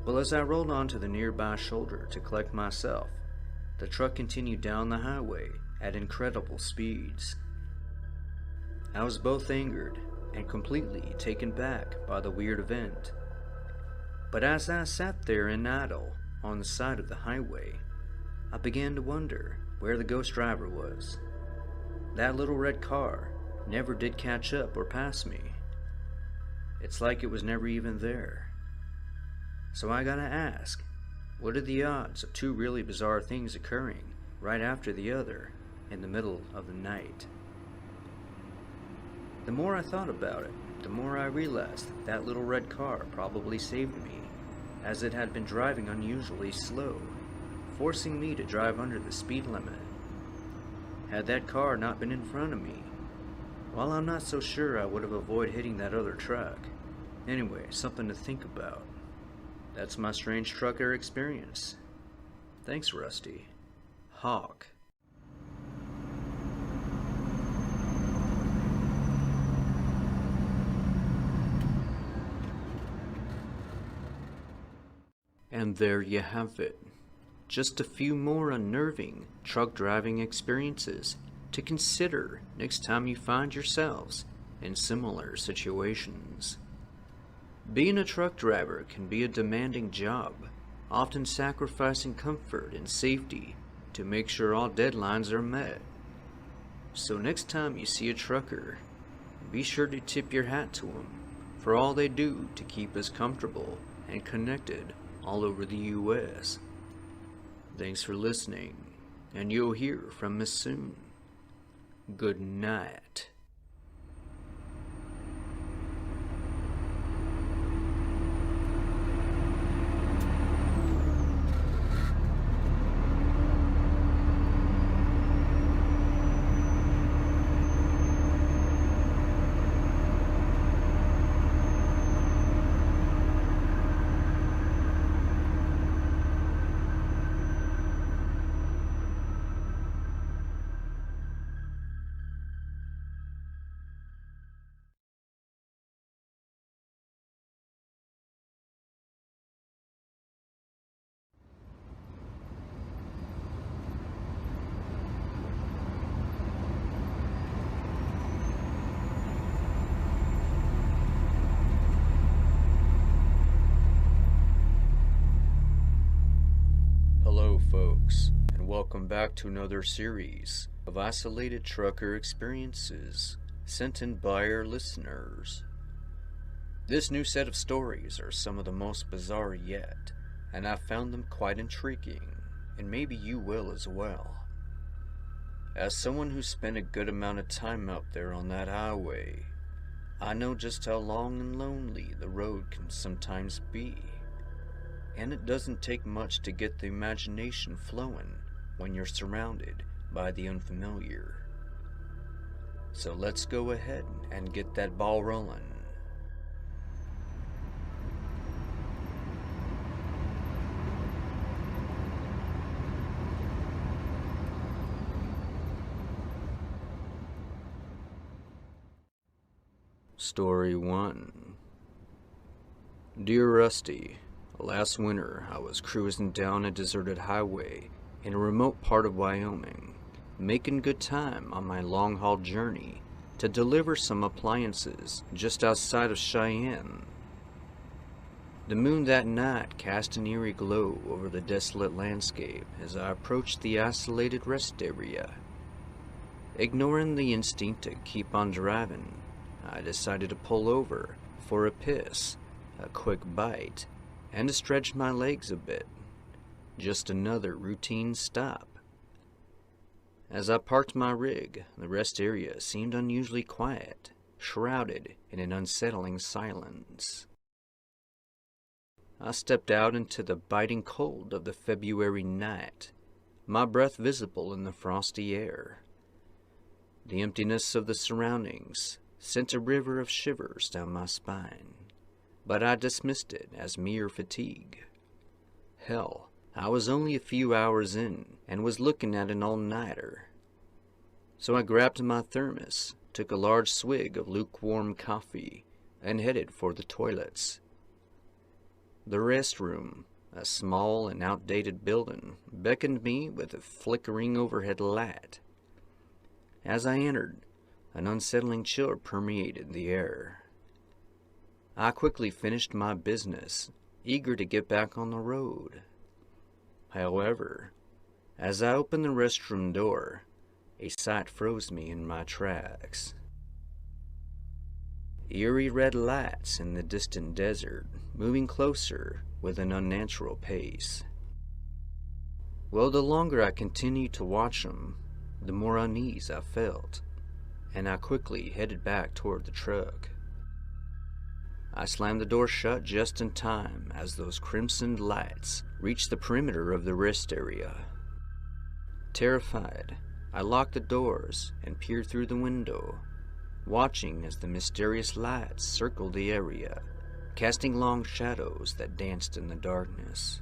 Well, as I rolled onto the nearby shoulder to collect myself, the truck continued down the highway at incredible speeds. I was both angered and completely taken back by the weird event. But as I sat there in idle on the side of the highway, I began to wonder where the ghost driver was. That little red car never did catch up or pass me. It's like it was never even there. So I gotta ask, what are the odds of two really bizarre things occurring right after the other in the middle of the night? The more I thought about it, the more I realized that little red car probably saved me, as it had been driving unusually slow, forcing me to drive under the speed limit. Had that car not been in front of me, well, I'm not so sure I would have avoided hitting that other truck. Anyway, something to think about. That's my strange trucker experience. Thanks, Rusty. Hawk. And there you have it. Just a few more unnerving truck driving experiences to consider next time you find yourselves in similar situations. Being a truck driver can be a demanding job, often sacrificing comfort and safety to make sure all deadlines are met. So next time you see a trucker, be sure to tip your hat to them for all they do to keep us comfortable and connected all over the U.S. Thanks for listening, and you'll hear from us soon. Good night. Hello folks, and welcome back to another series of isolated trucker experiences sent in by our listeners. This new set of stories are some of the most bizarre yet, and I found them quite intriguing, and maybe you will as well. As someone who spent a good amount of time out there on that highway, I know just how long and lonely the road can sometimes be. And it doesn't take much to get the imagination flowing when you're surrounded by the unfamiliar. So let's go ahead and get that ball rolling. Story 1. Dear Rusty, last winter, I was cruising down a deserted highway in a remote part of Wyoming, making good time on my long-haul journey to deliver some appliances just outside of Cheyenne. The moon that night cast an eerie glow over the desolate landscape as I approached the isolated rest area. Ignoring the instinct to keep on driving, I decided to pull over for a piss, a quick bite, and to stretch my legs a bit. Just another routine stop. As I parked my rig, the rest area seemed unusually quiet, shrouded in an unsettling silence. I stepped out into the biting cold of the February night, my breath visible in the frosty air. The emptiness of the surroundings sent a river of shivers down my spine, but I dismissed it as mere fatigue. Hell, I was only a few hours in and was looking at an all-nighter. So I grabbed my thermos, took a large swig of lukewarm coffee, and headed for the toilets. The restroom, a small and outdated building, beckoned me with a flickering overhead light. As I entered, an unsettling chill permeated the air. I quickly finished my business, eager to get back on the road. However, as I opened the restroom door, a sight froze me in my tracks. Eerie red lights in the distant desert, moving closer with an unnatural pace. Well, the longer I continued to watch them, the more unease I felt, and I quickly headed back toward the truck. I slammed the door shut just in time as those crimsoned lights reached the perimeter of the rest area. Terrified, I locked the doors and peered through the window, watching as the mysterious lights circled the area, casting long shadows that danced in the darkness.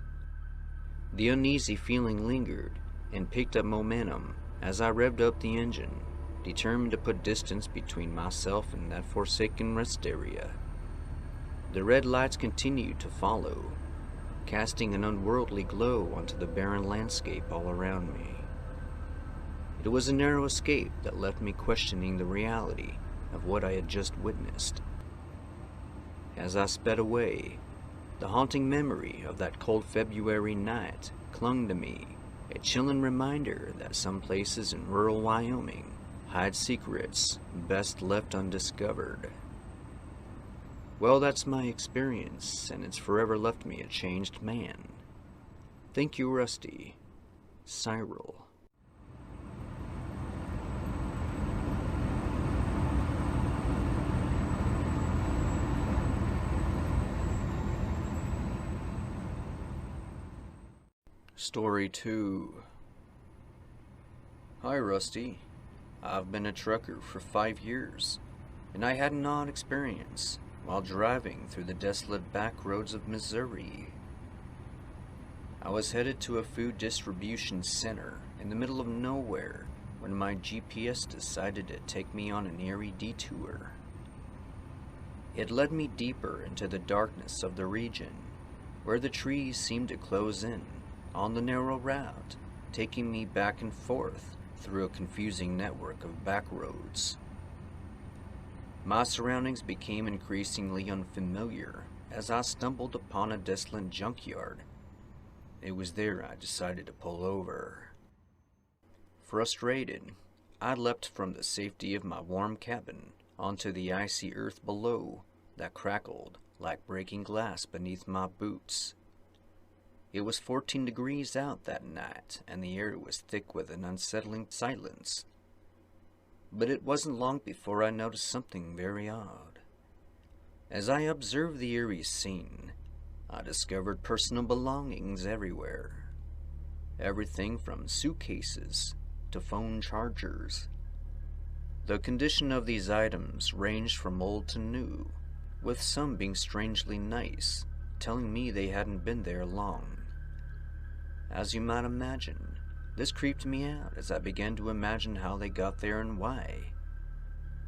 The uneasy feeling lingered and picked up momentum as I revved up the engine, determined to put distance between myself and that forsaken rest area. The red lights continued to follow, casting an unworldly glow onto the barren landscape all around me. It was a narrow escape that left me questioning the reality of what I had just witnessed. As I sped away, the haunting memory of that cold February night clung to me, a chilling reminder that some places in rural Wyoming hide secrets best left undiscovered. Well, that's my experience, and it's forever left me a changed man. Thank you, Rusty. Cyril. Story 2. Hi, Rusty. I've been a trucker for 5 years, and I had an odd experience while driving through the desolate back roads of Missouri. I was headed to a food distribution center in the middle of nowhere when my GPS decided to take me on an eerie detour. It led me deeper into the darkness of the region, where the trees seemed to close in on the narrow route, taking me back and forth through a confusing network of back roads. My surroundings became increasingly unfamiliar as I stumbled upon a desolate junkyard. It was there I decided to pull over. Frustrated, I leapt from the safety of my warm cabin onto the icy earth below that crackled like breaking glass beneath my boots. It was 14 degrees out that night, and the air was thick with an unsettling silence. But it wasn't long before I noticed something very odd. As I observed the eerie scene, I discovered personal belongings everywhere. Everything from suitcases to phone chargers. The condition of these items ranged from old to new, with some being strangely nice, telling me they hadn't been there long. As you might imagine, this creeped me out as I began to imagine how they got there and why.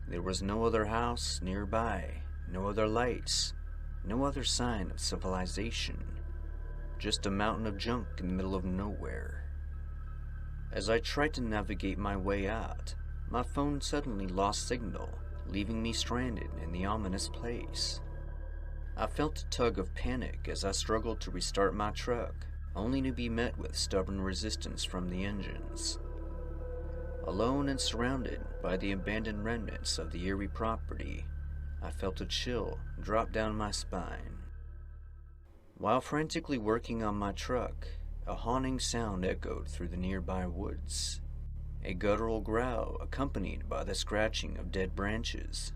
There was no other house nearby, no other lights, no other sign of civilization, just a mountain of junk in the middle of nowhere. As I tried to navigate my way out, my phone suddenly lost signal, leaving me stranded in the ominous place. I felt a tug of panic as I struggled to restart my truck, only to be met with stubborn resistance from the engines. Alone and surrounded by the abandoned remnants of the eerie property, I felt a chill drop down my spine. While frantically working on my truck, a haunting sound echoed through the nearby woods, a guttural growl accompanied by the scratching of dead branches.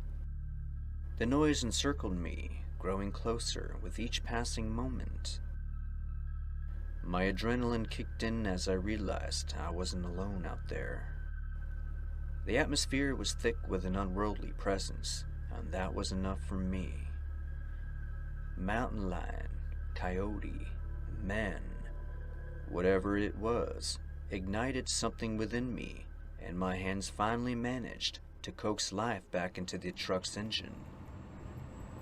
The noise encircled me, growing closer with each passing moment. My adrenaline kicked in as I realized I wasn't alone out there. The atmosphere was thick with an unworldly presence, and that was enough for me. Mountain lion, coyote, man, whatever it was, ignited something within me, and my hands finally managed to coax life back into the truck's engine.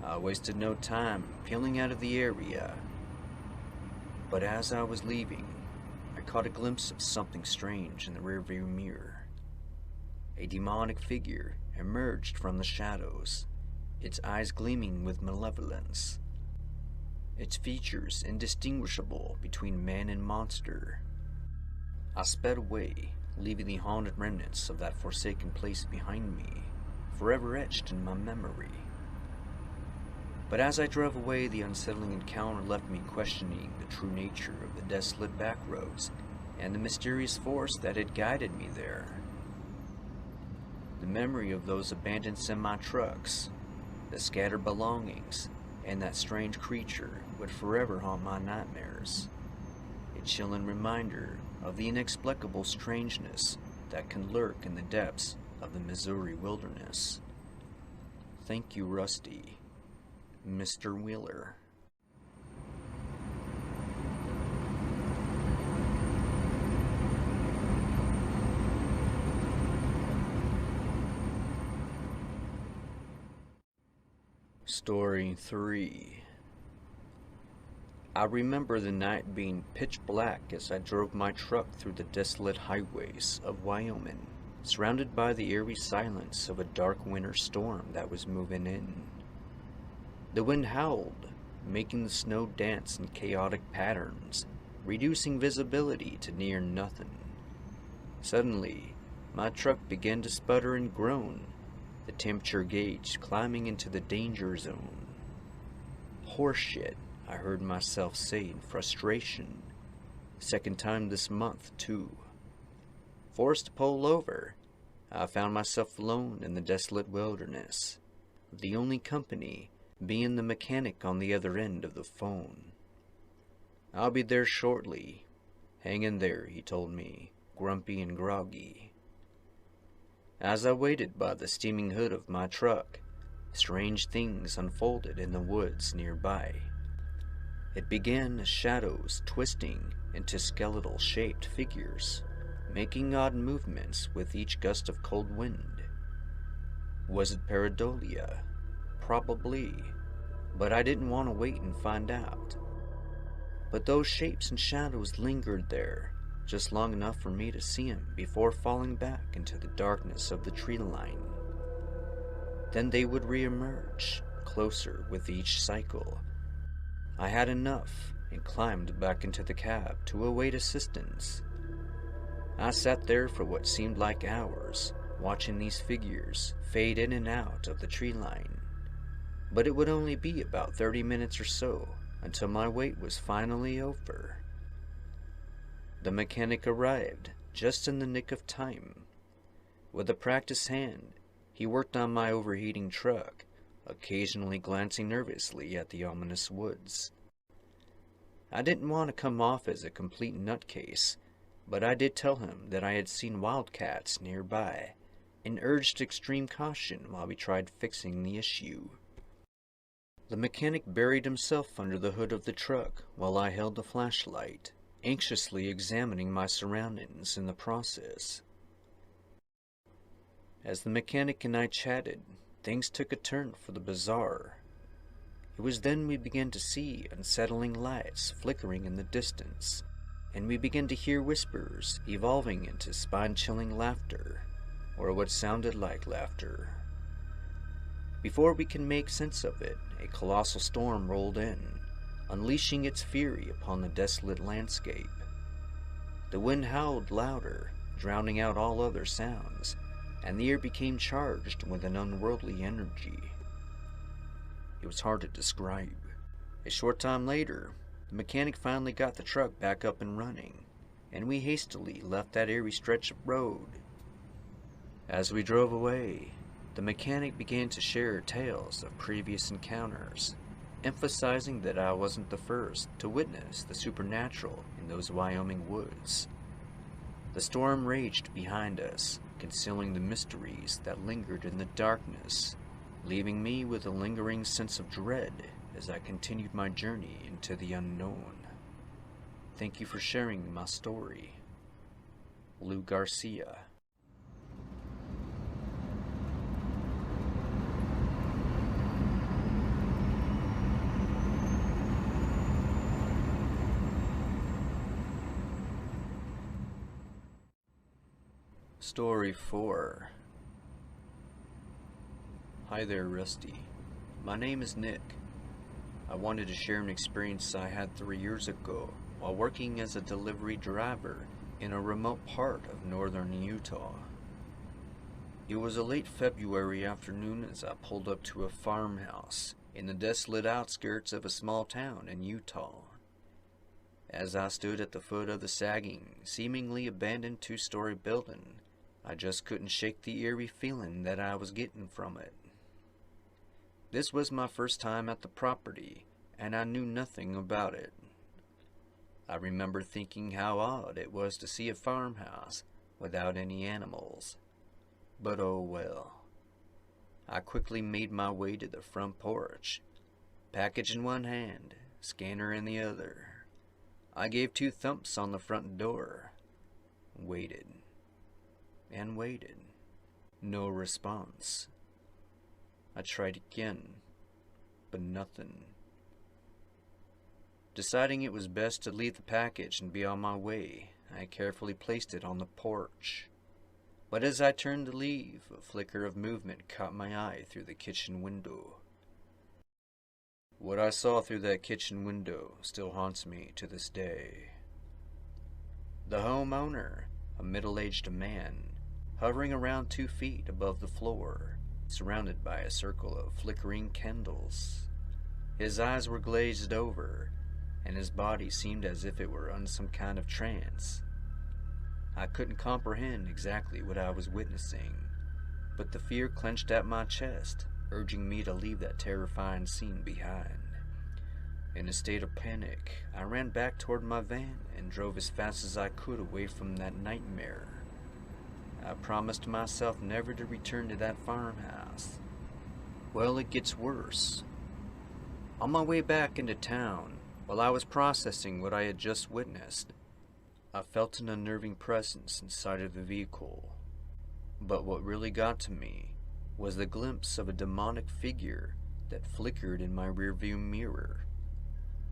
I wasted no time peeling out of the area, but as I was leaving, I caught a glimpse of something strange in the rearview mirror. A demonic figure emerged from the shadows, its eyes gleaming with malevolence, its features indistinguishable between man and monster. I sped away, leaving the haunted remnants of that forsaken place behind me, forever etched in my memory. But as I drove away, the unsettling encounter left me questioning the true nature of the desolate backroads and the mysterious force that had guided me there. The memory of those abandoned semi-trucks, the scattered belongings, and that strange creature would forever haunt my nightmares. A chilling reminder of the inexplicable strangeness that can lurk in the depths of the Missouri wilderness. Thank you, Rusty. Mr. Wheeler. Story 3. I remember the night being pitch black as I drove my truck through the desolate highways of Wyoming, surrounded by the eerie silence of a dark winter storm that was moving in. The wind howled, making the snow dance in chaotic patterns, reducing visibility to near nothing. Suddenly, my truck began to sputter and groan, the temperature gauge climbing into the danger zone. Horseshit, I heard myself say in frustration. Second time this month, too. Forced to pull over, I found myself alone in the desolate wilderness, the only company being the mechanic on the other end of the phone. I'll be there shortly. Hang in there, he told me, grumpy and groggy. As I waited by the steaming hood of my truck, strange things unfolded in the woods nearby. It began as shadows twisting into skeletal-shaped figures, making odd movements with each gust of cold wind. Was it pareidolia? Probably, but I didn't want to wait and find out. But those shapes and shadows lingered there, just long enough for me to see them before falling back into the darkness of the tree line. Then they would reemerge, closer with each cycle. I had enough and climbed back into the cab to await assistance. I sat there for what seemed like hours, watching these figures fade in and out of the tree line. But it would only be about 30 minutes or so until my wait was finally over. The mechanic arrived just in the nick of time. With a practiced hand, he worked on my overheating truck, occasionally glancing nervously at the ominous woods. I didn't want to come off as a complete nutcase, but I did tell him that I had seen wildcats nearby and urged extreme caution while we tried fixing the issue. The mechanic buried himself under the hood of the truck while I held the flashlight, anxiously examining my surroundings in the process. As the mechanic and I chatted, things took a turn for the bizarre. It was then we began to see unsettling lights flickering in the distance, and we began to hear whispers evolving into spine-chilling laughter, or what sounded like laughter. Before we can make sense of it, a colossal storm rolled in, unleashing its fury upon the desolate landscape. The wind howled louder, drowning out all other sounds, and the air became charged with an unworldly energy. It was hard to describe. A short time later, the mechanic finally got the truck back up and running, and we hastily left that airy stretch of road. As we drove away, the mechanic began to share tales of previous encounters, emphasizing that I wasn't the first to witness the supernatural in those Wyoming woods. The storm raged behind us, concealing the mysteries that lingered in the darkness, leaving me with a lingering sense of dread as I continued my journey into the unknown. Thank you for sharing my story. Lou Garcia. Story 4. Hi there, Rusty. My name is Nick. I wanted to share an experience I had 3 years ago while working as a delivery driver in a remote part of northern Utah. It was a late February afternoon as I pulled up to a farmhouse in the desolate outskirts of a small town in Utah. As I stood at the foot of the sagging, seemingly abandoned 2-story building, I just couldn't shake the eerie feeling that I was getting from it. This was my first time at the property, and I knew nothing about it. I remember thinking how odd it was to see a farmhouse without any animals. But oh well. I quickly made my way to the front porch, package in one hand, scanner in the other. I gave 2 thumps on the front door, waited, and waited. No response. I tried again, but nothing. Deciding it was best to leave the package and be on my way, I carefully placed it on the porch. But as I turned to leave, a flicker of movement caught my eye through the kitchen window. What I saw through that kitchen window still haunts me to this day. The homeowner, a middle-aged man, hovering around 2 feet above the floor, surrounded by a circle of flickering candles. His eyes were glazed over, and his body seemed as if it were in some kind of trance. I couldn't comprehend exactly what I was witnessing, but the fear clenched at my chest, urging me to leave that terrifying scene behind. In a state of panic, I ran back toward my van and drove as fast as I could away from that nightmare. I promised myself never to return to that farmhouse. Well, it gets worse. On my way back into town, while I was processing what I had just witnessed, I felt an unnerving presence inside of the vehicle. But what really got to me was the glimpse of a demonic figure that flickered in my rearview mirror,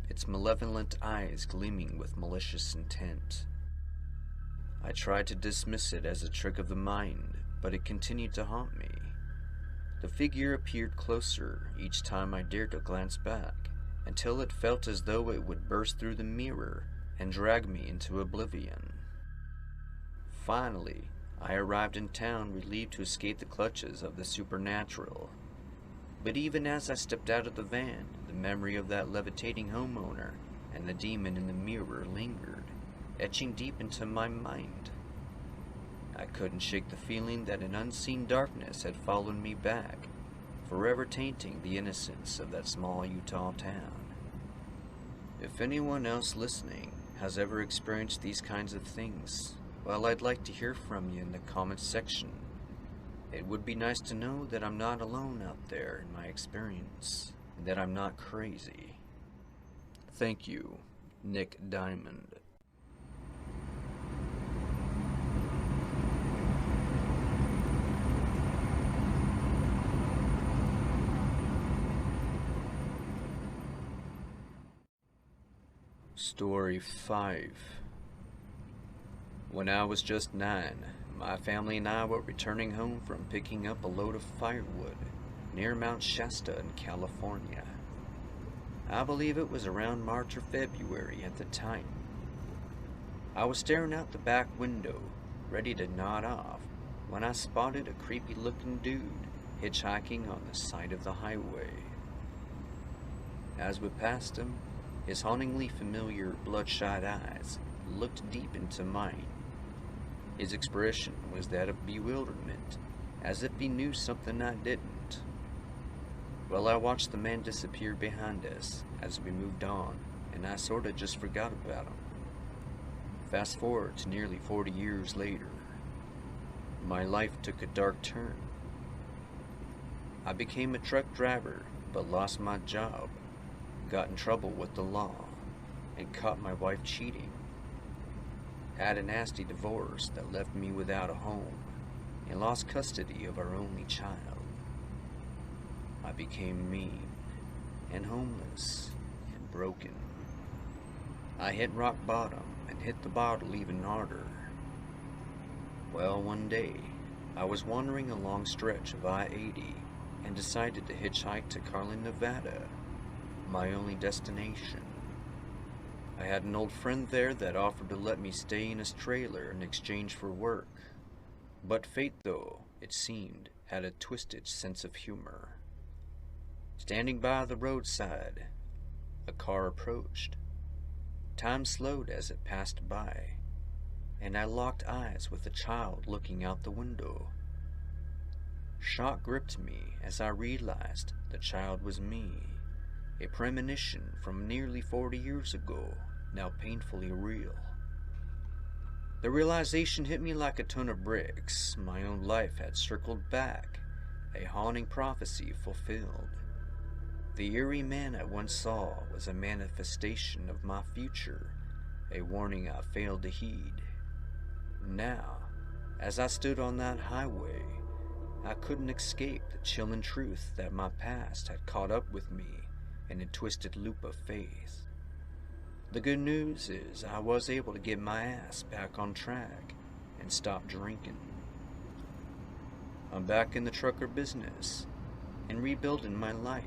its malevolent eyes gleaming with malicious intent. I tried to dismiss it as a trick of the mind, but it continued to haunt me. The figure appeared closer each time I dared to glance back, until it felt as though it would burst through the mirror and drag me into oblivion. Finally, I arrived in town, relieved to escape the clutches of the supernatural. But even as I stepped out of the van, the memory of that levitating homeowner and the demon in the mirror lingered, etching deep into my mind. I couldn't shake the feeling that an unseen darkness had followed me back, forever tainting the innocence of that small Utah town. If anyone else listening has ever experienced these kinds of things, well, I'd like to hear from you in the comments section. It would be nice to know that I'm not alone out there in my experience, and that I'm not crazy. Thank you, Nick Diamond. Story 5. When I was just 9, my family and I were returning home from picking up a load of firewood. near Mount Shasta in California. I believe it was around March or February at the time. I was staring out the back window, ready to nod off, when I spotted a creepy-looking dude hitchhiking on the side of the highway. As we passed him, his hauntingly familiar bloodshot eyes looked deep into mine. His expression was that of bewilderment, as if he knew something I didn't. Well, I watched the man disappear behind us as we moved on, and I sorta just forgot about him. Fast forward to nearly 40 years later. My life took a dark turn. I became a truck driver, but lost my job, got in trouble with the law, and caught my wife cheating. Had a nasty divorce that left me without a home, and lost custody of our only child. I became mean, and homeless, and broken. I hit rock bottom, and hit the bottle even harder. Well, one day, I was wandering a long stretch of I-80 and decided to hitchhike to Carlin, Nevada, my only destination. I had an old friend there that offered to let me stay in his trailer in exchange for work. But fate, though, it seemed, had a twisted sense of humor. Standing by the roadside, a car approached. Time slowed as it passed by, and I locked eyes with a child looking out the window. Shock gripped me as I realized the child was me, a premonition from nearly 40 years ago, now painfully real. The realization hit me like a ton of bricks. My own life had circled back, a haunting prophecy fulfilled. The eerie man I once saw was a manifestation of my future, a warning I failed to heed. Now, as I stood on that highway, I couldn't escape the chilling truth that my past had caught up with me in a twisted loop of faith. The good news is I was able to get my ass back on track and stop drinking. I'm back in the trucker business and rebuilding my life.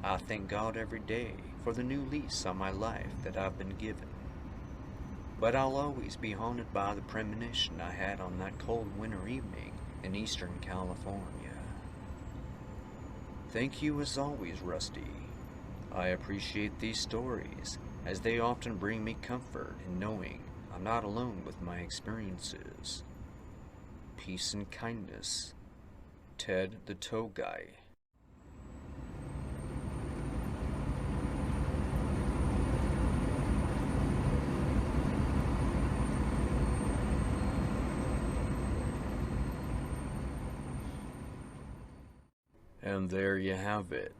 I thank God every day for the new lease on my life that I've been given. But I'll always be haunted by the premonition I had on that cold winter evening in Eastern California. Thank you as always, Rusty. I appreciate these stories, as they often bring me comfort in knowing I'm not alone with my experiences. Peace and kindness. Ted the Tow Guy. And there you have it.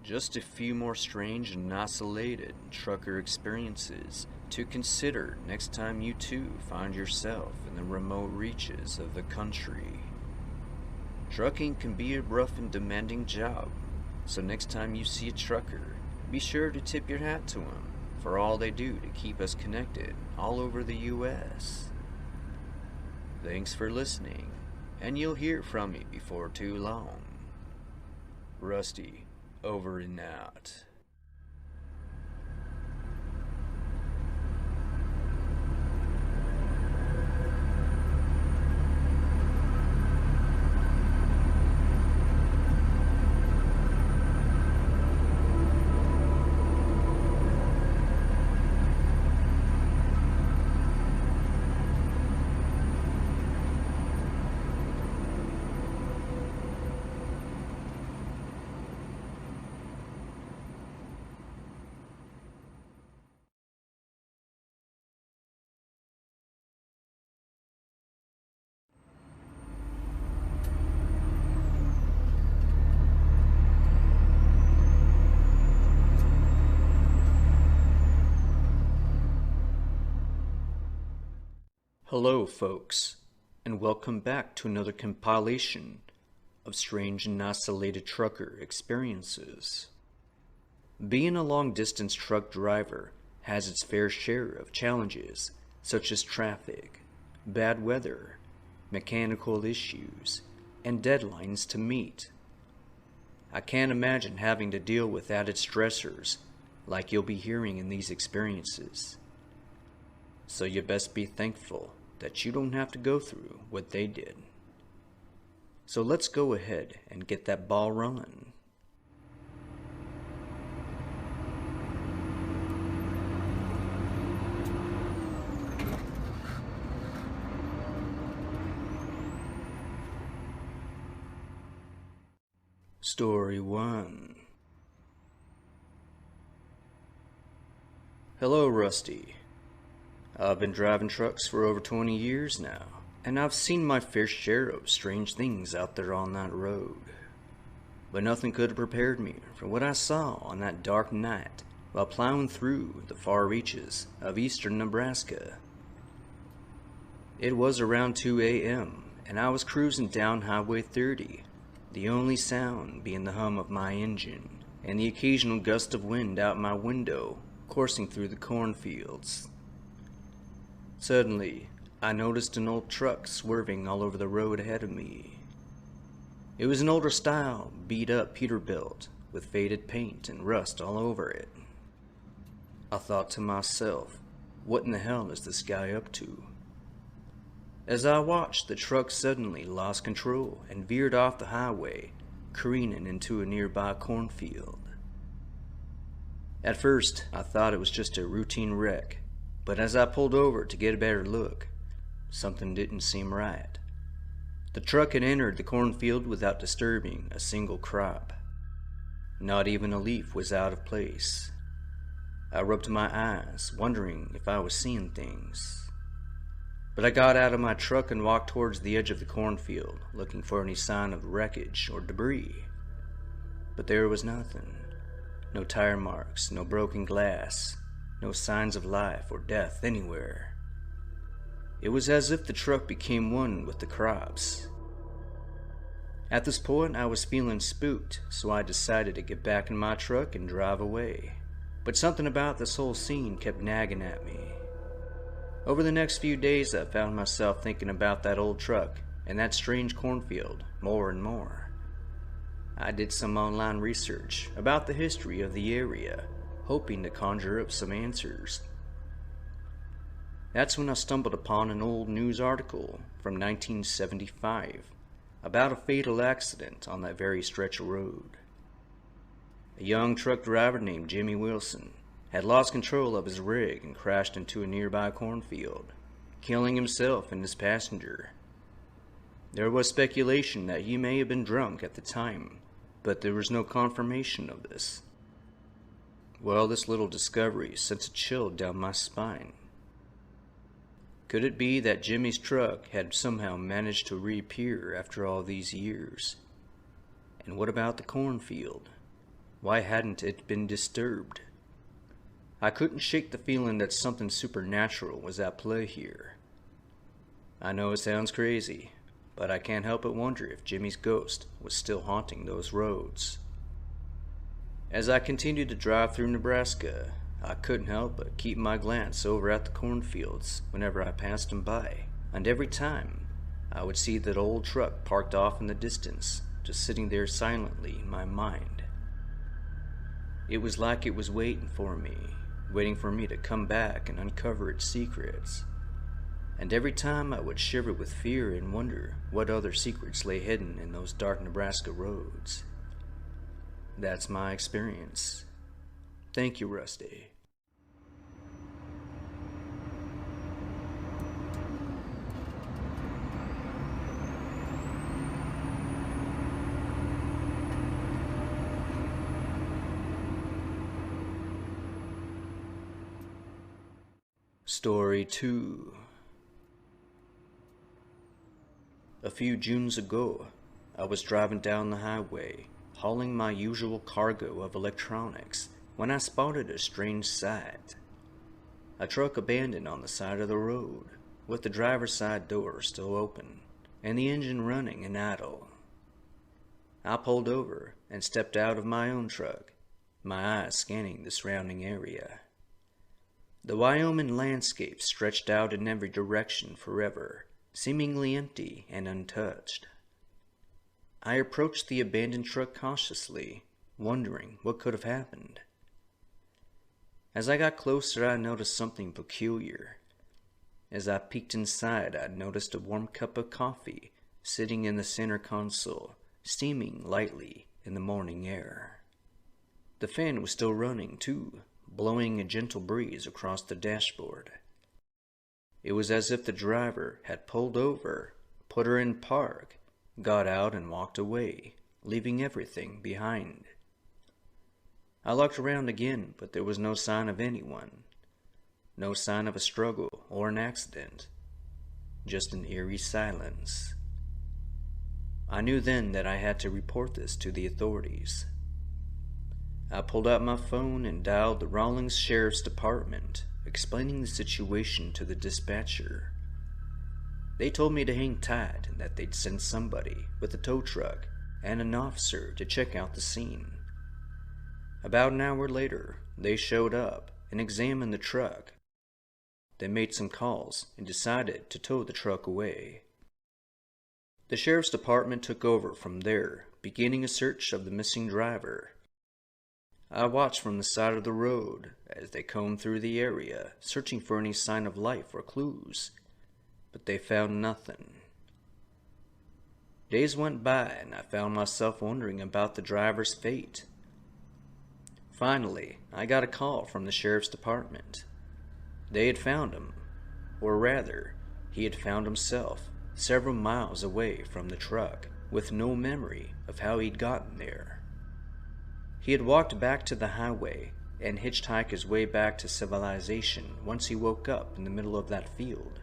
Just a few more strange and isolated trucker experiences to consider next time you too find yourself in the remote reaches of the country. Trucking can be a rough and demanding job, so next time you see a trucker, be sure to tip your hat to them for all they do to keep us connected all over the U.S. Thanks for listening, and you'll hear from me before too long. Rusty, over and out. Hello, folks, and welcome back to another compilation of strange and isolated trucker experiences. Being a long-distance truck driver has its fair share of challenges, such as traffic, bad weather, mechanical issues, and deadlines to meet. I can't imagine having to deal with added stressors like you'll be hearing in these experiences. So you best be thankful that you don't have to go through what they did. So let's go ahead and get that ball rolling. Story 1. Hello, Rusty. I've been driving trucks for over 20 years now, and I've seen my fair share of strange things out there on that road. But nothing could have prepared me for what I saw on that dark night while plowing through the far reaches of eastern Nebraska. It was around 2 a.m., and I was cruising down Highway 30, the only sound being the hum of my engine and the occasional gust of wind out my window coursing through the cornfields. Suddenly, I noticed an old truck swerving all over the road ahead of me. It was an older style, beat-up peterbilt with faded paint and rust all over it. I thought to myself, what in the hell is this guy up to? As I watched, the truck suddenly lost control and veered off the highway, careening into a nearby cornfield. At first, I thought it was just a routine wreck, but as I pulled over to get a better look, something didn't seem right. The truck had entered the cornfield without disturbing a single crop. Not even a leaf was out of place. I rubbed my eyes, wondering if I was seeing things. But I got out of my truck and walked towards the edge of the cornfield, looking for any sign of wreckage or debris. But there was nothing. No tire marks, no broken glass, no signs of life or death anywhere. It was as if the truck became one with the crops. At this point, I was feeling spooked, so I decided to get back in my truck and drive away. But something about this whole scene kept nagging at me. Over the next few days, I found myself thinking about that old truck and that strange cornfield more and more. I did some online research about the history of the area, hoping to conjure up some answers. That's when I stumbled upon an old news article from 1975 about a fatal accident on that very stretch of road. A young truck driver named Jimmy Wilson had lost control of his rig and crashed into a nearby cornfield, killing himself and his passenger. There was speculation that he may have been drunk at the time, but there was no confirmation of this. Well, this little discovery sent a chill down my spine. Could it be that Jimmy's truck had somehow managed to reappear after all these years? And what about the cornfield? Why hadn't it been disturbed? I couldn't shake the feeling that something supernatural was at play here. I know it sounds crazy, but I can't help but wonder if Jimmy's ghost was still haunting those roads. As I continued to drive through Nebraska, I couldn't help but keep my glance over at the cornfields whenever I passed them by, and every time I would see that old truck parked off in the distance, just sitting there silently in my mind. It was like it was waiting for me to come back and uncover its secrets. And every time I would shiver with fear and wonder what other secrets lay hidden in those dark Nebraska roads. That's my experience. Thank you, Rusty. Story 2. A few Junes ago, I was driving down the highway, hauling my usual cargo of electronics, when I spotted a strange sight. A truck abandoned on the side of the road, with the driver's side door still open, and the engine running and idle. I pulled over and stepped out of my own truck, my eyes scanning the surrounding area. The Wyoming landscape stretched out in every direction forever, seemingly empty and untouched. I approached the abandoned truck cautiously, wondering what could have happened. As I got closer, I noticed something peculiar. As I peeked inside, I noticed a warm cup of coffee sitting in the center console, steaming lightly in the morning air. The fan was still running, too, blowing a gentle breeze across the dashboard. It was as if the driver had pulled over, put her in park, got out and walked away, leaving everything behind. I looked around again, but there was no sign of anyone. No sign of a struggle or an accident. Just an eerie silence. I knew then that I had to report this to the authorities. I pulled out my phone and dialed the Rawlins Sheriff's Department, explaining the situation to the dispatcher. They told me to hang tight and that they'd send somebody with a tow truck and an officer to check out the scene. About an hour later, they showed up and examined the truck. They made some calls and decided to tow the truck away. The sheriff's department took over from there, beginning a search of the missing driver. I watched from the side of the road as they combed through the area, searching for any sign of life or clues, but they found nothing. Days went by and I found myself wondering about the driver's fate. Finally, I got a call from the sheriff's department. They had found him, or rather, he had found himself several miles away from the truck, with no memory of how he'd gotten there. He had walked back to the highway and hitchhiked his way back to civilization once he woke up in the middle of that field.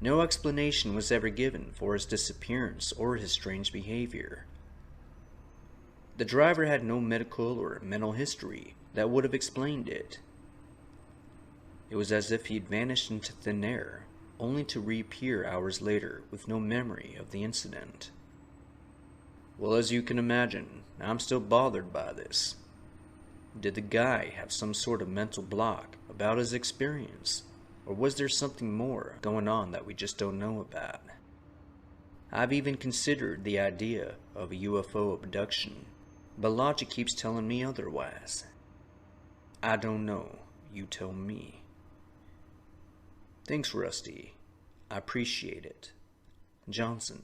No explanation was ever given for his disappearance or his strange behavior. The driver had no medical or mental history that would have explained it. It was as if he'd vanished into thin air, only to reappear hours later with no memory of the incident. Well, as you can imagine, I'm still bothered by this. Did the guy have some sort of mental block about his experience, or was there something more going on that we just don't know about? I've even considered the idea of a UFO abduction, but logic keeps telling me otherwise. I don't know, you tell me. Thanks, Rusty. I appreciate it. Johnson.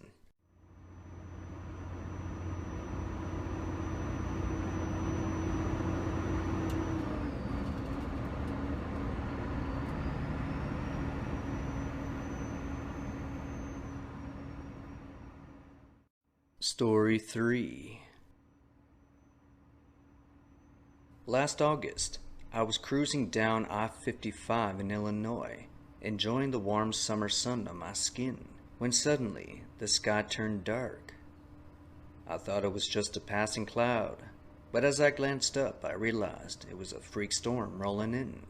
Story 3. Last August, I was cruising down I-55 in Illinois, enjoying the warm summer sun on my skin, when suddenly the sky turned dark. I thought it was just a passing cloud, but as I glanced up, I realized it was a freak storm rolling in.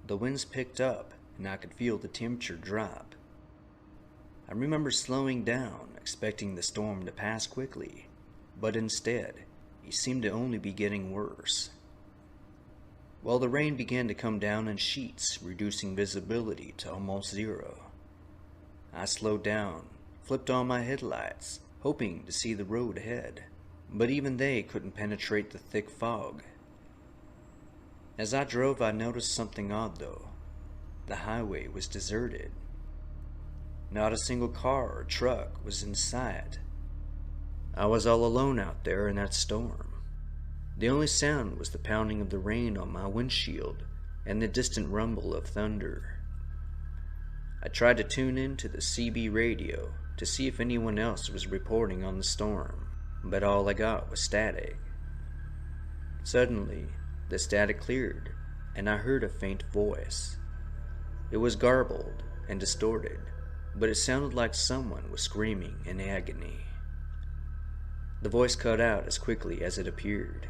The winds picked up, and I could feel the temperature drop. I remember slowing down, expecting the storm to pass quickly, but instead, it seemed to only be getting worse. Well, the rain began to come down in sheets, reducing visibility to almost zero. I slowed down, flipped on my headlights, hoping to see the road ahead, but even they couldn't penetrate the thick fog. As I drove, I noticed something odd though. The highway was deserted. Not a single car or truck was in sight. I was all alone out there in that storm. The only sound was the pounding of the rain on my windshield and the distant rumble of thunder. I tried to tune in to the CB radio to see if anyone else was reporting on the storm, but all I got was static. Suddenly, the static cleared, and I heard a faint voice. It was garbled and distorted, but it sounded like someone was screaming in agony. The voice cut out as quickly as it appeared,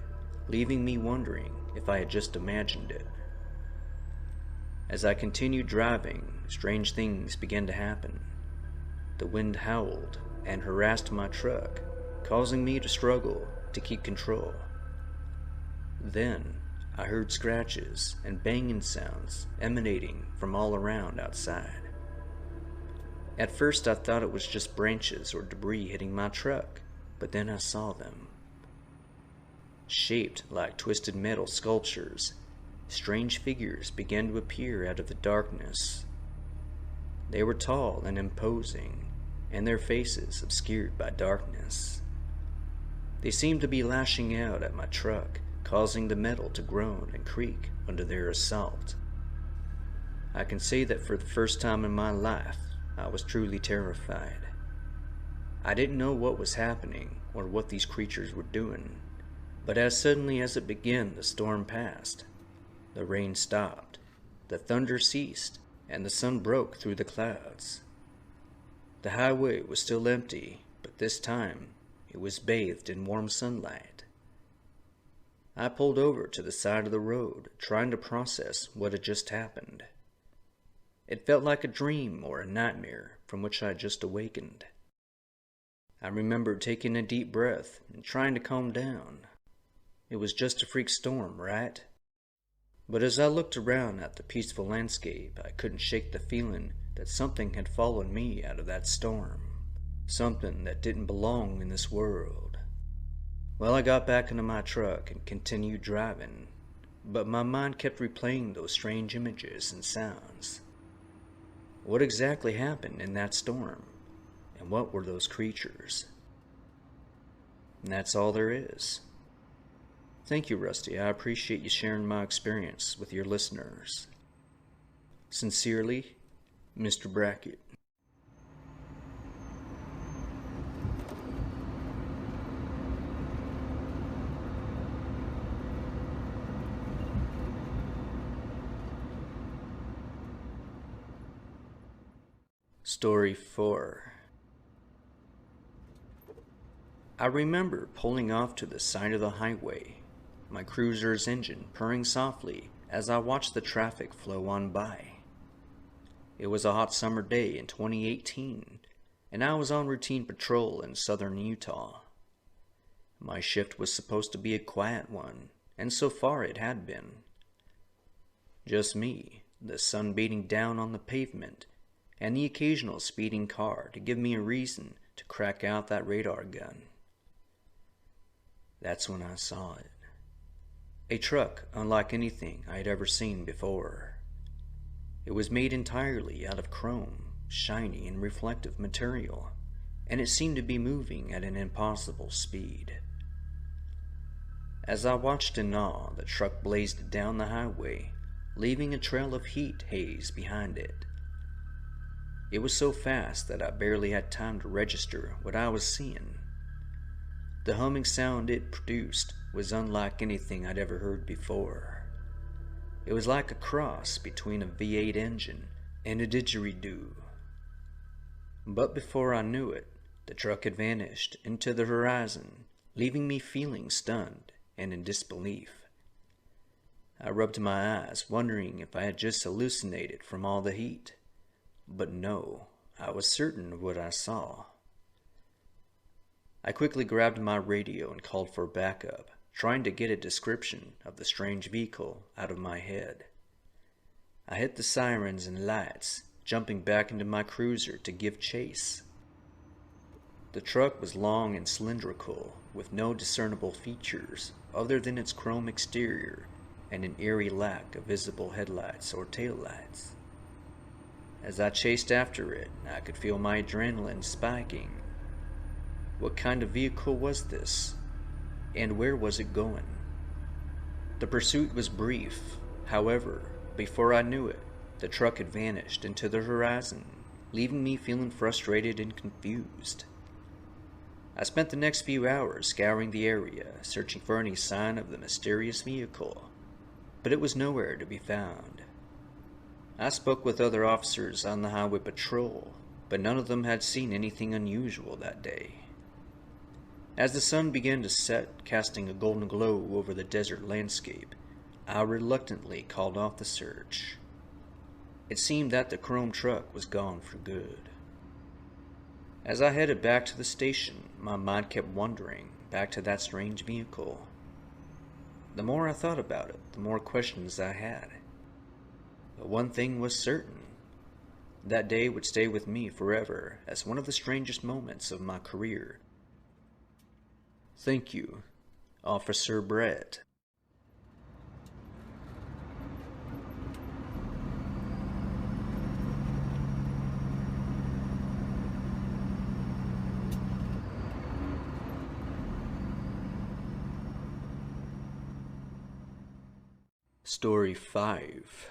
leaving me wondering if I had just imagined it. As I continued driving, strange things began to happen. The wind howled and harassed my truck, causing me to struggle to keep control. Then, I heard scratches and banging sounds emanating from all around outside. At first I thought it was just branches or debris hitting my truck, but then I saw them. Shaped like twisted metal sculptures, strange figures began to appear out of the darkness. They were tall and imposing, and their faces obscured by darkness. They seemed to be lashing out at my truck, causing the metal to groan and creak under their assault. I can say that for the first time in my life, I was truly terrified. I didn't know what was happening or what these creatures were doing, but as suddenly as it began, the storm passed. The rain stopped, the thunder ceased, and the sun broke through the clouds. The highway was still empty, but this time it was bathed in warm sunlight. I pulled over to the side of the road, trying to process what had just happened. It felt like a dream or a nightmare from which I had just awakened. I remembered taking a deep breath and trying to calm down. It was just a freak storm, right? But as I looked around at the peaceful landscape, I couldn't shake the feeling that something had followed me out of that storm. Something that didn't belong in this world. Well, I got back into my truck and continued driving, but my mind kept replaying those strange images and sounds. What exactly happened in that storm? And what were those creatures? And that's all there is. Thank you, Rusty. I appreciate you sharing my experience with your listeners. Sincerely, Mr. Brackett. Story 4. I remember pulling off to the side of the highway, my cruiser's engine purring softly as I watched the traffic flow on by. It was a hot summer day in 2018, and I was on routine patrol in southern Utah. My shift was supposed to be a quiet one, and so far it had been. Just me, the sun beating down on the pavement, and the occasional speeding car to give me a reason to crack out that radar gun. That's when I saw it. A truck unlike anything I had ever seen before. It was made entirely out of chrome, shiny and reflective material, and it seemed to be moving at an impossible speed. As I watched in awe, the truck blazed down the highway, leaving a trail of heat haze behind it. It was so fast that I barely had time to register what I was seeing. The humming sound it produced was unlike anything I'd ever heard before. It was like a cross between a V8 engine and a didgeridoo. But before I knew it, the truck had vanished into the horizon, leaving me feeling stunned and in disbelief. I rubbed my eyes, wondering if I had just hallucinated from all the heat. But no, I was certain of what I saw. I quickly grabbed my radio and called for backup, trying to get a description of the strange vehicle out of my head. I hit the sirens and lights, jumping back into my cruiser to give chase. The truck was long and cylindrical, with no discernible features other than its chrome exterior and an eerie lack of visible headlights or taillights. As I chased after it, I could feel my adrenaline spiking. What kind of vehicle was this? And where was it going? The pursuit was brief. However, before I knew it, the truck had vanished into the horizon, leaving me feeling frustrated and confused. I spent the next few hours scouring the area, searching for any sign of the mysterious vehicle, but it was nowhere to be found. I spoke with other officers on the highway patrol, but none of them had seen anything unusual that day. As the sun began to set, casting a golden glow over the desert landscape, I reluctantly called off the search. It seemed that the chrome truck was gone for good. As I headed back to the station, my mind kept wandering back to that strange vehicle. The more I thought about it, the more questions I had. But one thing was certain. That day would stay with me forever as one of the strangest moments of my career. Thank you, Officer Brett. Story 5.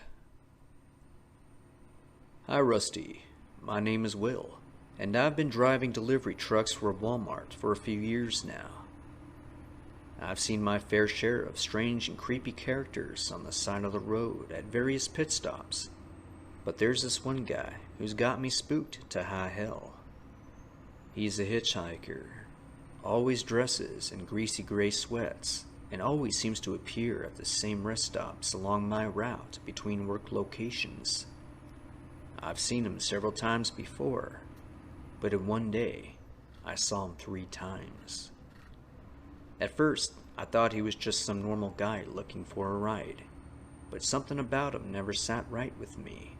Hi Rusty, my name is Will, and I've been driving delivery trucks for Walmart for a few years now. I've seen my fair share of strange and creepy characters on the side of the road at various pit stops, but there's this one guy who's got me spooked to high hell. He's a hitchhiker, always dresses in greasy gray sweats, and always seems to appear at the same rest stops along my route between work locations. I've seen him several times before, but in one day, I saw him 3 times. At first, I thought he was just some normal guy looking for a ride, but something about him never sat right with me.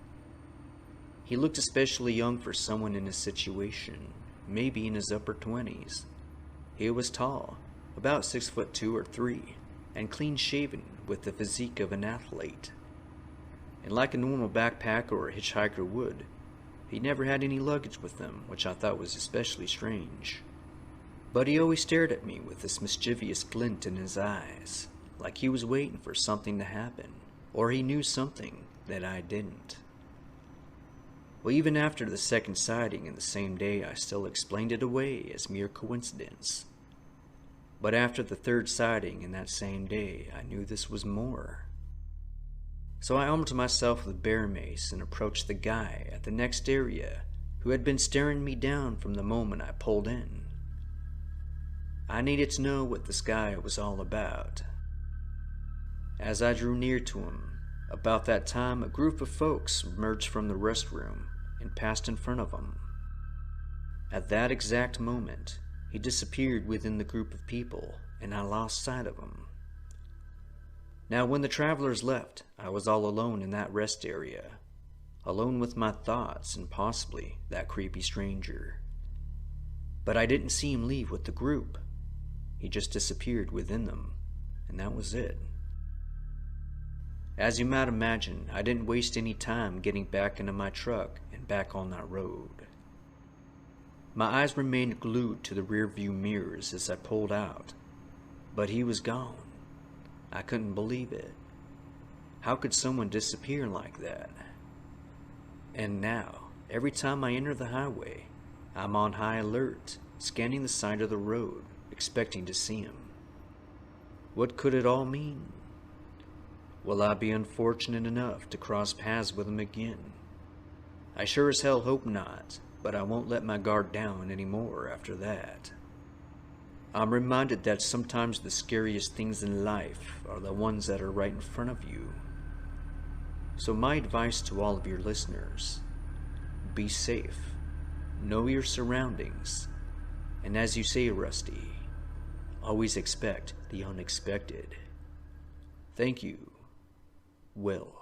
He looked especially young for someone in his situation, maybe in his upper 20s. He was tall, about 6'2" or 3, and clean-shaven with the physique of an athlete. And like a normal backpacker or hitchhiker would, he never had any luggage with him, which I thought was especially strange. But he always stared at me with this mischievous glint in his eyes, like he was waiting for something to happen, or he knew something that I didn't. Well, even after the second sighting in the same day, I still explained it away as mere coincidence. But after the third sighting in that same day, I knew this was more. So I armed myself with a bear mace and approached the guy at the next area who had been staring me down from the moment I pulled in. I needed to know what this guy was all about. As I drew near to him, about that time a group of folks emerged from the restroom and passed in front of him. At that exact moment, he disappeared within the group of people, and I lost sight of him. Now, when the travelers left, I was all alone in that rest area, alone with my thoughts and possibly that creepy stranger. But I didn't see him leave with the group. He just disappeared within them, and that was it. As you might imagine, I didn't waste any time getting back into my truck and back on that road. My eyes remained glued to the rearview mirrors as I pulled out, but he was gone. I couldn't believe it. How could someone disappear like that? And now, every time I enter the highway, I'm on high alert, scanning the side of the road, expecting to see him. What could it all mean? Will I be unfortunate enough to cross paths with him again? I sure as hell hope not, but I won't let my guard down anymore after that. I'm reminded that sometimes the scariest things in life are the ones that are right in front of you. So my advice to all of your listeners, be safe, know your surroundings, and as you say, Rusty, always expect the unexpected. Thank you, Will.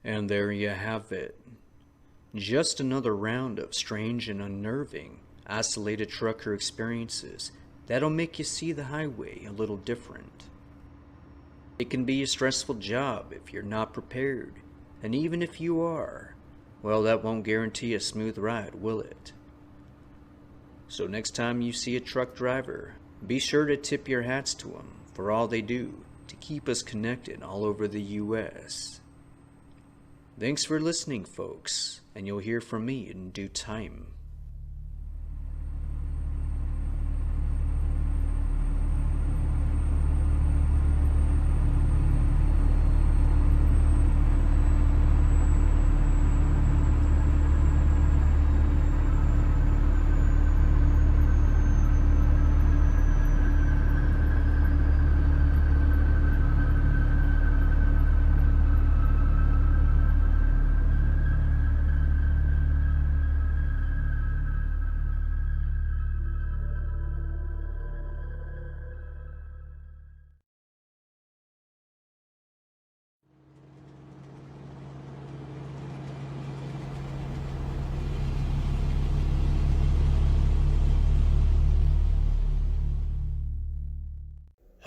And there you have it. Just another round of strange and unnerving, isolated trucker experiences that'll make you see the highway a little different. It can be a stressful job if you're not prepared, and even if you are, well, that won't guarantee a smooth ride, will it? So next time you see a truck driver, be sure to tip your hats to them for all they do to keep us connected all over the U.S. Thanks for listening, folks, and you'll hear from me in due time.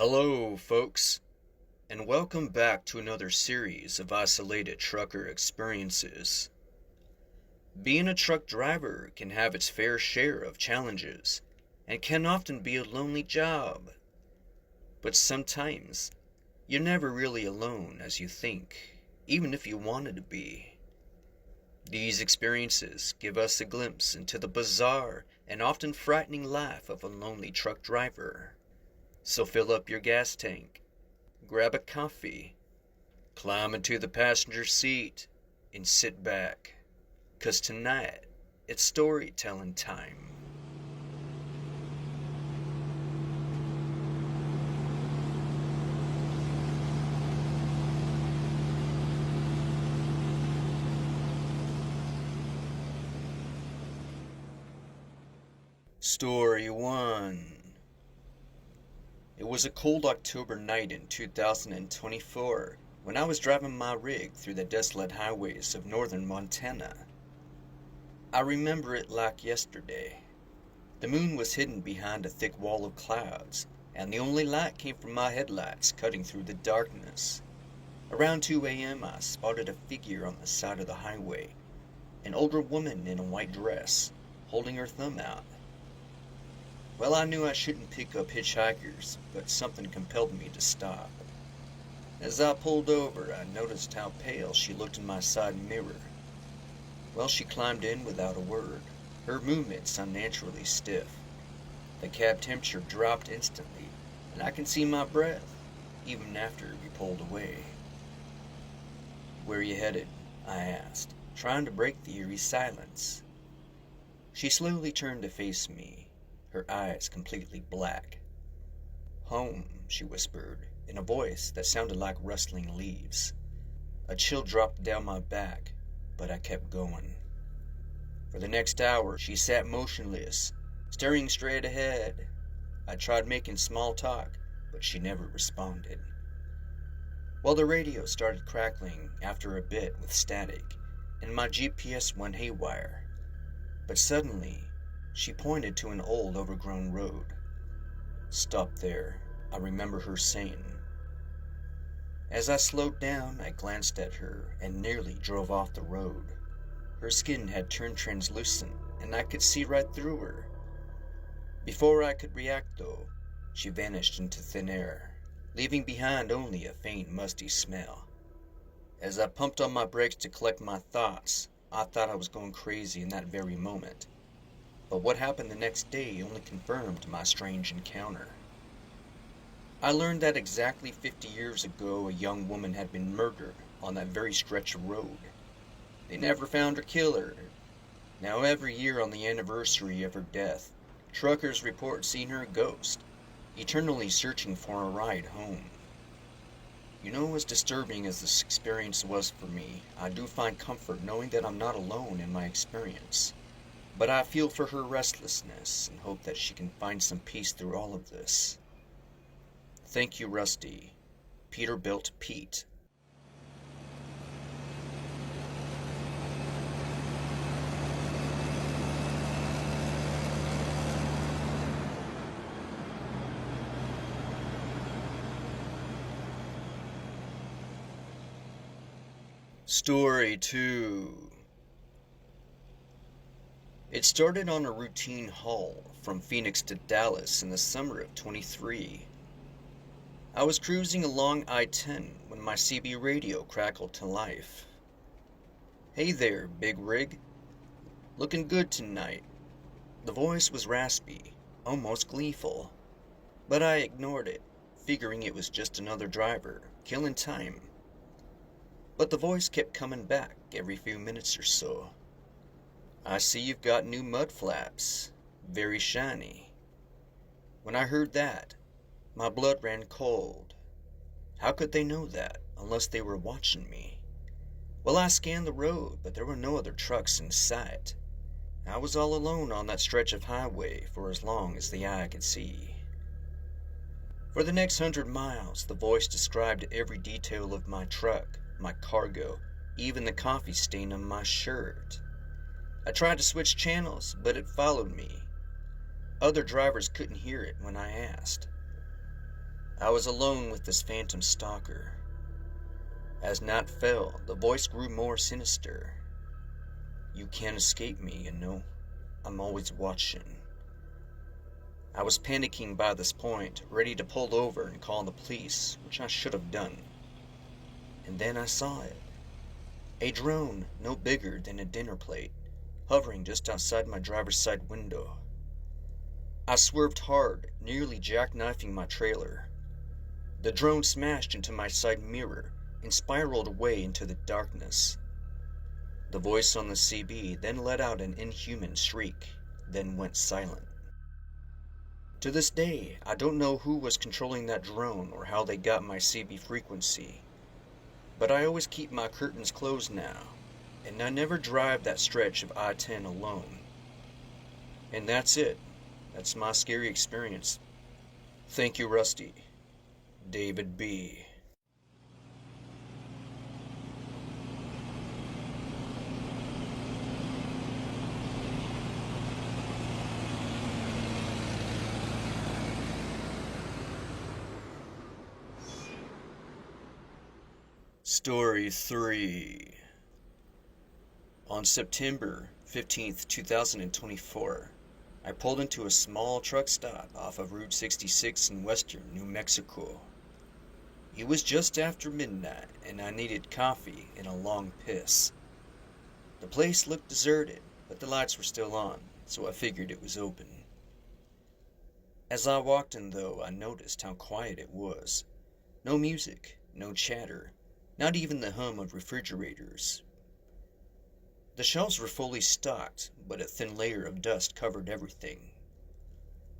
Hello, folks, and welcome back to another series of isolated trucker experiences. Being a truck driver can have its fair share of challenges and can often be a lonely job. But sometimes, you're never really alone as you think, even if you wanted to be. These experiences give us a glimpse into the bizarre and often frightening life of a lonely truck driver. So fill up your gas tank, grab a coffee, climb into the passenger seat, and sit back. 'Cause tonight, it's storytelling time. Story 1. It was a cold October night in 2024 when I was driving my rig through the desolate highways of northern Montana. I remember it like yesterday. The moon was hidden behind a thick wall of clouds, and the only light came from my headlights cutting through the darkness. Around 2 a.m. I spotted a figure on the side of the highway, an older woman in a white dress, holding her thumb out. Well, I knew I shouldn't pick up hitchhikers, but something compelled me to stop. As I pulled over, I noticed how pale she looked in my side mirror. Well, she climbed in without a word, her movements unnaturally stiff. The cab temperature dropped instantly, and I can see my breath, even after we pulled away. "Where are you headed?" I asked, trying to break the eerie silence. She slowly turned to face me, her eyes completely black. "Home," she whispered, in a voice that sounded like rustling leaves. A chill dropped down my back, but I kept going. For the next hour, she sat motionless, staring straight ahead. I tried making small talk, but she never responded. Well, the radio started crackling after a bit with static, and my GPS went haywire. But suddenly, she pointed to an old, overgrown road. "Stop there," I remember her saying. As I slowed down, I glanced at her and nearly drove off the road. Her skin had turned translucent, and I could see right through her. Before I could react, though, she vanished into thin air, leaving behind only a faint, musty smell. As I pumped on my brakes to collect my thoughts, I thought I was going crazy in that very moment. But what happened the next day only confirmed my strange encounter. I learned that exactly 50 years ago a young woman had been murdered on that very stretch of road. They never found her killer. Now every year on the anniversary of her death, truckers report seeing her ghost, eternally searching for a ride home. You know, as disturbing as this experience was for me, I do find comfort knowing that I'm not alone in my experience. But I feel for her restlessness and hope that she can find some peace through all of this. Thank you, Rusty. Peterbilt Pete. Story 2. It started on a routine haul from Phoenix to Dallas in the summer of 23. I was cruising along I-10 when my CB radio crackled to life. "Hey there, big rig. Looking good tonight." The voice was raspy, almost gleeful, but I ignored it, figuring it was just another driver, killing time. But the voice kept coming back every few minutes or so. "I see you've got new mud flaps. Very shiny." When I heard that, my blood ran cold. How could they know that, unless they were watching me? Well, I scanned the road, but there were no other trucks in sight. I was all alone on that stretch of highway for as long as the eye could see. For the next 100 miles, the voice described every detail of my truck, my cargo, even the coffee stain on my shirt. I tried to switch channels, but it followed me. Other drivers couldn't hear it when I asked. I was alone with this phantom stalker. As night fell, the voice grew more sinister. "You can't escape me, you know. I'm always watching." I was panicking by this point, ready to pull over and call the police, which I should have done. And then I saw it. A drone no bigger than a dinner plate, hovering just outside my driver's side window. I swerved hard, nearly jackknifing my trailer. The drone smashed into my side mirror and spiraled away into the darkness. The voice on the CB then let out an inhuman shriek, then went silent. To this day, I don't know who was controlling that drone or how they got my CB frequency, but I always keep my curtains closed now, and I never drive that stretch of I-10 alone. And that's it. That's my scary experience. Thank you, Rusty. David B. Story 3. On September 15th, 2024, I pulled into a small truck stop off of Route 66 in western New Mexico. It was just after midnight, and I needed coffee and a long piss. The place looked deserted, but the lights were still on, so I figured it was open. As I walked in, though, I noticed how quiet it was. No music, no chatter, not even the hum of refrigerators. The shelves were fully stocked, but a thin layer of dust covered everything.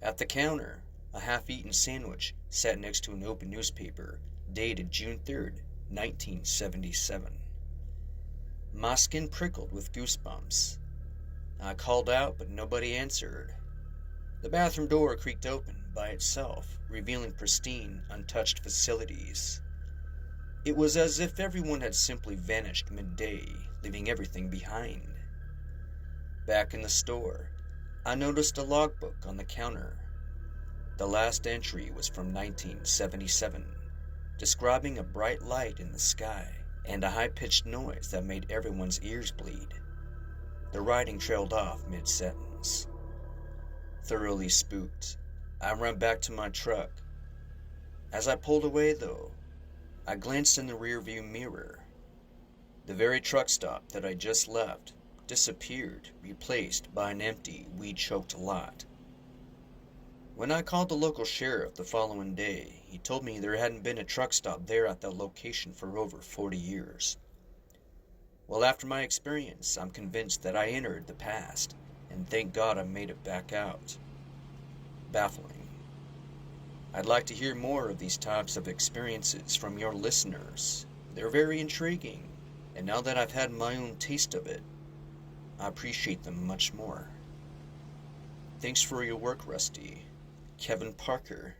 At the counter, a half-eaten sandwich sat next to an open newspaper dated June 3rd, 1977. My skin prickled with goosebumps. I called out, but nobody answered. The bathroom door creaked open by itself, revealing pristine, untouched facilities. It was as if everyone had simply vanished midday, leaving everything behind. Back in the store, I noticed a logbook on the counter. The last entry was from 1977, describing a bright light in the sky and a high-pitched noise that made everyone's ears bleed. The writing trailed off mid-sentence. Thoroughly spooked, I ran back to my truck. As I pulled away, though, I glanced in the rearview mirror. The very truck stop that I just left disappeared, replaced by an empty, weed-choked lot. When I called the local sheriff the following day, he told me there hadn't been a truck stop there at that location for over 40 years. Well, after my experience, I'm convinced that I entered the past, and thank God I made it back out. Baffling. I'd like to hear more of these types of experiences from your listeners. They're very intriguing, and now that I've had my own taste of it, I appreciate them much more. Thanks for your work, Rusty. Kevin Parker.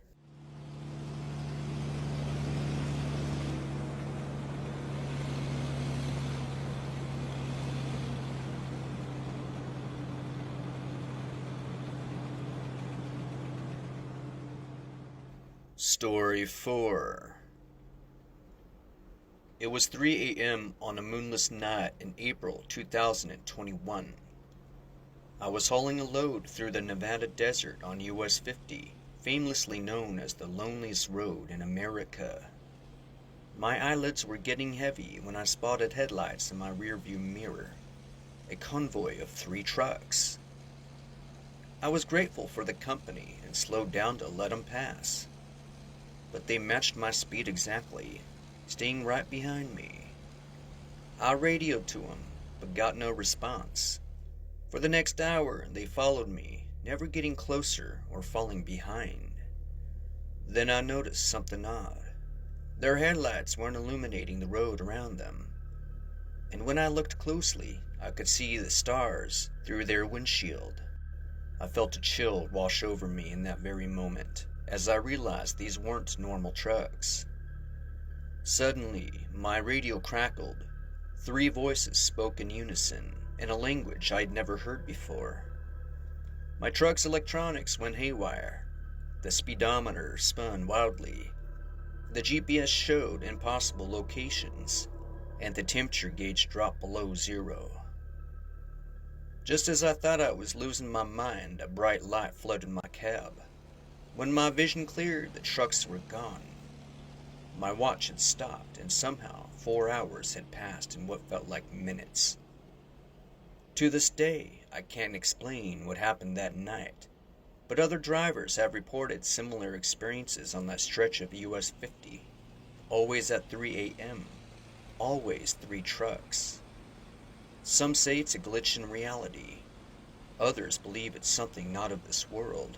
Story 4. It was 3 a.m. on a moonless night in April 2021. I was hauling a load through the Nevada desert on US 50, famously known as the loneliest road in America. My eyelids were getting heavy when I spotted headlights in my rearview mirror. A convoy of 3 trucks. I was grateful for the company and slowed down to let them pass. But they matched my speed exactly, staying right behind me. I radioed to them, but got no response. For the next hour, they followed me, never getting closer or falling behind. Then I noticed something odd. Their headlights weren't illuminating the road around them. And when I looked closely, I could see the stars through their windshield. I felt a chill wash over me in that very moment, as I realized these weren't normal trucks. Suddenly, my radio crackled. 3 voices spoke in unison, in a language I'd never heard before. My truck's electronics went haywire. The speedometer spun wildly, The GPS showed impossible locations, and the temperature gauge dropped below zero. Just as I thought I was losing my mind, a bright light flooded my cab. When my vision cleared, the trucks were gone. My watch had stopped, and somehow 4 hours had passed in what felt like minutes. To this day, I can't explain what happened that night, but other drivers have reported similar experiences on that stretch of US 50. Always at 3 a.m., always 3 trucks. Some say it's a glitch in reality. Others believe it's something not of this world,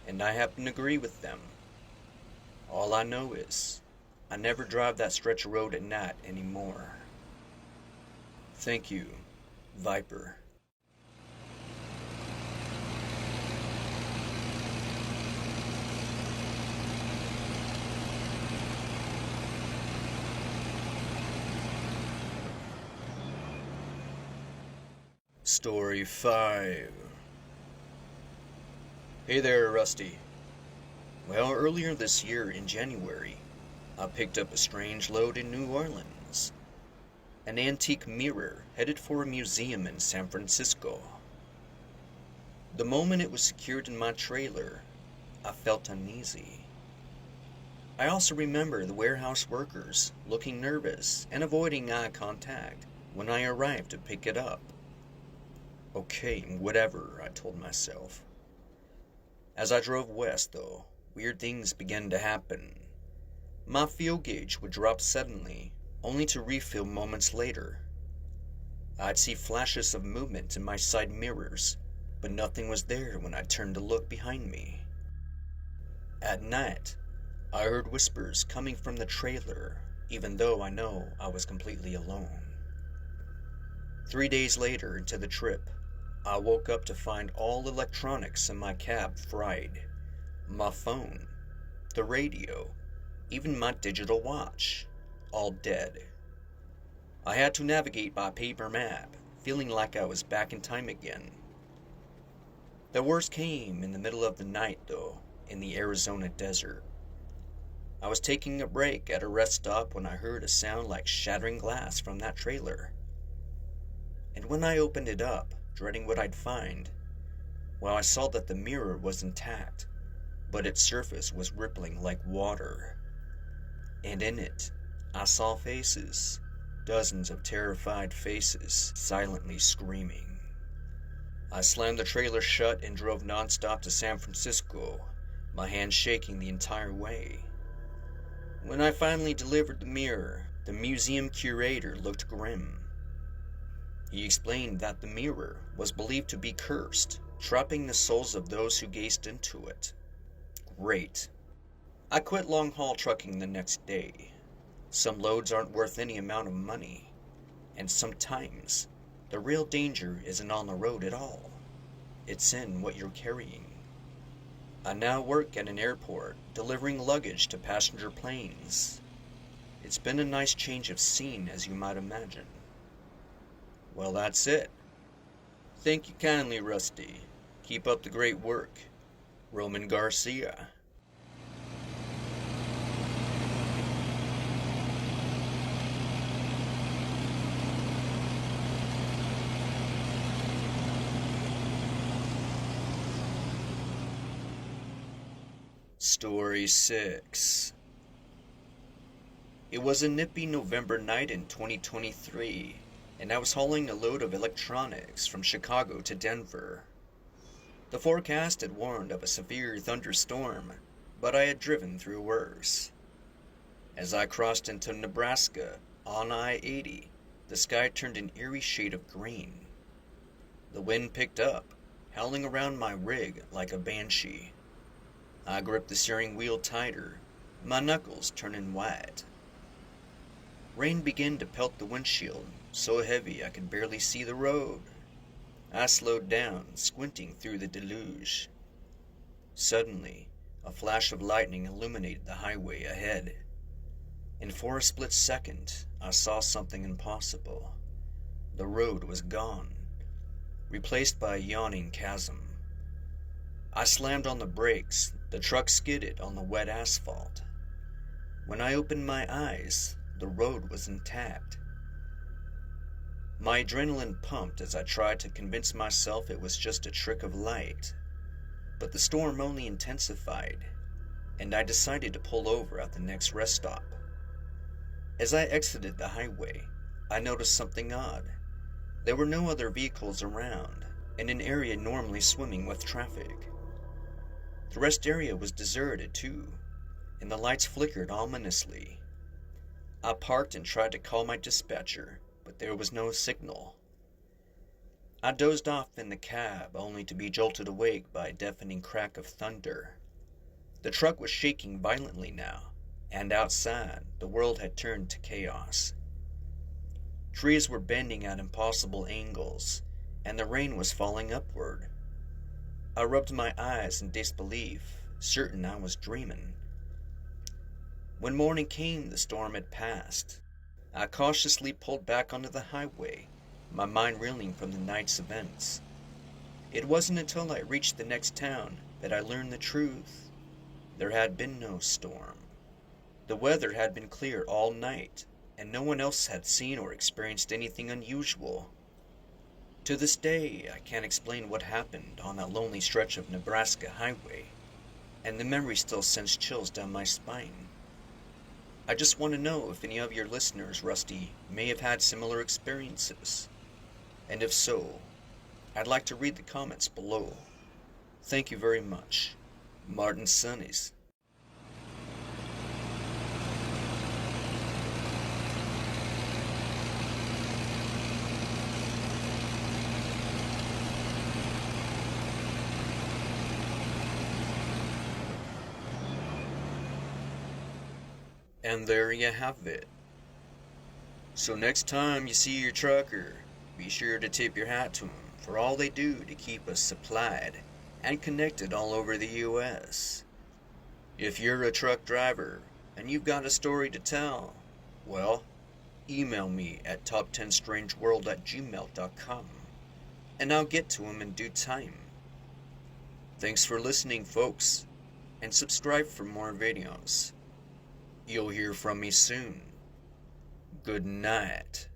and I happen to agree with them. All I know is, I never drive that stretch of road at night anymore. Thank you, Viper. Story 5. Hey there, Rusty. Well, earlier this year in January, I picked up a strange load in New Orleans. An antique mirror headed for a museum in San Francisco. The moment it was secured in my trailer, I felt uneasy. I also remember the warehouse workers looking nervous and avoiding eye contact when I arrived to pick it up. Okay, whatever, I told myself. As I drove west, though, weird things began to happen. My fuel gauge would drop suddenly, only to refill moments later. I'd see flashes of movement in my side mirrors, but nothing was there when I turned to look behind me. At night, I heard whispers coming from the trailer, even though I know I was completely alone. 3 days later into the trip, I woke up to find all electronics in my cab fried. My phone, the radio, even my digital watch, all dead. I had to navigate by paper map, feeling like I was back in time again. The worst came in the middle of the night, though, in the Arizona desert. I was taking a break at a rest stop when I heard a sound like shattering glass from that trailer. And when I opened it up, dreading what I'd find, well, I saw that the mirror was intact, but its surface was rippling like water. And in it, I saw faces, dozens of terrified faces, silently screaming. I slammed the trailer shut and drove nonstop to San Francisco, my hands shaking the entire way. When I finally delivered the mirror, the museum curator looked grim. He explained that the mirror was believed to be cursed, trapping the souls of those who gazed into it. Great. I quit long-haul trucking the next day. Some loads aren't worth any amount of money, and sometimes the real danger isn't on the road at all. It's in what you're carrying. I now work at an airport, delivering luggage to passenger planes. It's been a nice change of scene, as you might imagine. Well, that's it. Thank you kindly, Rusty. Keep up the great work. Roman Garcia. Story 6. It was a nippy November night in 2023, and I was hauling a load of electronics from Chicago to Denver. The forecast had warned of a severe thunderstorm, but I had driven through worse. As I crossed into Nebraska on I-80, the sky turned an eerie shade of green. The wind picked up, howling around my rig like a banshee. I gripped the steering wheel tighter, my knuckles turning white. Rain began to pelt the windshield, so heavy I could barely see the road. I slowed down, squinting through the deluge. Suddenly, a flash of lightning illuminated the highway ahead. And for a split second, I saw something impossible. The road was gone, replaced by a yawning chasm. I slammed on the brakes. The truck skidded on the wet asphalt. When I opened my eyes, the road was intact. My adrenaline pumped as I tried to convince myself it was just a trick of light, but the storm only intensified, and I decided to pull over at the next rest stop. As I exited the highway, I noticed something odd. There were no other vehicles around, in an area normally swimming with traffic. The rest area was deserted too, and the lights flickered ominously. I parked and tried to call my dispatcher, but there was no signal. I dozed off in the cab, only to be jolted awake by a deafening crack of thunder. The truck was shaking violently now, and outside, the world had turned to chaos. Trees were bending at impossible angles, and the rain was falling upward. I rubbed my eyes in disbelief, certain I was dreaming. When morning came, the storm had passed. I cautiously pulled back onto the highway, my mind reeling from the night's events. It wasn't until I reached the next town that I learned the truth. There had been no storm. The weather had been clear all night, and no one else had seen or experienced anything unusual. To this day, I can't explain what happened on that lonely stretch of Nebraska highway, and the memory still sends chills down my spine. I just want to know if any of your listeners, Rusty, may have had similar experiences. And if so, I'd like to read the comments below. Thank you very much. Martin Sunnies. And there you have it. So next time you see your trucker, be sure to tip your hat to them for all they do to keep us supplied and connected all over the US. If you're a truck driver and you've got a story to tell, well, email me at top10strangeworld@gmail.com and I'll get to them in due time. Thanks for listening, folks, and subscribe for more videos. You'll hear from me soon. Good night.